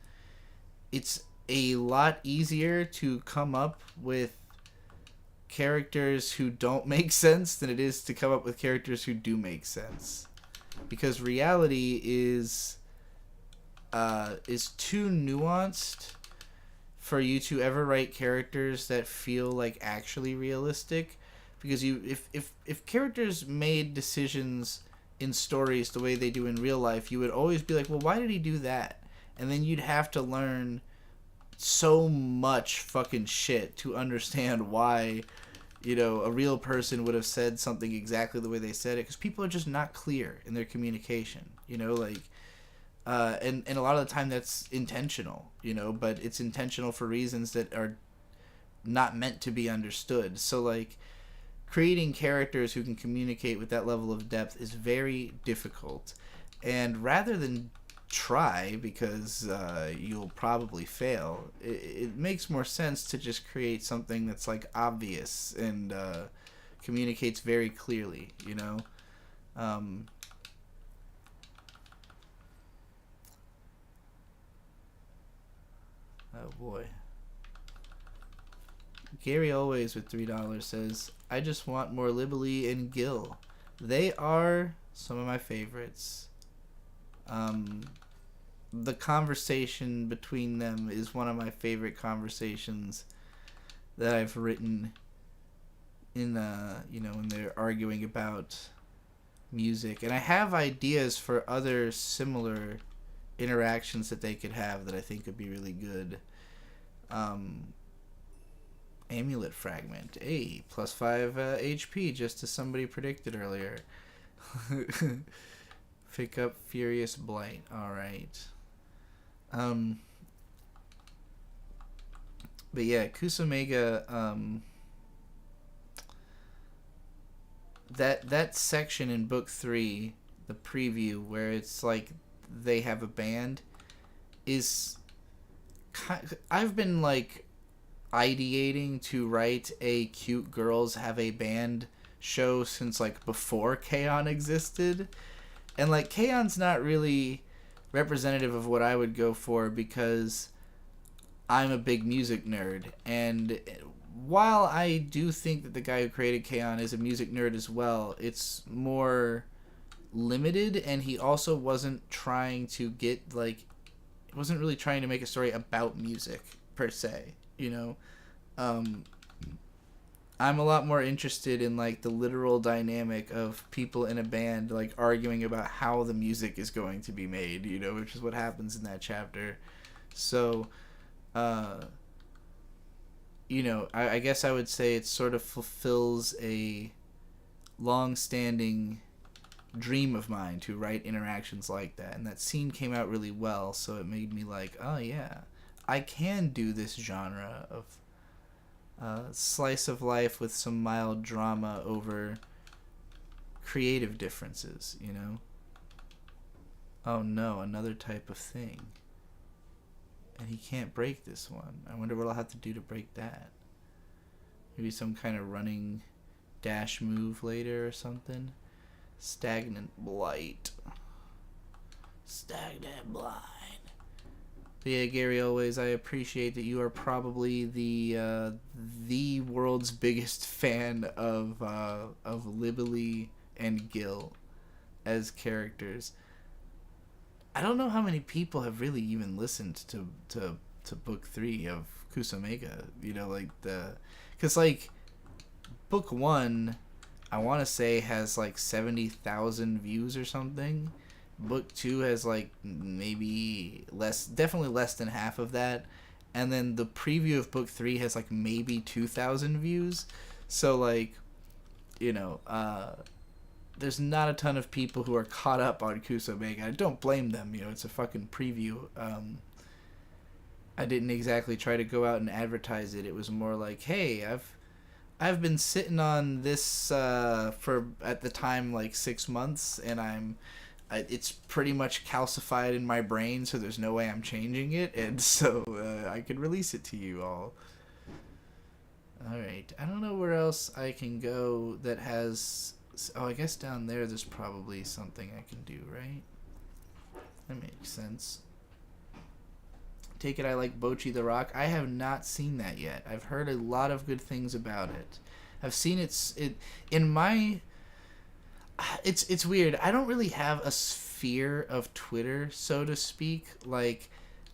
it's a lot easier to come up with characters who don't make sense than it is to come up with characters who do make sense, because reality is too nuanced for you to ever write characters that feel like actually realistic. Because if characters made decisions in stories the way they do in real life, you would always be like, well, why did he do that? And then you'd have to learn so much fucking shit to understand why, you know, a real person would have said something exactly the way they said it, because people are just not clear in their communication, you know, like, and a lot of the time that's intentional, you know, but it's intentional for reasons that are not meant to be understood. So like, creating characters who can communicate with that level of depth is very difficult, and rather than try, because you'll probably fail, it makes more sense to just create something that's like obvious and communicates very clearly, you know. Oh boy. Gary Always with $3 says, I just want more Libely and Gil. They are some of my favorites. The conversation between them is one of my favorite conversations that I've written in, you know, when they're arguing about music. And I have ideas for other similar interactions that they could have that I think would be really good. Amulet Fragment. Hey, plus 5 HP, just as somebody predicted earlier. Pick up Furious Blight. Alright. But yeah, Kusamega, that section in book 3, the preview, where it's like they have a band, is I've been like ideating to write a cute girls have a band show since like before K-On! Existed. And like K-On!'s not really representative of what I would go for, because I'm a big music nerd, and while I do think that the guy who created K-On! Is a music nerd as well, it's more limited, and he also wasn't trying to get like, wasn't really trying to make a story about music per se, you know. I'm a lot more interested in like the literal dynamic of people in a band like arguing about how the music is going to be made, you know, which is what happens in that chapter. So, you know, I guess I would say it sort of fulfills a long-standing dream of mine to write interactions like that, and that scene came out really well, so it made me like, oh yeah, I can do this genre of slice of life with some mild drama over creative differences, you know? Oh no, another type of thing. And he can't break this one. I wonder what I'll have to do to break that. Maybe some kind of running dash move later or something. Stagnant blight. Stagnant blight. But yeah, Gary, always, I appreciate that you are probably the world's biggest fan of Libely and Gil as characters. I don't know how many people have really even listened to book 3 of Kusomega. You know, like because like book 1, I want to say has like 70,000 views or something. Book 2 has like maybe less, definitely less than half of that, and then the preview of book 3 has like maybe 2,000 views. So like, you know, there's not a ton of people who are caught up on Kusomega. I don't blame them, you know, it's a fucking preview. I didn't exactly try to go out and advertise it. It was more like, hey, I've been sitting on this for at the time like 6 months, and it's pretty much calcified in my brain, so there's no way I'm changing it, and so I could release it to you all. Alright, I don't know where else I can go that has... Oh, I guess down there's probably something I can do, right? That makes sense. Take it I like Bocchi the Rock. I have not seen that yet. I've heard a lot of good things about it. I've seen it in my... It's weird. I don't really have a sphere of Twitter, so to speak. Like,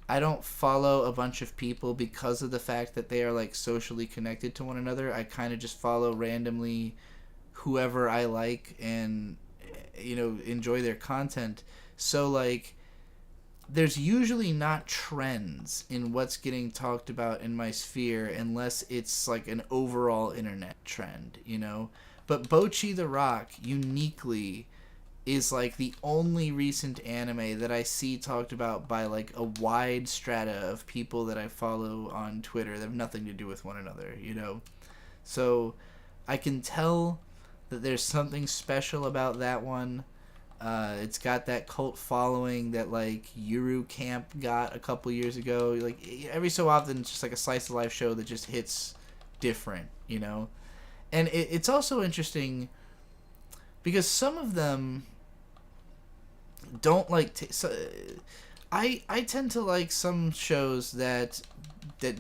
I don't follow a bunch of people because of the fact that they are like socially connected to one another. I kind of just follow randomly whoever I like and, you know, enjoy their content. So like, there's usually not trends in what's getting talked about in my sphere unless it's like an overall internet trend, you know? But Bocchi the Rock uniquely is like the only recent anime that I see talked about by like a wide strata of people that I follow on Twitter that have nothing to do with one another, you know? So I can tell that there's something special about that one. It's got that cult following that like Yuru Camp got a couple years ago. Like every so often it's just like a slice of life show that just hits different, you know? And it's also interesting because some of them don't like... I tend to like some shows that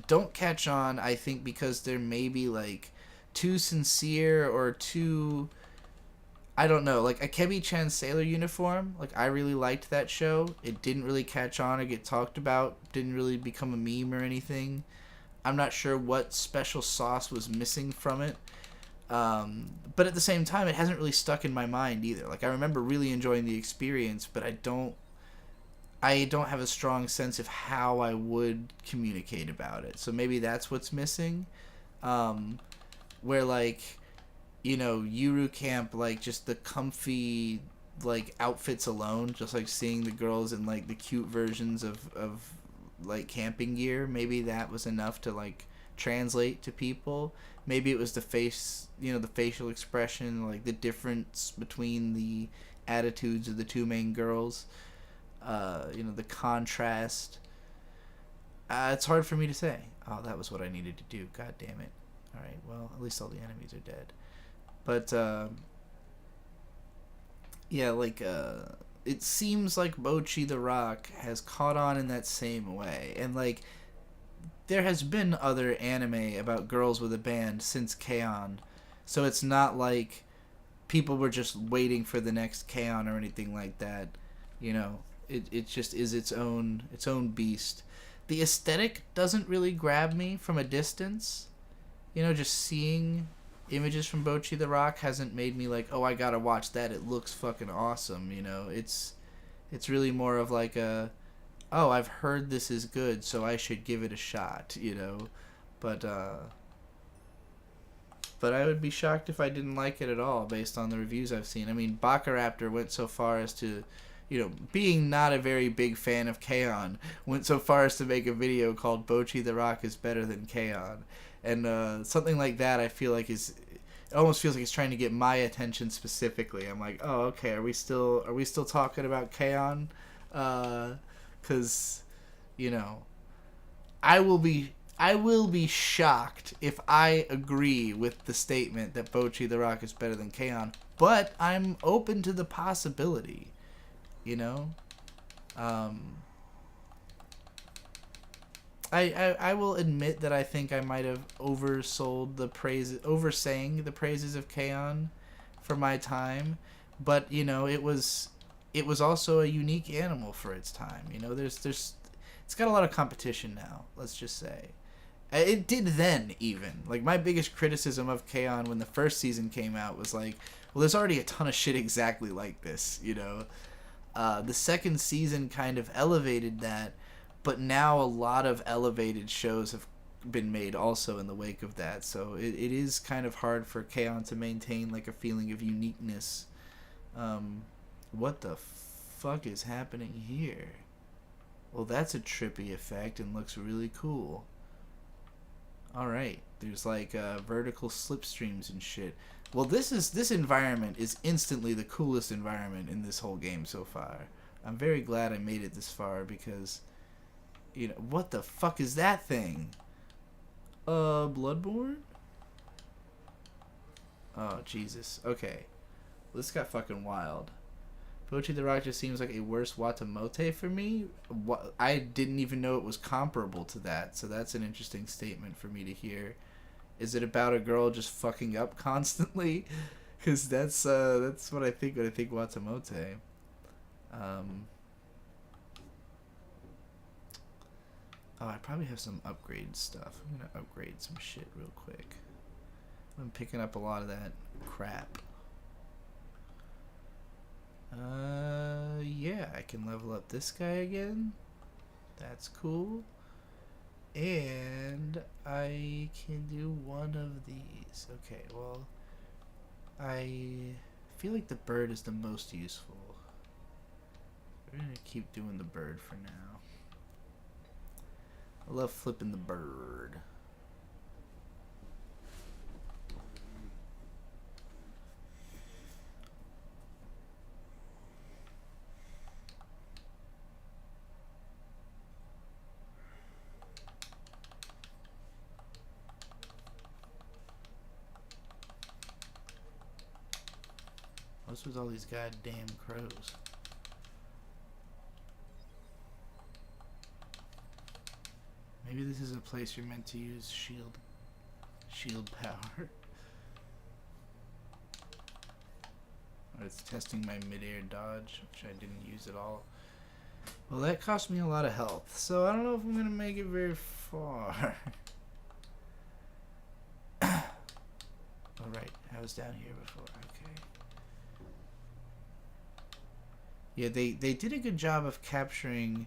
don't catch on, I think, because they're maybe like too sincere or too... I don't know, like Akebi-chan's Sailor Uniform, like I really liked that show. It didn't really catch on or get talked about, didn't really become a meme or anything. I'm not sure what special sauce was missing from it. But at the same time, it hasn't really stuck in my mind either. Like I remember really enjoying the experience, but I don't have a strong sense of how I would communicate about it. So maybe that's what's missing. Where like, you know, Yuru Camp, like just the comfy like outfits alone, just like seeing the girls in like the cute versions of like camping gear, maybe that was enough to like translate to people. Maybe it was the face, you know, the facial expression, like the difference between the attitudes of the two main girls, you know, the contrast. It's hard for me to say. Oh, that was what I needed to do. God damn it. Alright, well, at least all the enemies are dead. But, yeah, like, it seems like Bocchi the Rock has caught on in that same way. And, like, there has been other anime about girls with a band since K-On! So it's not like people were just waiting for the next K-On! Or anything like that. You know, it just is its own beast. The aesthetic doesn't really grab me from a distance. You know, just seeing images from Bocchi the Rock hasn't made me like, oh, I gotta watch that. It looks fucking awesome, you know. It's really more of like a, oh, I've heard this is good, so I should give it a shot, you know. But I would be shocked if I didn't like it at all based on the reviews I've seen. I mean, Bacaraptor went so far as to, you know, being not a very big fan of K-On!, went so far as to make a video called Bocchi the Rock is better than K-On!. And something like that I feel like it almost feels like it's trying to get my attention specifically. I'm like, oh, okay, are we still talking about K-On!? 'Cause, you know, I will be shocked if I agree with the statement that Bocchi the Rock is better than K-On!, but I'm open to the possibility, you know? I will admit that I think I might have oversang the praises of K-On! For my time, but, you know, it was also a unique animal for its time, you know? It's got a lot of competition now, let's just say. It did then, even. Like, my biggest criticism of K-On! When the first season came out was like, well, there's already a ton of shit exactly like this, you know? The second season kind of elevated that, but now a lot of elevated shows have been made also in the wake of that, so it is kind of hard for K-On! To maintain, like, a feeling of uniqueness. What the fuck is happening here? Well, that's a trippy effect and looks really cool. Alright, there's like vertical slipstreams and shit. Well, this environment is instantly the coolest environment in this whole game so far. I'm very glad I made it this far because, you know, what the fuck is that thing? Bloodborne? Oh, Jesus. Okay. Well, this got fucking wild. Bocchi the Rock just seems like a worse Watamote for me. I didn't even know it was comparable to that, so that's an interesting statement for me to hear. Is it about a girl just fucking up constantly? Because that's what I think when I think Watamote. Oh, I probably have some upgrade stuff. I'm gonna upgrade some shit real quick. I'm picking up a lot of that crap. Yeah, I can level up this guy again. That's cool. And I can do one of these. Okay, well, I feel like the bird is the most useful. We're gonna keep doing the bird for now. I love flipping the bird. What's with all these goddamn crows? Maybe this is a place you're meant to use shield power. Or it's testing my mid-air dodge, which I didn't use at all. Well, that cost me a lot of health, so I don't know if I'm gonna make it very far. Alright, I was down here before, okay. Yeah, they did a good job of capturing...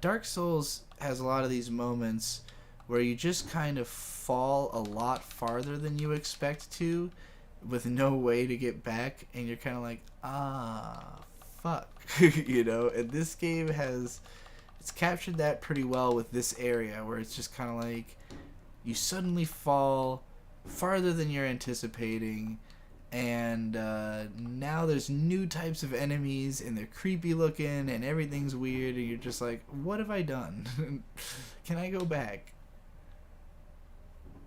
Dark Souls has a lot of these moments where you just kind of fall a lot farther than you expect to with no way to get back, and you're kind of like, fuck. You know? And this game it's captured that pretty well with this area where it's just kind of like you suddenly fall farther than you're anticipating, and now there's new types of enemies and they're creepy looking and everything's weird, and you're just like, what have I done? Can I go back?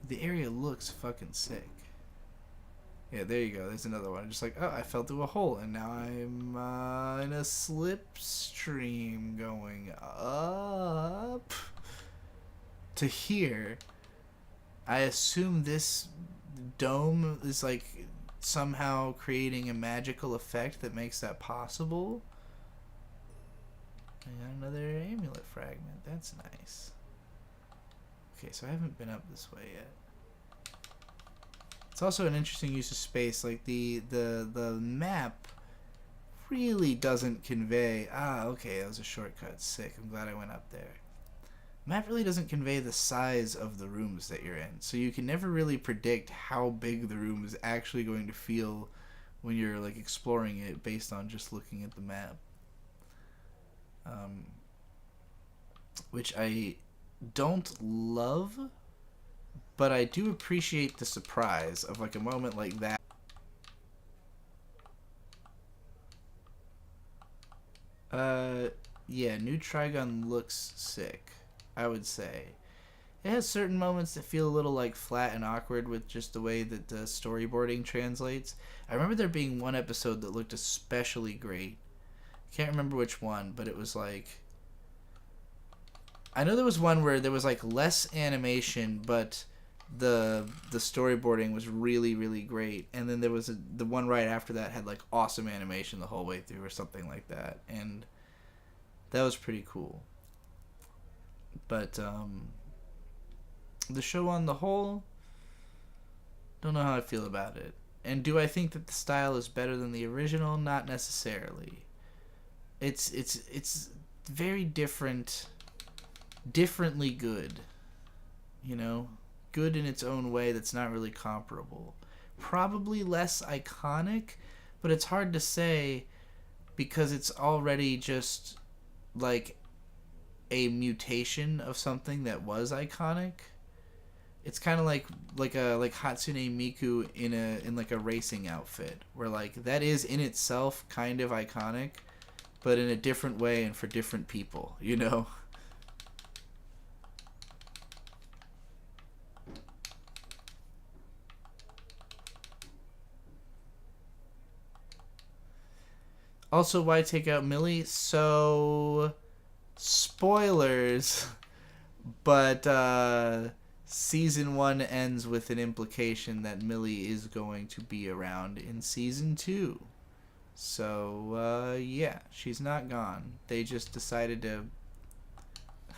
The area looks fucking sick. Yeah, there you go, there's another one. Just like, oh, I fell through a hole and now I'm in a slipstream going up to here. I assume this dome is like somehow creating a magical effect that makes that possible. I got another amulet fragment. That's nice. Okay, so I haven't been up this way yet. It's also an interesting use of space. Like the map really doesn't convey. Okay, that was a shortcut. Sick. I'm glad I went up there. Map really doesn't convey the size of the rooms that you're in, so you can never really predict how big the room is actually going to feel when you're like exploring it based on just looking at the map. Which I don't love, but I do appreciate the surprise of like a moment like that. Yeah, new Trigun looks sick, I would say. It has certain moments that feel a little like flat and awkward with just the way that the storyboarding translates. I remember there being one episode that looked especially great. Can't remember which one, but it was like, I know there was one where there was like less animation, but the storyboarding was really, really great. And then there was the one right after that had like awesome animation the whole way through or something like that. And that was pretty cool. But the show on the whole, don't know how I feel about it. And do I think that the style is better than the original? Not necessarily. It's very different, differently good. You know, good in its own way that's not really comparable. Probably less iconic, but it's hard to say because it's already just like a mutation of something that was iconic. It's kind of like Hatsune Miku in like a racing outfit, where like that is in itself kind of iconic, but in a different way and for different people, you know? Also, why take out Millie? So, spoilers, but season 1 ends with an implication that Millie is going to be around in season 2. So, yeah, she's not gone. They just decided to, I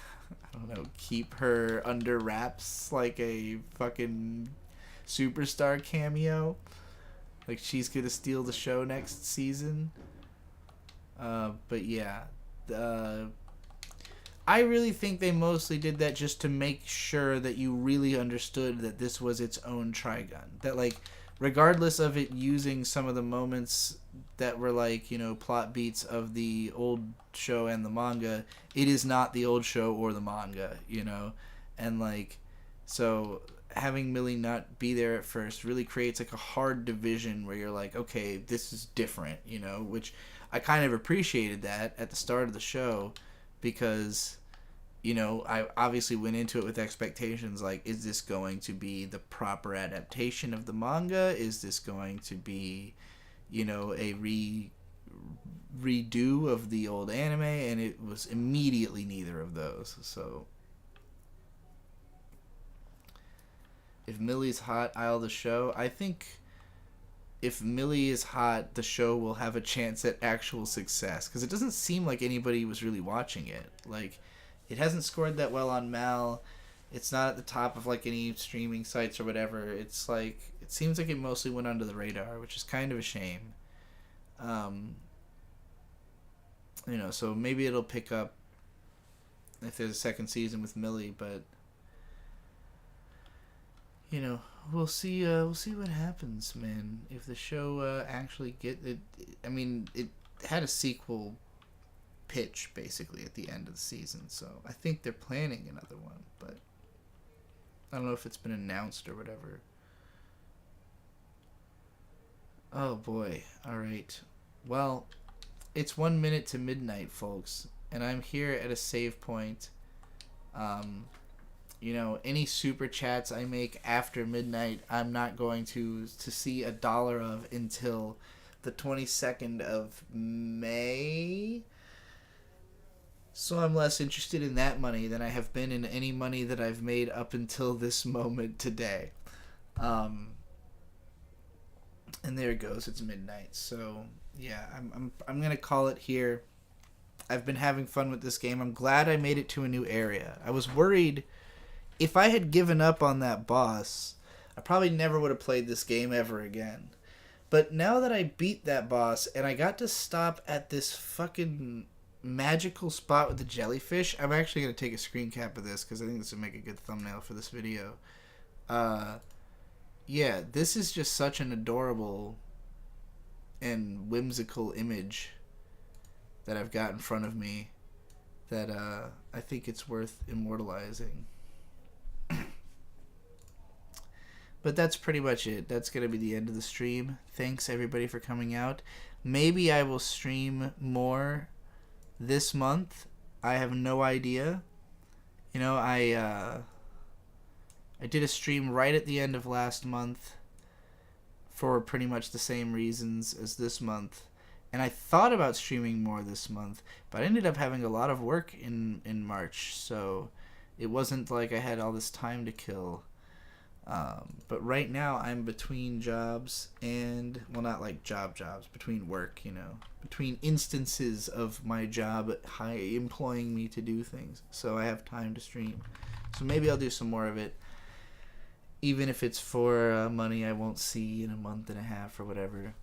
don't know, keep her under wraps like a fucking superstar cameo. Like she's gonna steal the show next season. But yeah, I really think they mostly did that just to make sure that you really understood that this was its own Trigun. That, like, regardless of it using some of the moments that were, like, you know, plot beats of the old show and the manga, it is not the old show or the manga, you know? And, like, so having Millie not be there at first really creates, like, a hard division where you're like, okay, this is different, you know? Which I kind of appreciated that at the start of the show, because, you know, I obviously went into it with expectations like, is this going to be the proper adaptation of the manga? Is this going to be, you know, a redo of the old anime? And it was immediately neither of those. So if Millie's hot, I'll the show. I think if Millie is hot, the show will have a chance at actual success, because it doesn't seem like anybody was really watching it. Like, it hasn't scored that well on Mal. It's not at the top of like any streaming sites or whatever. It's like, it seems like it mostly went under the radar, which is kind of a shame. You know, so maybe it'll pick up if there's a second season with Millie, but you know, we'll see what happens, man. If the show actually get it, I mean, it had a sequel pitch basically at the end of the season, so I think they're planning another one, but I don't know if it's been announced or whatever. Oh boy. All right. Well, it's 1 minute to midnight, folks, and I'm here at a save point. You know, any super chats I make after midnight, I'm not going to see $1 of until the 22nd of May. So I'm less interested in that money than I have been in any money that I've made up until this moment today. And there it goes. It's midnight. So yeah, I'm gonna call it here. I've been having fun with this game. I'm glad I made it to a new area. I was worried if I had given up on that boss, I probably never would have played this game ever again. But now that I beat that boss and I got to stop at this fucking magical spot with the jellyfish, I'm actually going to take a screen cap of this because I think this would make a good thumbnail for this video. Yeah, this is just such an adorable and whimsical image that I've got in front of me that I think it's worth immortalizing. But that's pretty much it. That's going to be the end of the stream. Thanks, everybody, for coming out. Maybe I will stream more this month. I have no idea. You know, I did a stream right at the end of last month for pretty much the same reasons as this month. And I thought about streaming more this month, but I ended up having a lot of work in March, so it wasn't like I had all this time to kill. But right now I'm between jobs and, well, not like jobs, between work, you know, between instances of my job employing me to do things. So I have time to stream. So maybe I'll do some more of it, even if it's for money I won't see in a month and a half or whatever.